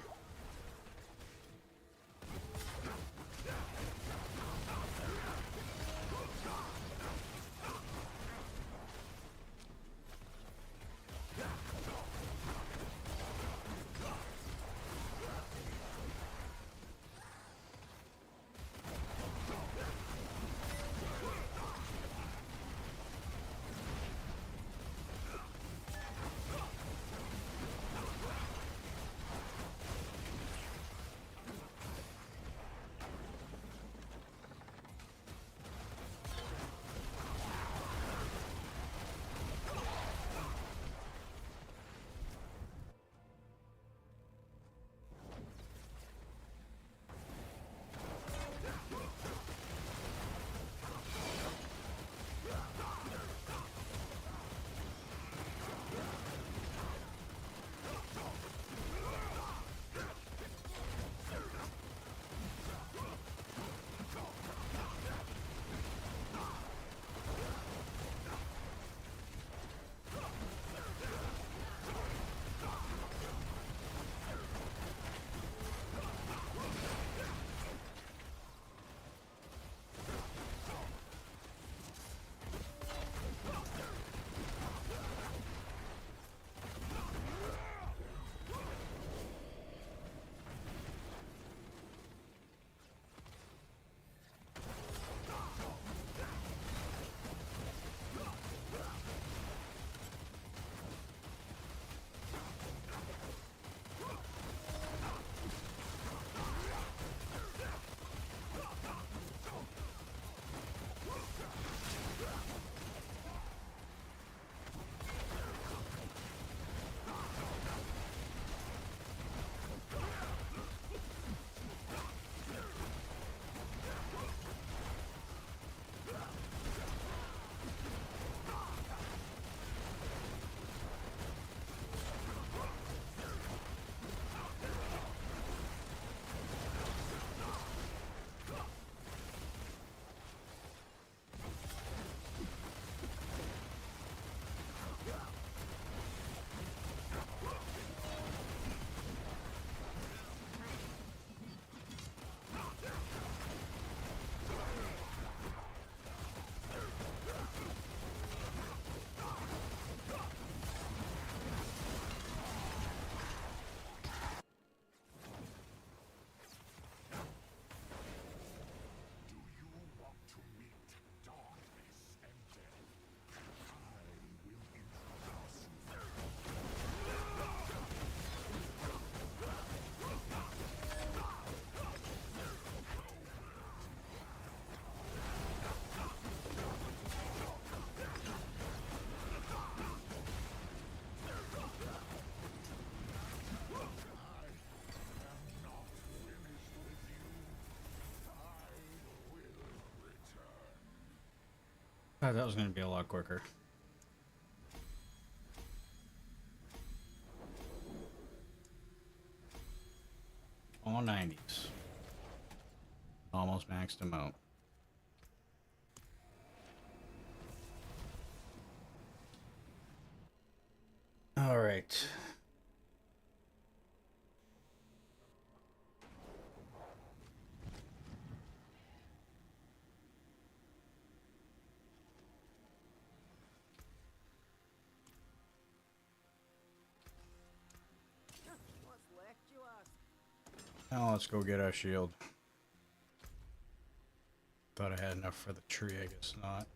thought that was going to be a lot quicker. All 90s. Almost maxed them out. All right. What's left, you ask? Now let's go get our shield. Thought I had enough for the tree, I guess not.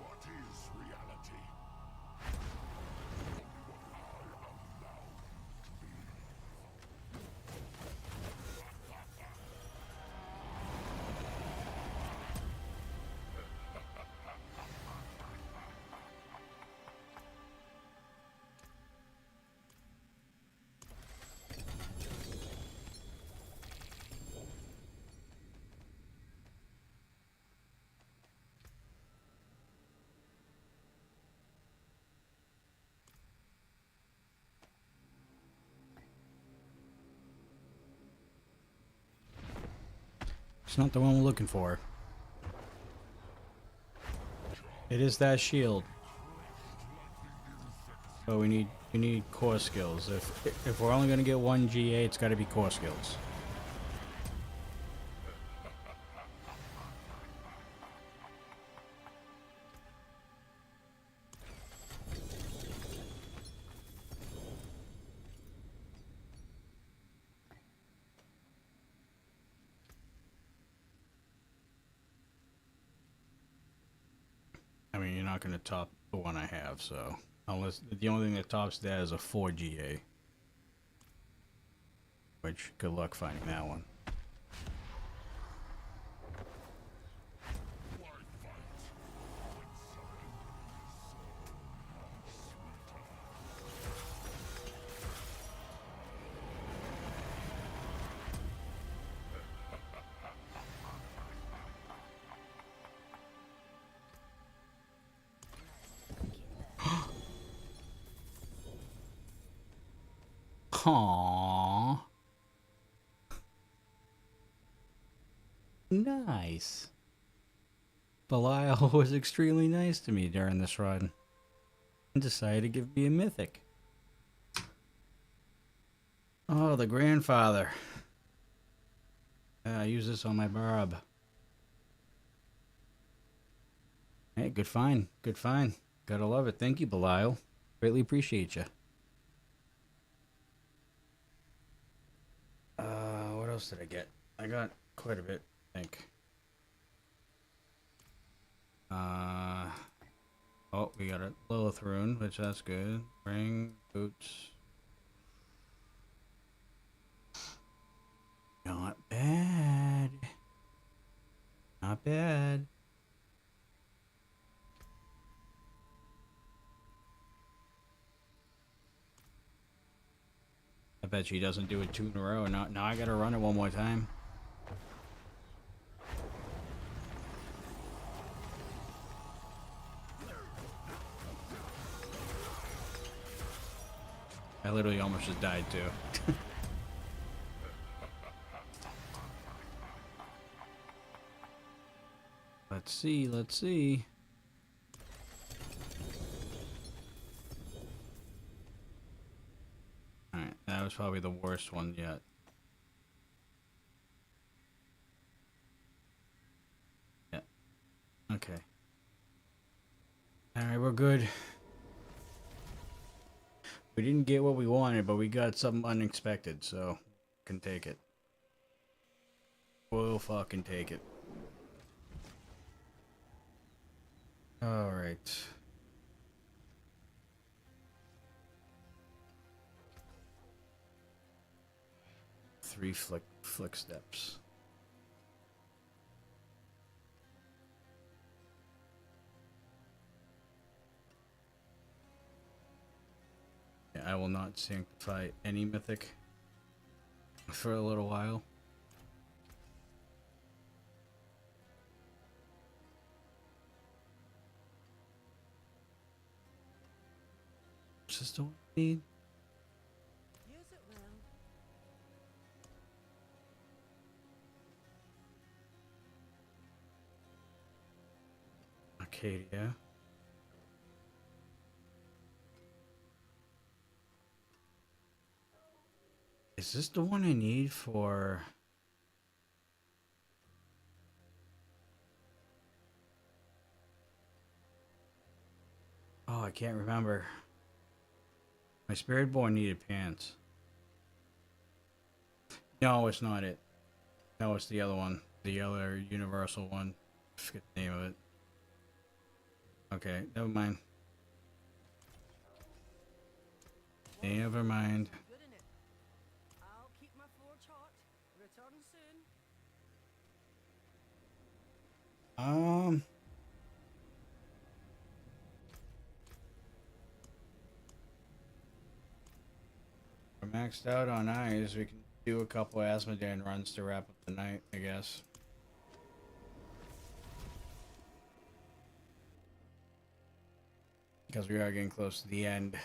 What is reality? It's not the one we're looking for. It is that shield. But we need core skills. If we're only gonna get one GA, it's gotta be core skills. I mean, you're not gonna top the one I have, so unless the only thing that tops that is a 4 GA, which good luck finding that one. Aww. Nice. Belial was extremely nice to me during this run and decided to give me a mythic. Oh, the grandfather. I use this on my barb. Hey, good find. Good find. Gotta love it. Thank you, Belial. Greatly appreciate you. What else did I get? I got quite a bit, I think. Oh, we got a Lilith rune, which that's good. Ring, boots. Not bad. Not bad. I bet she doesn't do it 2 in a row. Now I gotta run it one more time. I literally almost just died too. Let's see, let's see. Alright, that was probably the worst one yet. Yeah. Okay. Alright, we're good. We didn't get what we wanted, but we got something unexpected, so can take it. We'll fucking take it. All right. Three flick steps. Yeah, I will not sanctify any mythic for a little while. Just don't need. Use it well. Arcadia. Is this the one I need for? Oh, I can't remember. My Spiritborn needed pants. No, it's not it. No, it's the other one. The other universal one. I forget the name of it. Okay, never mind. Never mind. Good in it. I'll keep my forge hot. Return soon. We're maxed out on eyes. We can do a couple Asmodan runs to wrap up the night, I guess. Because we are getting close to the end.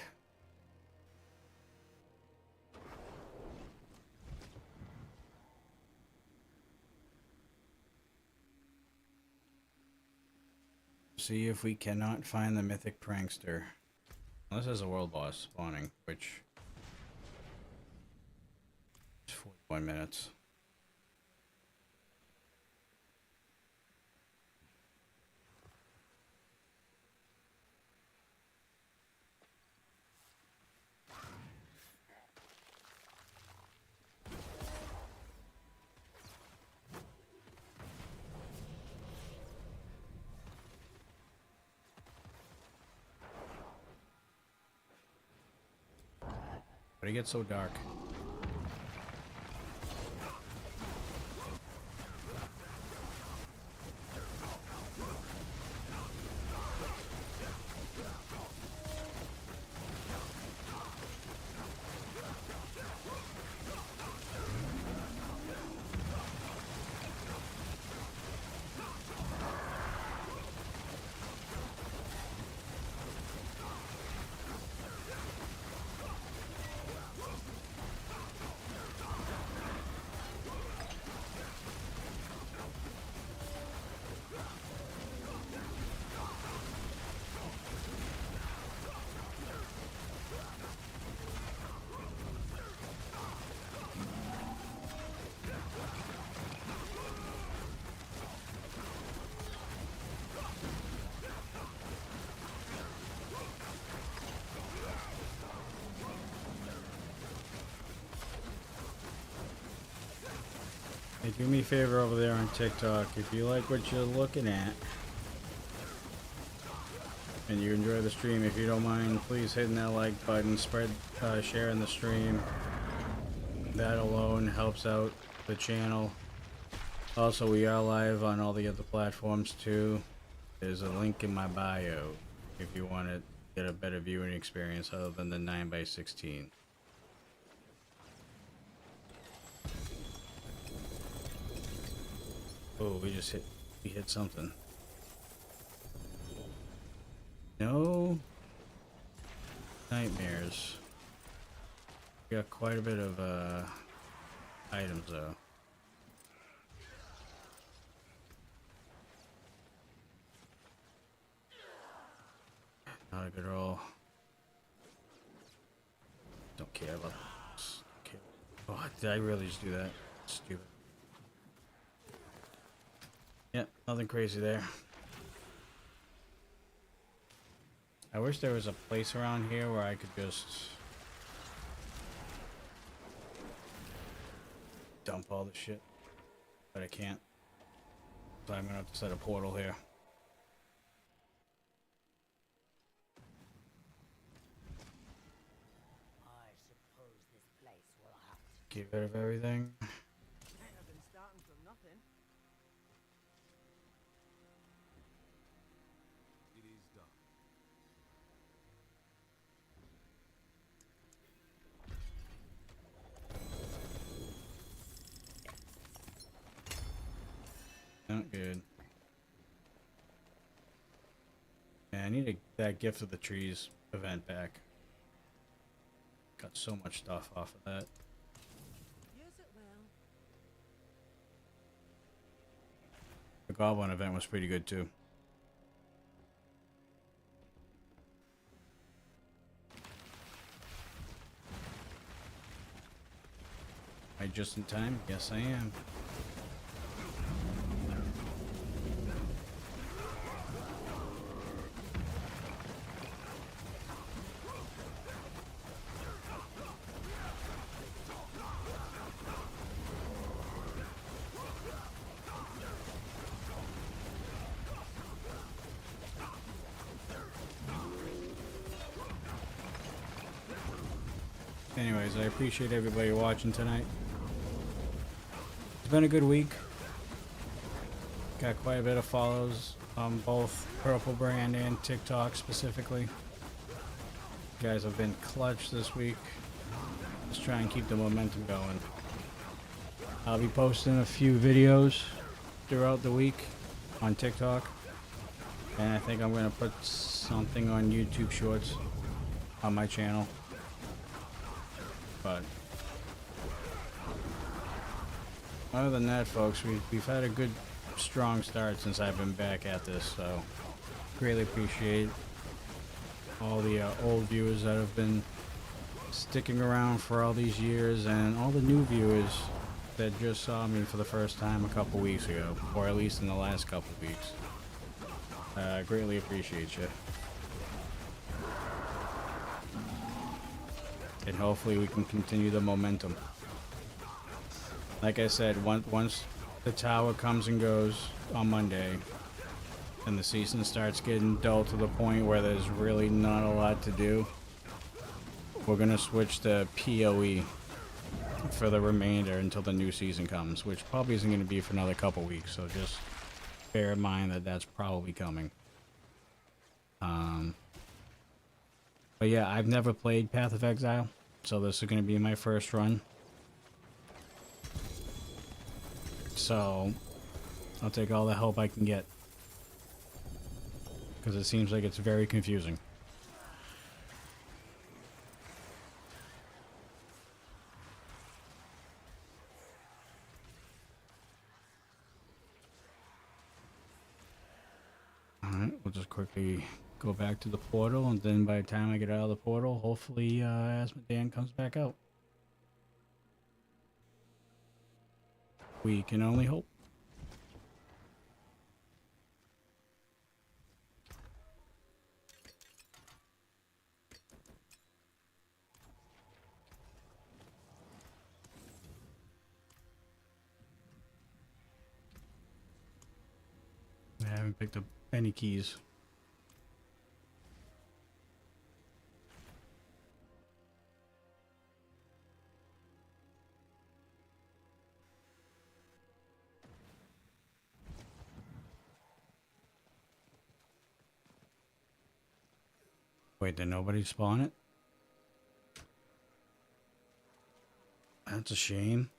See if we cannot find the mythic prankster. Unless there's a world boss spawning, which is 41 minutes. But it gets so dark. Hey, do me a favor over there on TikTok. If you like what you're looking at and you enjoy the stream, if you don't mind, please hitting that like button, spread, sharing the stream. That alone helps out the channel. Also, we are live on all the other platforms too. There's a link in my bio if you want to get a better viewing experience other than the 9x16. Oh, we hit something. No nightmares. We got quite a bit of items though. Not a good roll. Don't care about this. Okay. Oh, did I really just do that? Stupid. Yep, nothing crazy there. I wish there was a place around here where I could just dump all the shit, but I can't. So I'm gonna have to set a portal here. get rid of everything. Better than starting from nothing. It is done. Not good. Yeah, I need that Gift of the Trees event back. Got so much stuff off of that. Use it well. The Goblin event was pretty good too. Am I just in time? Yes, I am. Anyways, I appreciate everybody watching tonight. It's been a good week. Got quite a bit of follows on both Purple Brand and TikTok specifically. You guys have been clutch this week. Let's try and keep the momentum going. I'll be posting a few videos throughout the week on TikTok. And I think I'm going to put something on YouTube Shorts on my channel. But other than that, folks, we've had a good, strong start since I've been back at this. So greatly appreciate all the old viewers that have been sticking around for all these years, and all the new viewers that just saw me for the first time a couple weeks ago, or at least in the last couple weeks. Greatly appreciate you. And hopefully we can continue the momentum. Like I said, once the tower comes and goes on Monday, and the season starts getting dull to the point where there's really not a lot to do, we're gonna switch to PoE for the remainder until the new season comes, which probably isn't gonna be for another couple weeks. So just bear in mind that that's probably coming. But yeah, I've never played Path of Exile, so this is going to be my first run. So I'll take all the help I can get, because it seems like it's very confusing. Alright, we'll just quickly go back to the portal, and then by the time I get out of the portal, hopefully Asmodean comes back out. We can only hope. I haven't picked up any keys. Wait, did nobody spawn it? That's a shame.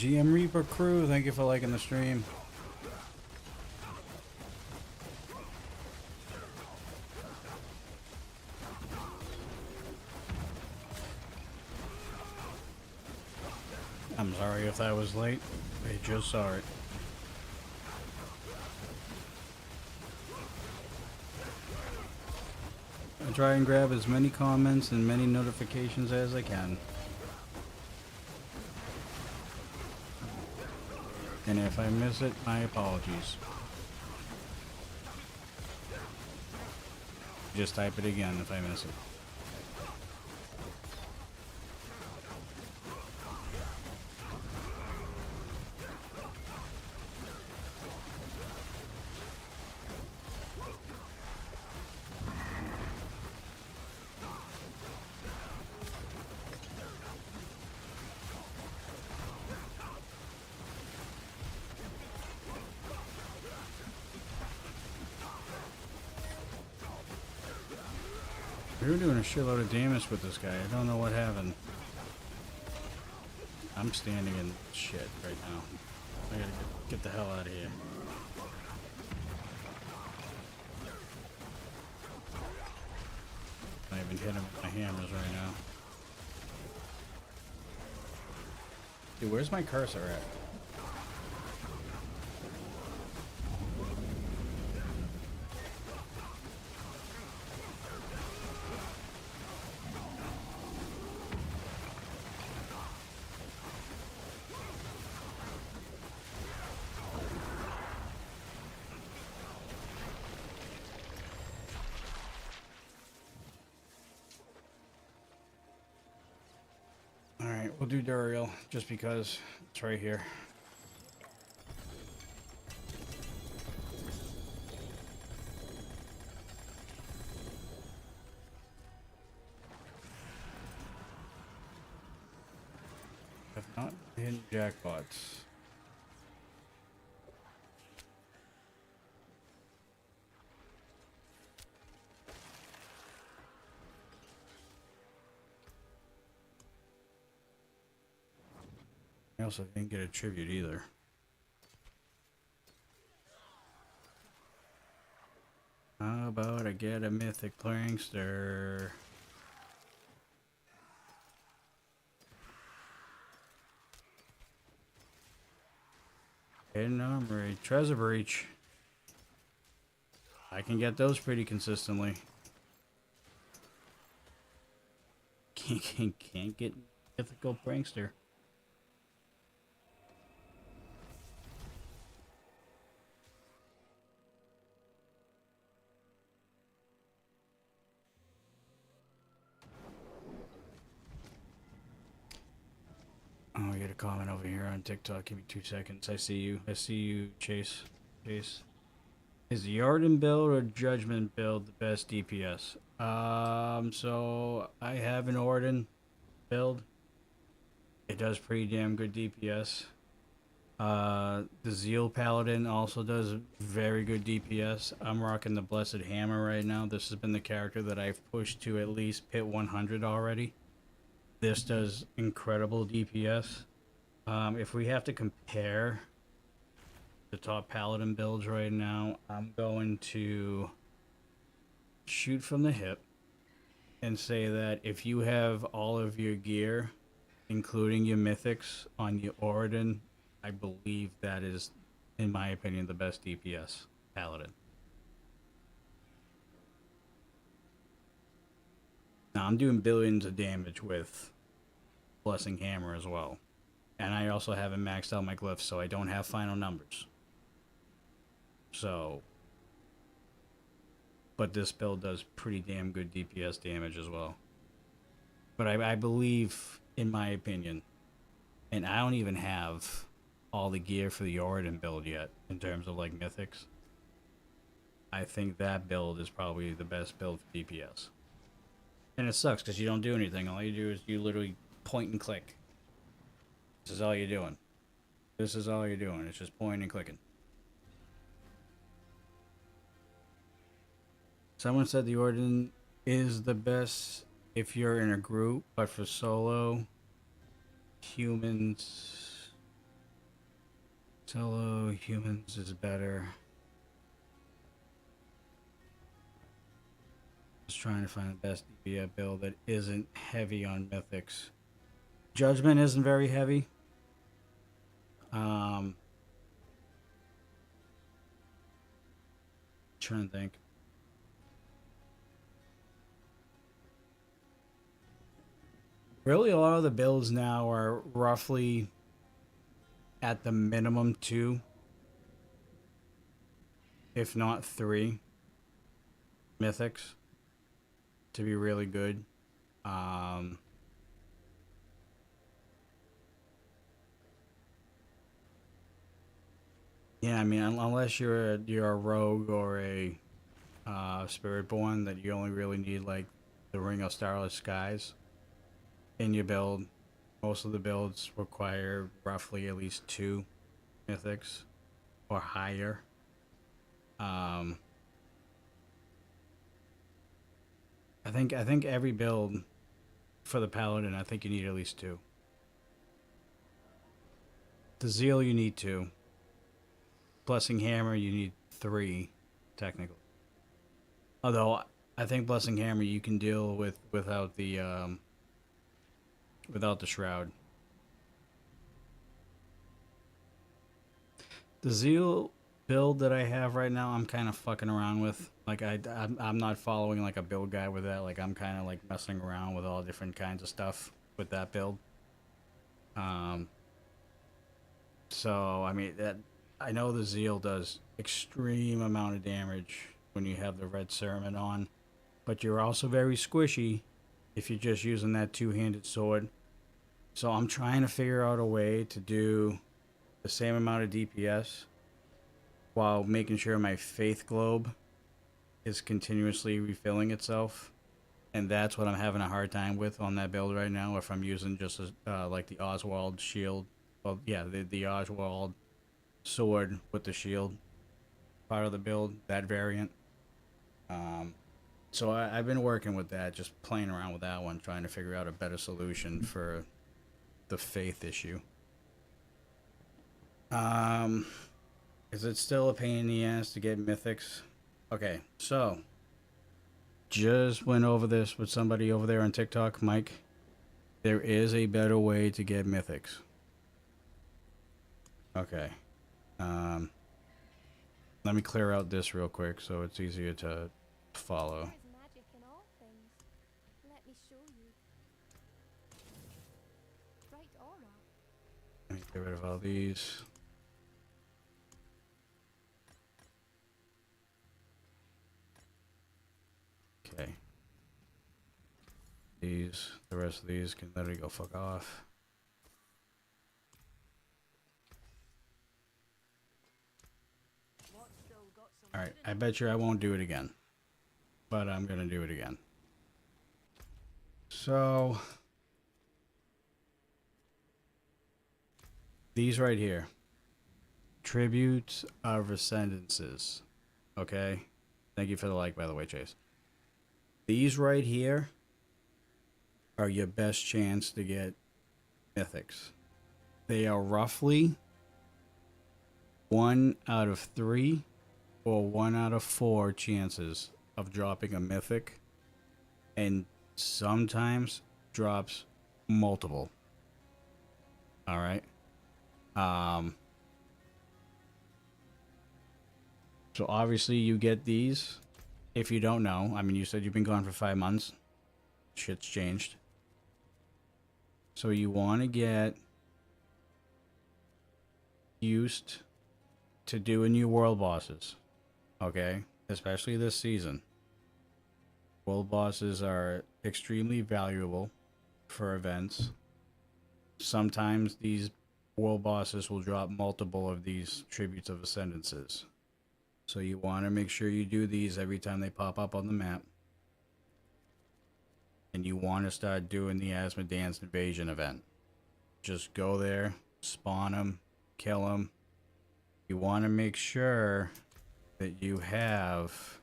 GM Reaper crew, thank you for liking the stream. I'm sorry if that was late. I just saw it. I try and grab as many comments and many notifications as I can. And if I miss it, my apologies. Just type it again if I miss it. We were doing a shitload of damage with this guy. I don't know what happened. I'm standing in shit right now. I gotta get the hell out of here. I even hit him with my hammers right now. Dude, where's my cursor at? We'll do Duriel, just because it's right here. If not, hidden jackpots. I also didn't get a tribute either. How about I get a mythic prankster? Hidden armory, treasure breach. I can get those pretty consistently. Can't get mythical prankster. Oh, I get a comment over here on TikTok. Give me 2 seconds. I see you. I see you, Chase. Chase. Is the Arden build or Judgment build the best DPS? So I have an Arden build. It does pretty damn good DPS. The Zeal Paladin also does very good DPS. I'm rocking the Blessed Hammer right now. This has been the character that I've pushed to at least pit 100 already. This does incredible DPS. If we have to compare the top Paladin builds right now, I'm going to shoot from the hip and say that if you have all of your gear, including your mythics on your Origin, I believe that is, in my opinion, the best DPS Paladin. Now I'm doing billions of damage with Blessing Hammer as well. And I also haven't maxed out my glyphs, so I don't have final numbers. So, but this build does pretty damn good DPS damage as well. But I believe, in my opinion, and I don't even have all the gear for the Origin build yet, in terms of like mythics. I think that build is probably the best build for DPS. And it sucks because you don't do anything. All you do is you literally point and click. This is all you're doing. This is all you're doing. It's just pointing and clicking. Someone said the Origin is the best if you're in a group, but for solo, humans Solo humans is better. Just trying to find the best DPS build that isn't heavy on mythics. Judgment isn't very heavy. Trying to think. Really, a lot of the builds now are roughly at the minimum 2, if not 3 mythics to be really good. Yeah, I mean, unless you're a rogue or a spiritborn, that you only really need like the Ring of Starless Skies in your build. Most of the builds require roughly at least 2 mythics or higher. I think every build for the paladin, I think you need at least 2. The zeal you need 2. Blessing Hammer you need 3, technically. Although I think Blessing Hammer you can deal with without the shroud. The zeal build that I have right now, I'm kind of fucking around with. Like I'm not following like a build guide with that. Like I'm kind of like messing around with all different kinds of stuff with that build. So I mean that I know the zeal does extreme amount of damage when you have the red sermon on, but you're also very squishy if you're just using that 2-handed sword. So I'm trying to figure out a way to do the same amount of DPS while making sure my faith globe is continuously refilling itself. And that's what I'm having a hard time with on that build right now. If I'm using just like the Oswald shield, well, yeah, the Oswald sword with the shield part of the build, that variant. So I've been working with that, just playing around with that one, trying to figure out a better solution for the faith issue. Is it still a pain in the ass to get mythics? Okay, so just went over this with somebody over there on TikTok, Mike. There is a better way to get mythics. Okay. Let me clear out this real quick so it's easier to follow. There's magic in all things. Let me show you. Right or not. Let me get rid of all these. Okay. The rest of these can literally go fuck off. Alright, I bet you I won't do it again. But I'm gonna do it again. So these right here. Tributes of Ascendances. Okay? Thank you for the like, by the way, Chase. These right here are your best chance to get mythics. They are roughly 1 out of 3 or 1 out of 4 chances of dropping a mythic, and sometimes drops multiple. Alright? So obviously you get these. If you don't know, I mean, you said you've been gone for 5 months. Shit's changed. So you want to get used to doing your world bosses. Okay? Especially this season. World bosses are extremely valuable for events. Sometimes these world bosses will drop multiple of these Tributes of Ascendances. So you want to make sure you do these every time they pop up on the map. And you want to start doing the Asmodean's Invasion event. Just go there, spawn them, kill them. You want to make sure that you have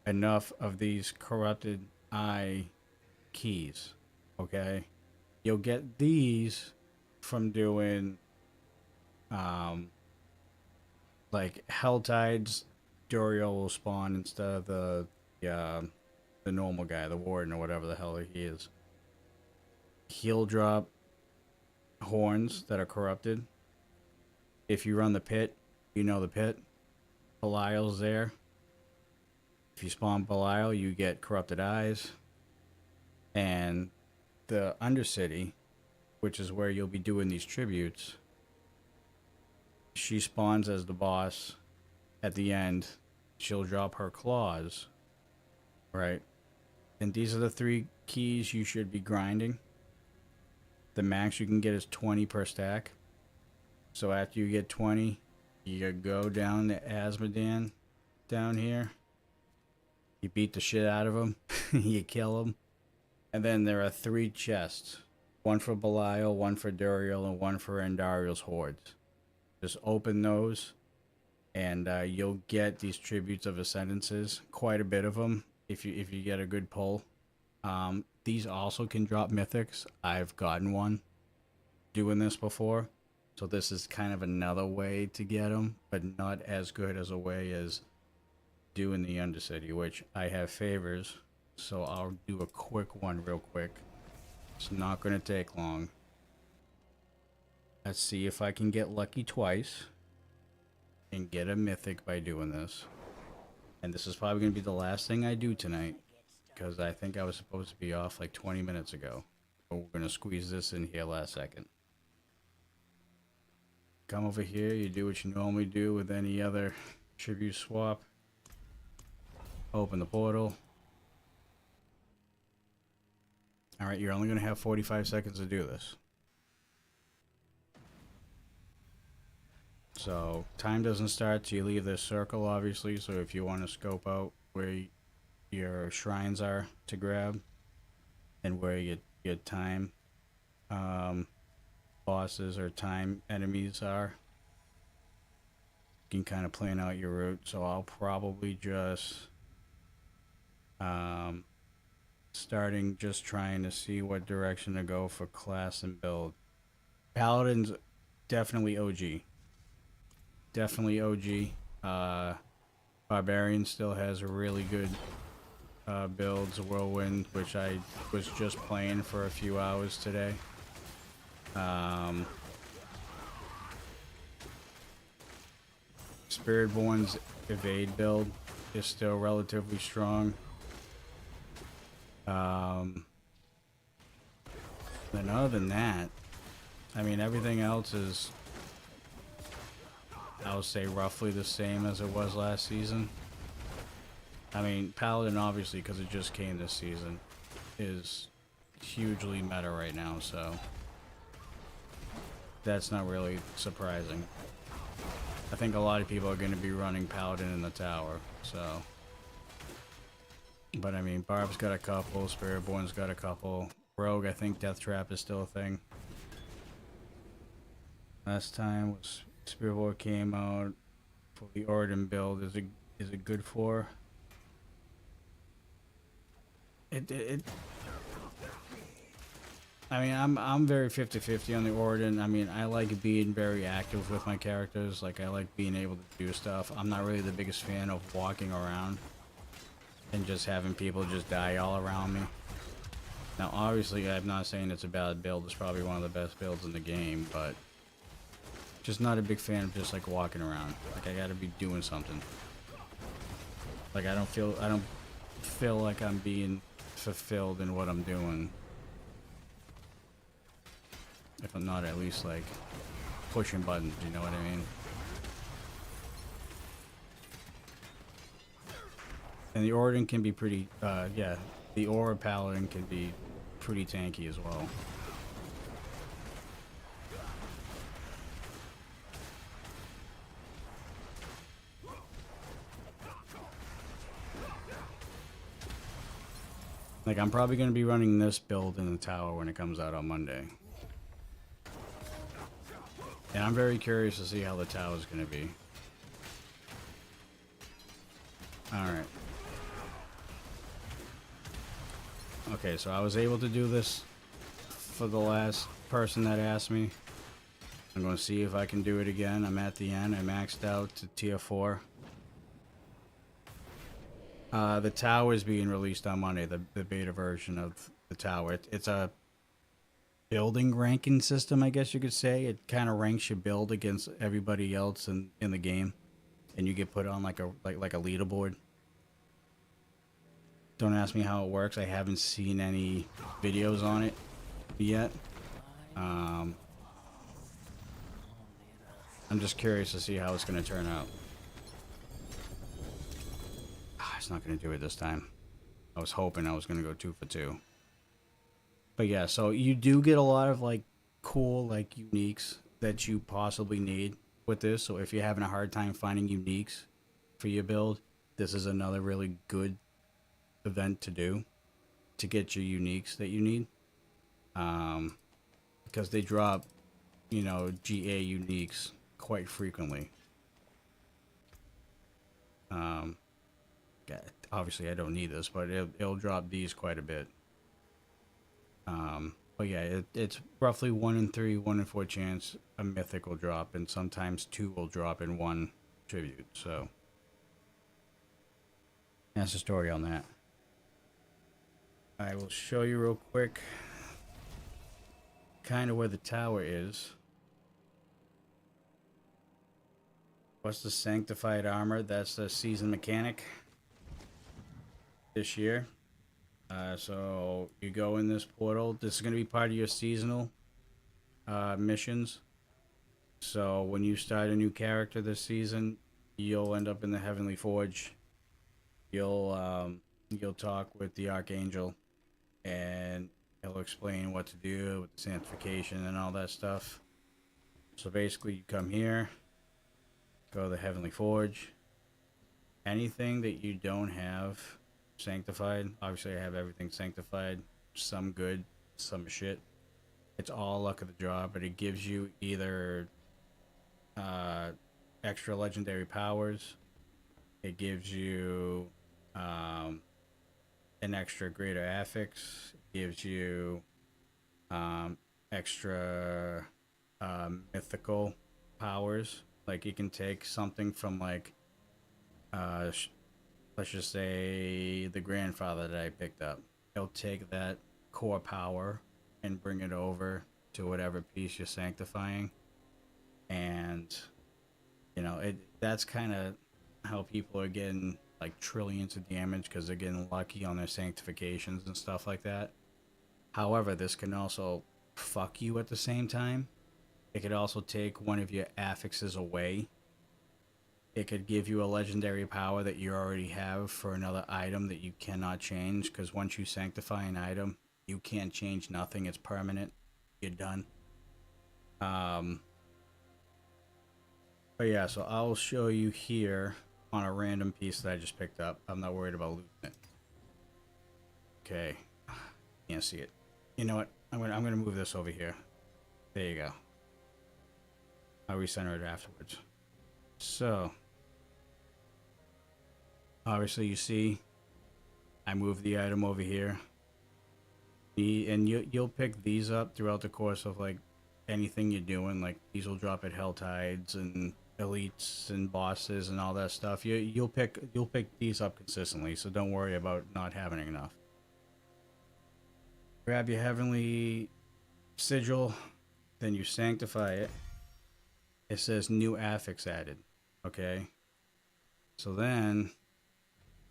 enough of these Corrupted Eye keys. Okay? You'll get these from doing Like Helltides, Duriel will spawn instead of the normal guy, the warden or whatever the hell he is. He'll drop horns that are corrupted. If you run the pit, you know the pit. Belial's there. If you spawn Belial, you get corrupted eyes. And the Undercity, which is where you'll be doing these tributes, she spawns as the boss. At the end, she'll drop her claws, right? And these are the 3 keys you should be grinding. The max you can get is 20 per stack. So after you get 20, you go down to Azmodan down here. You beat the shit out of him. You kill him. And then there are 3 chests. One for Belial, one for Duriel, and one for Andariel's hordes. Just open those, and you'll get these tributes of ascendances. Quite a bit of them if you get a good pull. These also can drop mythics. I've gotten one doing this before, so this is kind of another way to get them, but not as good as a way as doing the Undercity, which I have favors. So I'll do a quick one real quick. It's not going to take long. Let's see if I can get lucky twice and get a mythic by doing this. And this is probably going to be the last thing I do tonight, because I think I was supposed to be off like 20 minutes ago. But we're going to squeeze this in here last second. Come over here, you do what you normally do with any other tribute swap. Open the portal. Alright, you're only going to have 45 seconds to do this. So, time doesn't start till you leave this circle, obviously, so if you want to scope out where your shrines are to grab, and where your time bosses or time enemies are, you can kind of plan out your route. So I'll probably just starting just trying to see what direction to go for class and build. Paladin's definitely OG. Definitely OG. Barbarian still has really good builds. Whirlwind, which I was just playing for a few hours today. Spiritborn's evade build is still relatively strong. Then other than that, I mean, everything else is, I would say, roughly the same as it was last season. I mean, Paladin, obviously, because it just came this season, is hugely meta right now, so that's not really surprising. I think a lot of people are going to be running Paladin in the tower, so. But I mean, Barb's got a couple, Spiritborn's got a couple. Rogue, I think Death Trap is still a thing. Last time was Spiritborn came out for the Origin build. Is it good for? I mean, I'm very 50-50 on the Origin. I mean, I like being very active with my characters. Like, I like being able to do stuff. I'm not really the biggest fan of walking around and just having people just die all around me. Now, obviously, I'm not saying it's a bad build. It's probably one of the best builds in the game, but just not a big fan of just like walking around. Like, I gotta be doing something. Like, I don't feel like I'm being fulfilled in what I'm doing, if I'm not at least like pushing buttons, you know what I mean? And the Origin can be pretty, yeah, the Aura Paladin can be pretty tanky as well. Like, I'm probably going to be running this build in the tower when it comes out on Monday. And I'm very curious to see how the tower is going to be. Alright. Okay, so I was able to do this for the last person that asked me. I'm going to see if I can do it again. I'm at the end. I maxed out to tier 4. The tower is being released on Monday, the beta version of the tower. It's a building ranking system, I guess you could say. It kind of ranks your build against everybody else in the game, and you get put on like a leaderboard. Don't ask me how it works. I haven't seen any videos on it yet. I'm just curious to see how it's going to turn out. It's not going to do it this time. I was hoping I was going to go 2 for 2. But yeah, so you do get a lot of like cool like uniques that you possibly need with this. So if you're having a hard time finding uniques for your build, this is another really good event to do to get your uniques that you need. Because they drop, you know, GA uniques quite frequently. Obviously I don't need this, but it'll drop these quite a bit. But yeah, it's roughly 1 in 3, 1 in 4 chance a mythic will drop, and sometimes 2 will drop in 1 tribute. So that's the story on that. I will show you real quick kind of where the tower is. What's the sanctified armor? That's the season mechanic this year. So you go in this portal. This is going to be part of your seasonal missions. So when you start a new character this season, you'll end up in the Heavenly Forge. You'll talk with the Archangel, and he'll explain what to do with the sanctification and all that stuff. So basically, you come here, go to the Heavenly Forge. Anything that you don't have sanctified, obviously I have everything sanctified, some good, some shit. It's all luck of the draw, but it gives you either extra legendary powers, it gives you an extra greater affix, it gives you extra mythical powers. Like you can take something from like let's just say the grandfather that I picked up. He'll take that core power and bring it over to whatever piece you're sanctifying. And, you know, that's kind of how people are getting like trillions of damage because they're getting lucky on their sanctifications and stuff like that. However, this can also fuck you at the same time. It could also take one of your affixes away. It could give you a legendary power that you already have for another item that you cannot change, because once you sanctify an item, you can't change nothing. It's permanent. You're done. But yeah, so I'll show you here on a random piece that I just picked up. I'm not worried about losing it. Okay. Can't see it. You know what? I'm gonna move this over here. There you go. I'll recenter it afterwards. So obviously you see I moved the item over here. And you'll pick these up throughout the course of like anything you're doing. Like these will drop at Hell Tides and elites and bosses and all that stuff. You'll pick these up consistently, so don't worry about not having enough. Grab your heavenly sigil, then you sanctify it. It says new affix added. Okay. So then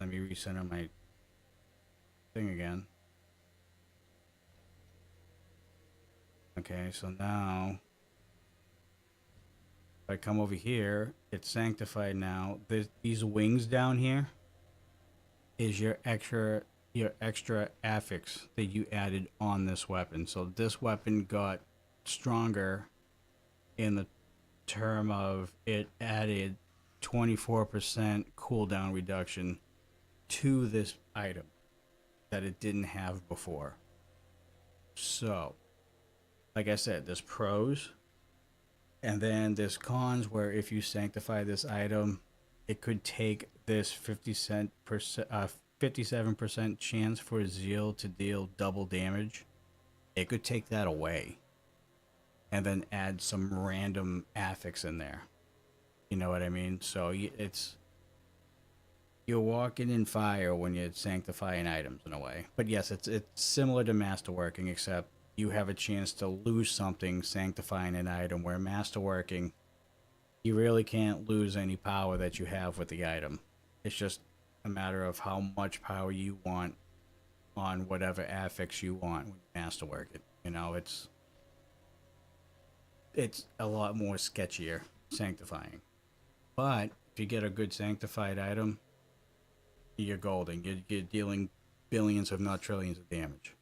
let me recenter my thing again. Okay, so now if I come over here, it's sanctified now. These wings down here is your extra affix that you added on this weapon. So this weapon got stronger in the term of it added 24% cooldown reduction to this item that it didn't have before. So like I said, there's pros, and then there's cons where if you sanctify this item, it could take this 57% chance for Zeal to deal double damage. It could take that away. and then add some random affix in there. You know what I mean? So it's you're walking in fire when you're sanctifying items in a way. But yes, it's similar to masterworking, except you have a chance to lose something sanctifying an item. Where masterworking, you really can't lose any power that you have with the item. It's just a matter of how much power you want on whatever affix you want when you masterwork it. You know, it's a lot more sketchier sanctifying. But if you get a good sanctified item, you're golden. You're dealing billions, if not trillions, of damage.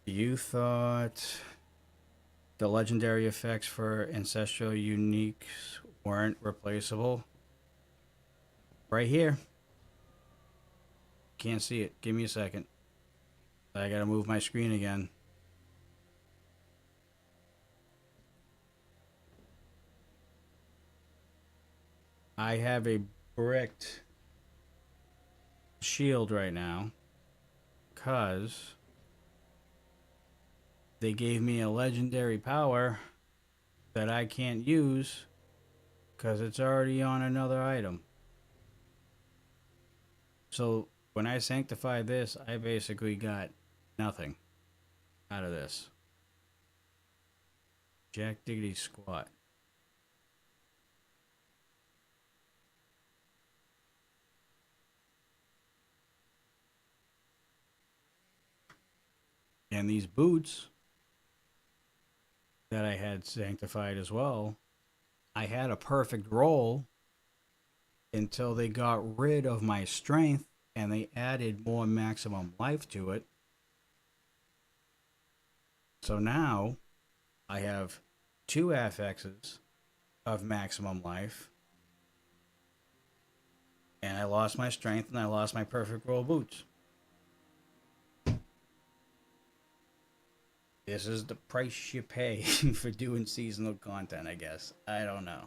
You thought the legendary effects for ancestral uniques weren't replaceable? Right here. Can't see it. Give me a second. I gotta move my screen again. I have a bricked shield right now because they gave me a legendary power that I can't use because it's already on another item. So when I sanctify this, I basically got nothing out of this. Jack diggity squat. And these boots that I had sanctified as well, I had a perfect roll until they got rid of my strength and they added more maximum life to it. So now I have 2 affixes of maximum life, and I lost my strength and I lost my perfect roll boots. This is the price you pay for doing seasonal content, I guess. I don't know.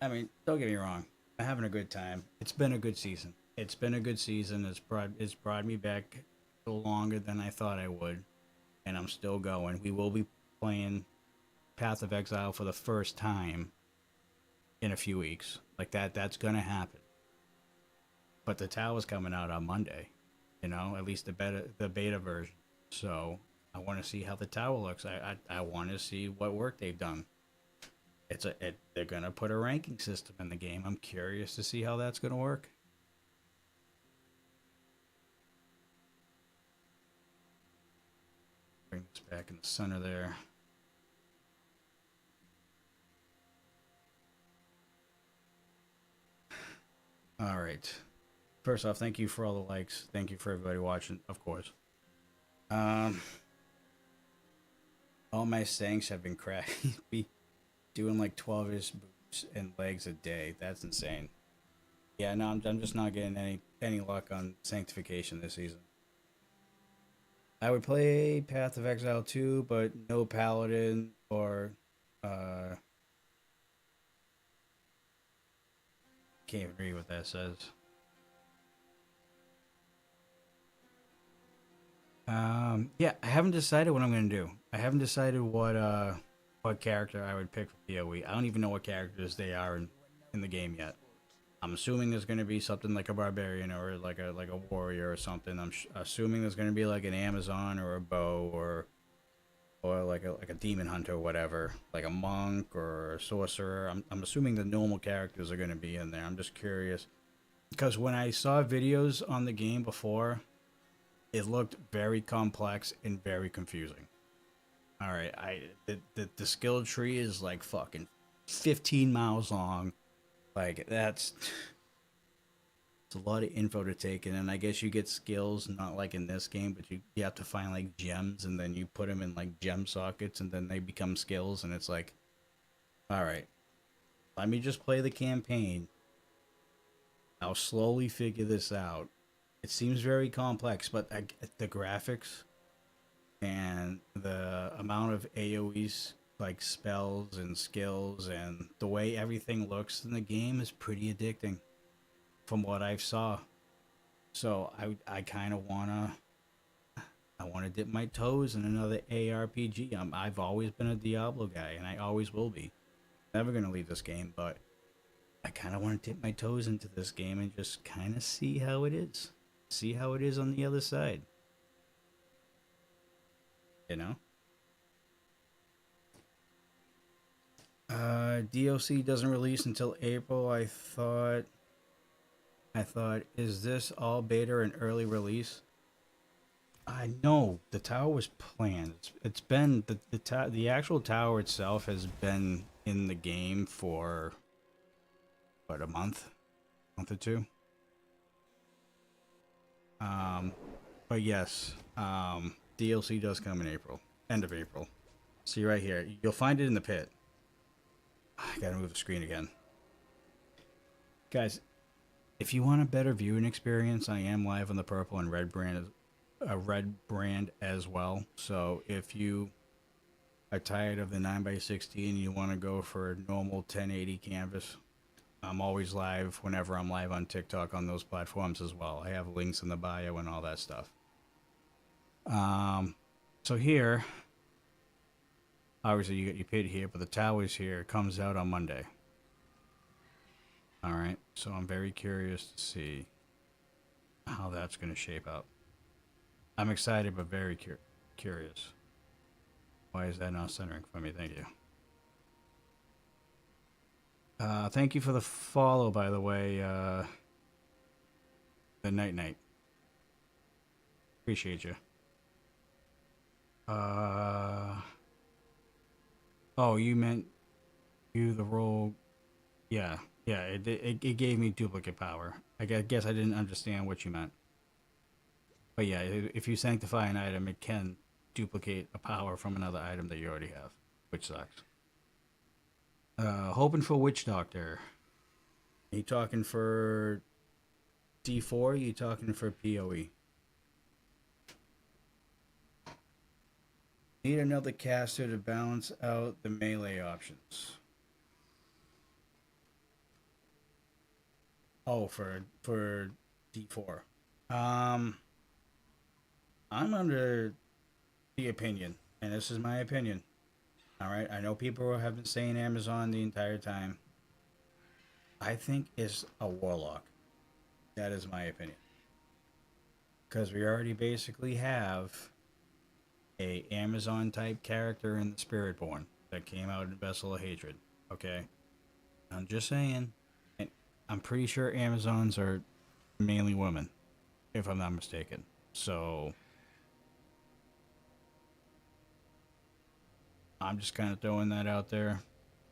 I mean, don't get me wrong. I'm having a good time. It's been a good season. It's brought me back longer than I thought I would. And I'm still going. We will be playing Path of Exile for the first time in a few weeks. Like that's going to happen. But the tower's coming out on Monday. You know, at least the beta version. So I want to see how the tower looks. I want to see what work they've done. They're gonna put a ranking system in the game. I'm curious to see how that's gonna work. Bring this back in the center there. All right. First off, thank you for all the likes. Thank you for everybody watching, of course. All my sanks have been cracking. Be doing like 12-ish boots and legs a day. That's insane. Yeah, no, I'm just not getting any luck on sanctification this season. I would play Path of Exile 2, but no paladin or can't even read what that says. Yeah, I haven't decided what I'm gonna do. I haven't decided what character I would pick for PoE. I don't even know what characters they are in the game yet. I'm assuming there's gonna be something like a barbarian or like a warrior or something. I'm assuming there's gonna be like an Amazon or a bow or like a demon hunter or whatever, like a monk or a sorcerer. I'm assuming the normal characters are gonna be in there. I'm just curious because when I saw videos on the game before, it looked very complex and very confusing. All right, the skill tree is like fucking 15 miles long. Like it's a lot of info to take in, and I guess you get skills not like in this game, but you have to find like gems, and then you put them in like gem sockets, and then they become skills, and it's like, all right, let me just play the campaign. I'll slowly figure this out. It seems very complex, but the graphics and the amount of AoEs, like spells and skills, and the way everything looks in the game is pretty addicting from what I've saw. So I kind of wanna dip my toes in another ARPG. I've always been a Diablo guy, and I always will be. Never gonna leave this game, but I kind of want to dip my toes into this game and just kind of see how it is. See how it is on the other side. You know? DLC doesn't release until April. I thought, is this all beta and early release? I know the tower was planned. It's been the actual tower itself has been in the game for what, a month or two. But yes, DLC does come in April, end of April. See right here, you'll find it in the pit. I gotta move the screen again, guys. If you want a better viewing experience, I am live on the purple and red brand as well. So if you are tired of the 9x16 and you want to go for a normal 1080 canvas, I'm always live whenever I'm live on TikTok on those platforms as well. I have links in the bio and all that stuff. So here, obviously you get your pit here, but the tower's here. It comes out on Monday. All right, so I'm very curious to see how that's going to shape up. I'm excited, but very curious. Why is that not centering for me? Thank you. Thank you for the follow, by the way, the Night. Appreciate you. Oh, you meant you the role. Yeah, it gave me duplicate power. I guess I didn't understand what you meant. But yeah, if you sanctify an item, it can duplicate a power from another item that you already have, which sucks. Hoping for Witch Doctor. Are you talking for D4? Are you talking for PoE? Need another caster to balance out the melee options. Oh, for D4. I'm under the opinion, and this is my opinion. Alright, I know people have been saying Amazon the entire time. I think it's a warlock. That is my opinion. Because we already basically have a Amazon type character in the Spiritborn that came out in Vessel of Hatred. Okay? I'm just saying. And I'm pretty sure Amazons are mainly women, if I'm not mistaken. So I'm just kind of throwing that out there.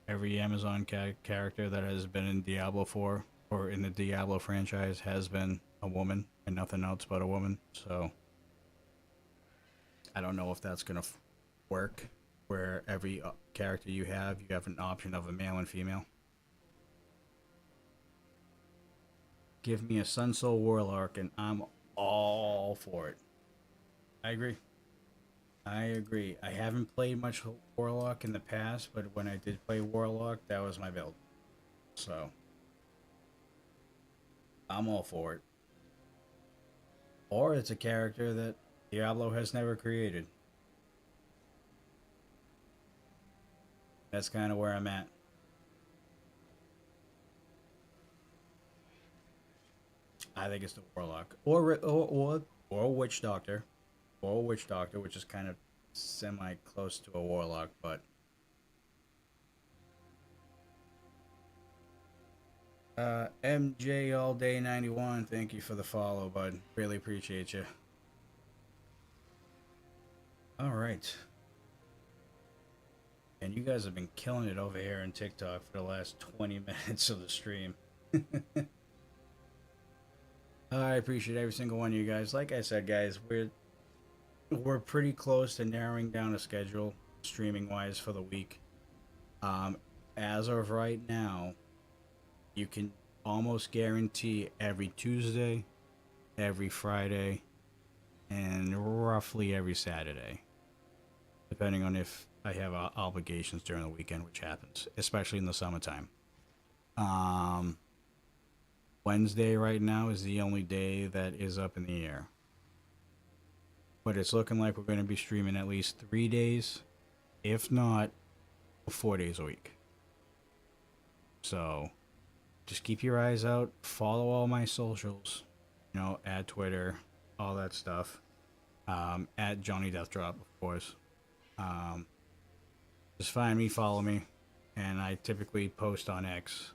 Every Amazon character that has been in Diablo 4 or in the Diablo franchise has been a woman and nothing else but a woman. So I don't know if that's going to work where every character you have an option of a male and female. Give me a Sun Soul Warlock and I'm all for it. I agree. I haven't played much Warlock in the past, but when I did play Warlock, that was my build. So I'm all for it. Or it's a character that Diablo has never created. That's kind of where I'm at. I think it's the Warlock. Or Witch Doctor. Or Witch Doctor, which is kind of semi close to a Warlock, but MJ All Day 91, thank you for the follow, bud. Really appreciate you. Alright. And you guys have been killing it over here on TikTok for the last 20 minutes of the stream. I appreciate every single one of you guys. Like I said, guys, we're pretty close to narrowing down a schedule streaming wise for the week. As of right now, you can almost guarantee every Tuesday, every Friday, and roughly every Saturday, depending on if I have obligations during the weekend, which happens, especially in the summertime. Wednesday right now is the only day that is up in the air. But it's looking like we're going to be streaming at least 3 days, if not 4 days a week. So just keep your eyes out. Follow all my socials, you know, at Twitter, all that stuff. At Johnny Deathdrop, of course. Just find me, follow me, and I typically post on X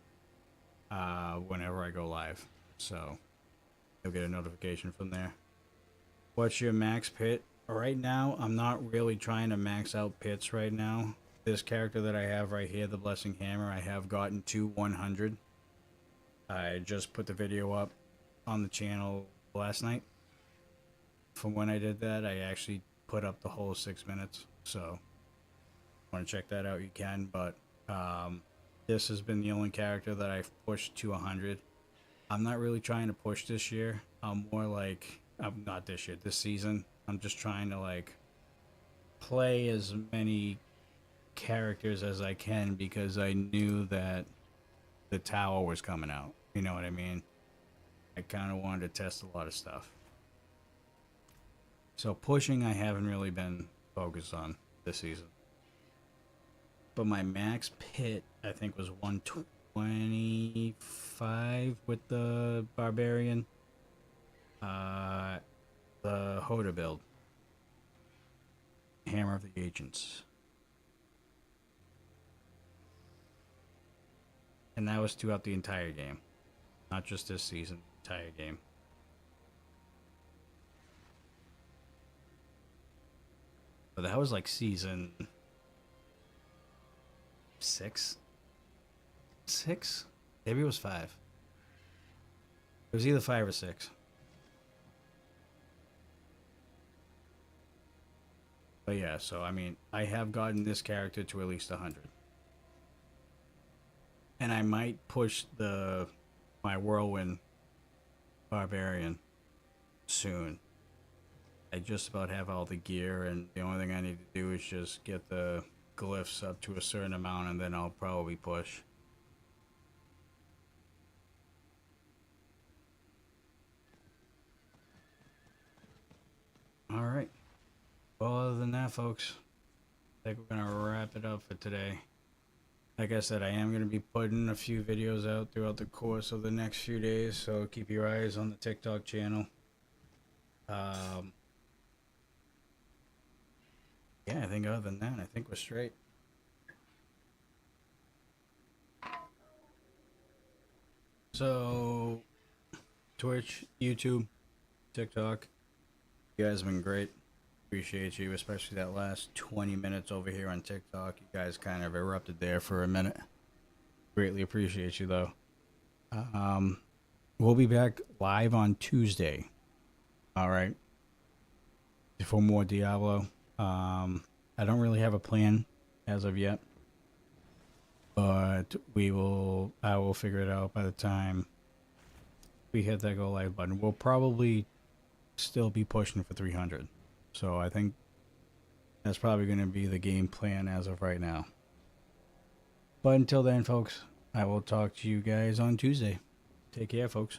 whenever I go live. So you'll get a notification from there. What's your max pit? Right now, I'm not really trying to max out pits right now. This character that I have right here, the Blessing Hammer, I have gotten to 100. I just put the video up on the channel last night. From when I did that, I actually put up the whole 6 minutes. So, want to check that out, you can. But this has been the only character that I've pushed to 100. I'm not really trying to push this year. I'm more like, not this year, this season. I'm just trying to like play as many characters as I can because I knew that the tower was coming out. You know what I mean? I kind of wanted to test a lot of stuff. So pushing I haven't really been focused on this season. But my max pit I think was 125 with the Barbarian. The Hoda build. Hammer of the Agents. And that was throughout the entire game. Not just this season, the entire game. But that was like season 6? 6? Maybe it was 5. It was either 5 or 6. But yeah, so I mean, I have gotten this character to at least 100. And I might push my Whirlwind Barbarian soon. I just about have all the gear, and the only thing I need to do is just get the glyphs up to a certain amount, and then I'll probably push. Alright. Well, other than that, folks, I think we're going to wrap it up for today. Like I said, I am going to be putting a few videos out throughout the course of the next few days, so keep your eyes on the TikTok channel. Yeah, I think other than that, I think we're straight. So, Twitch, YouTube, TikTok, you guys have been great. Appreciate you, especially that last 20 minutes over here on TikTok. You guys kind of erupted there for a minute. Greatly appreciate you, though. We'll be back live on Tuesday. All right. For more Diablo. I don't really have a plan as of yet. But I will figure it out by the time we hit that go live button. We'll probably still be pushing for 300. So I think that's probably going to be the game plan as of right now. But until then, folks, I will talk to you guys on Tuesday. Take care, folks.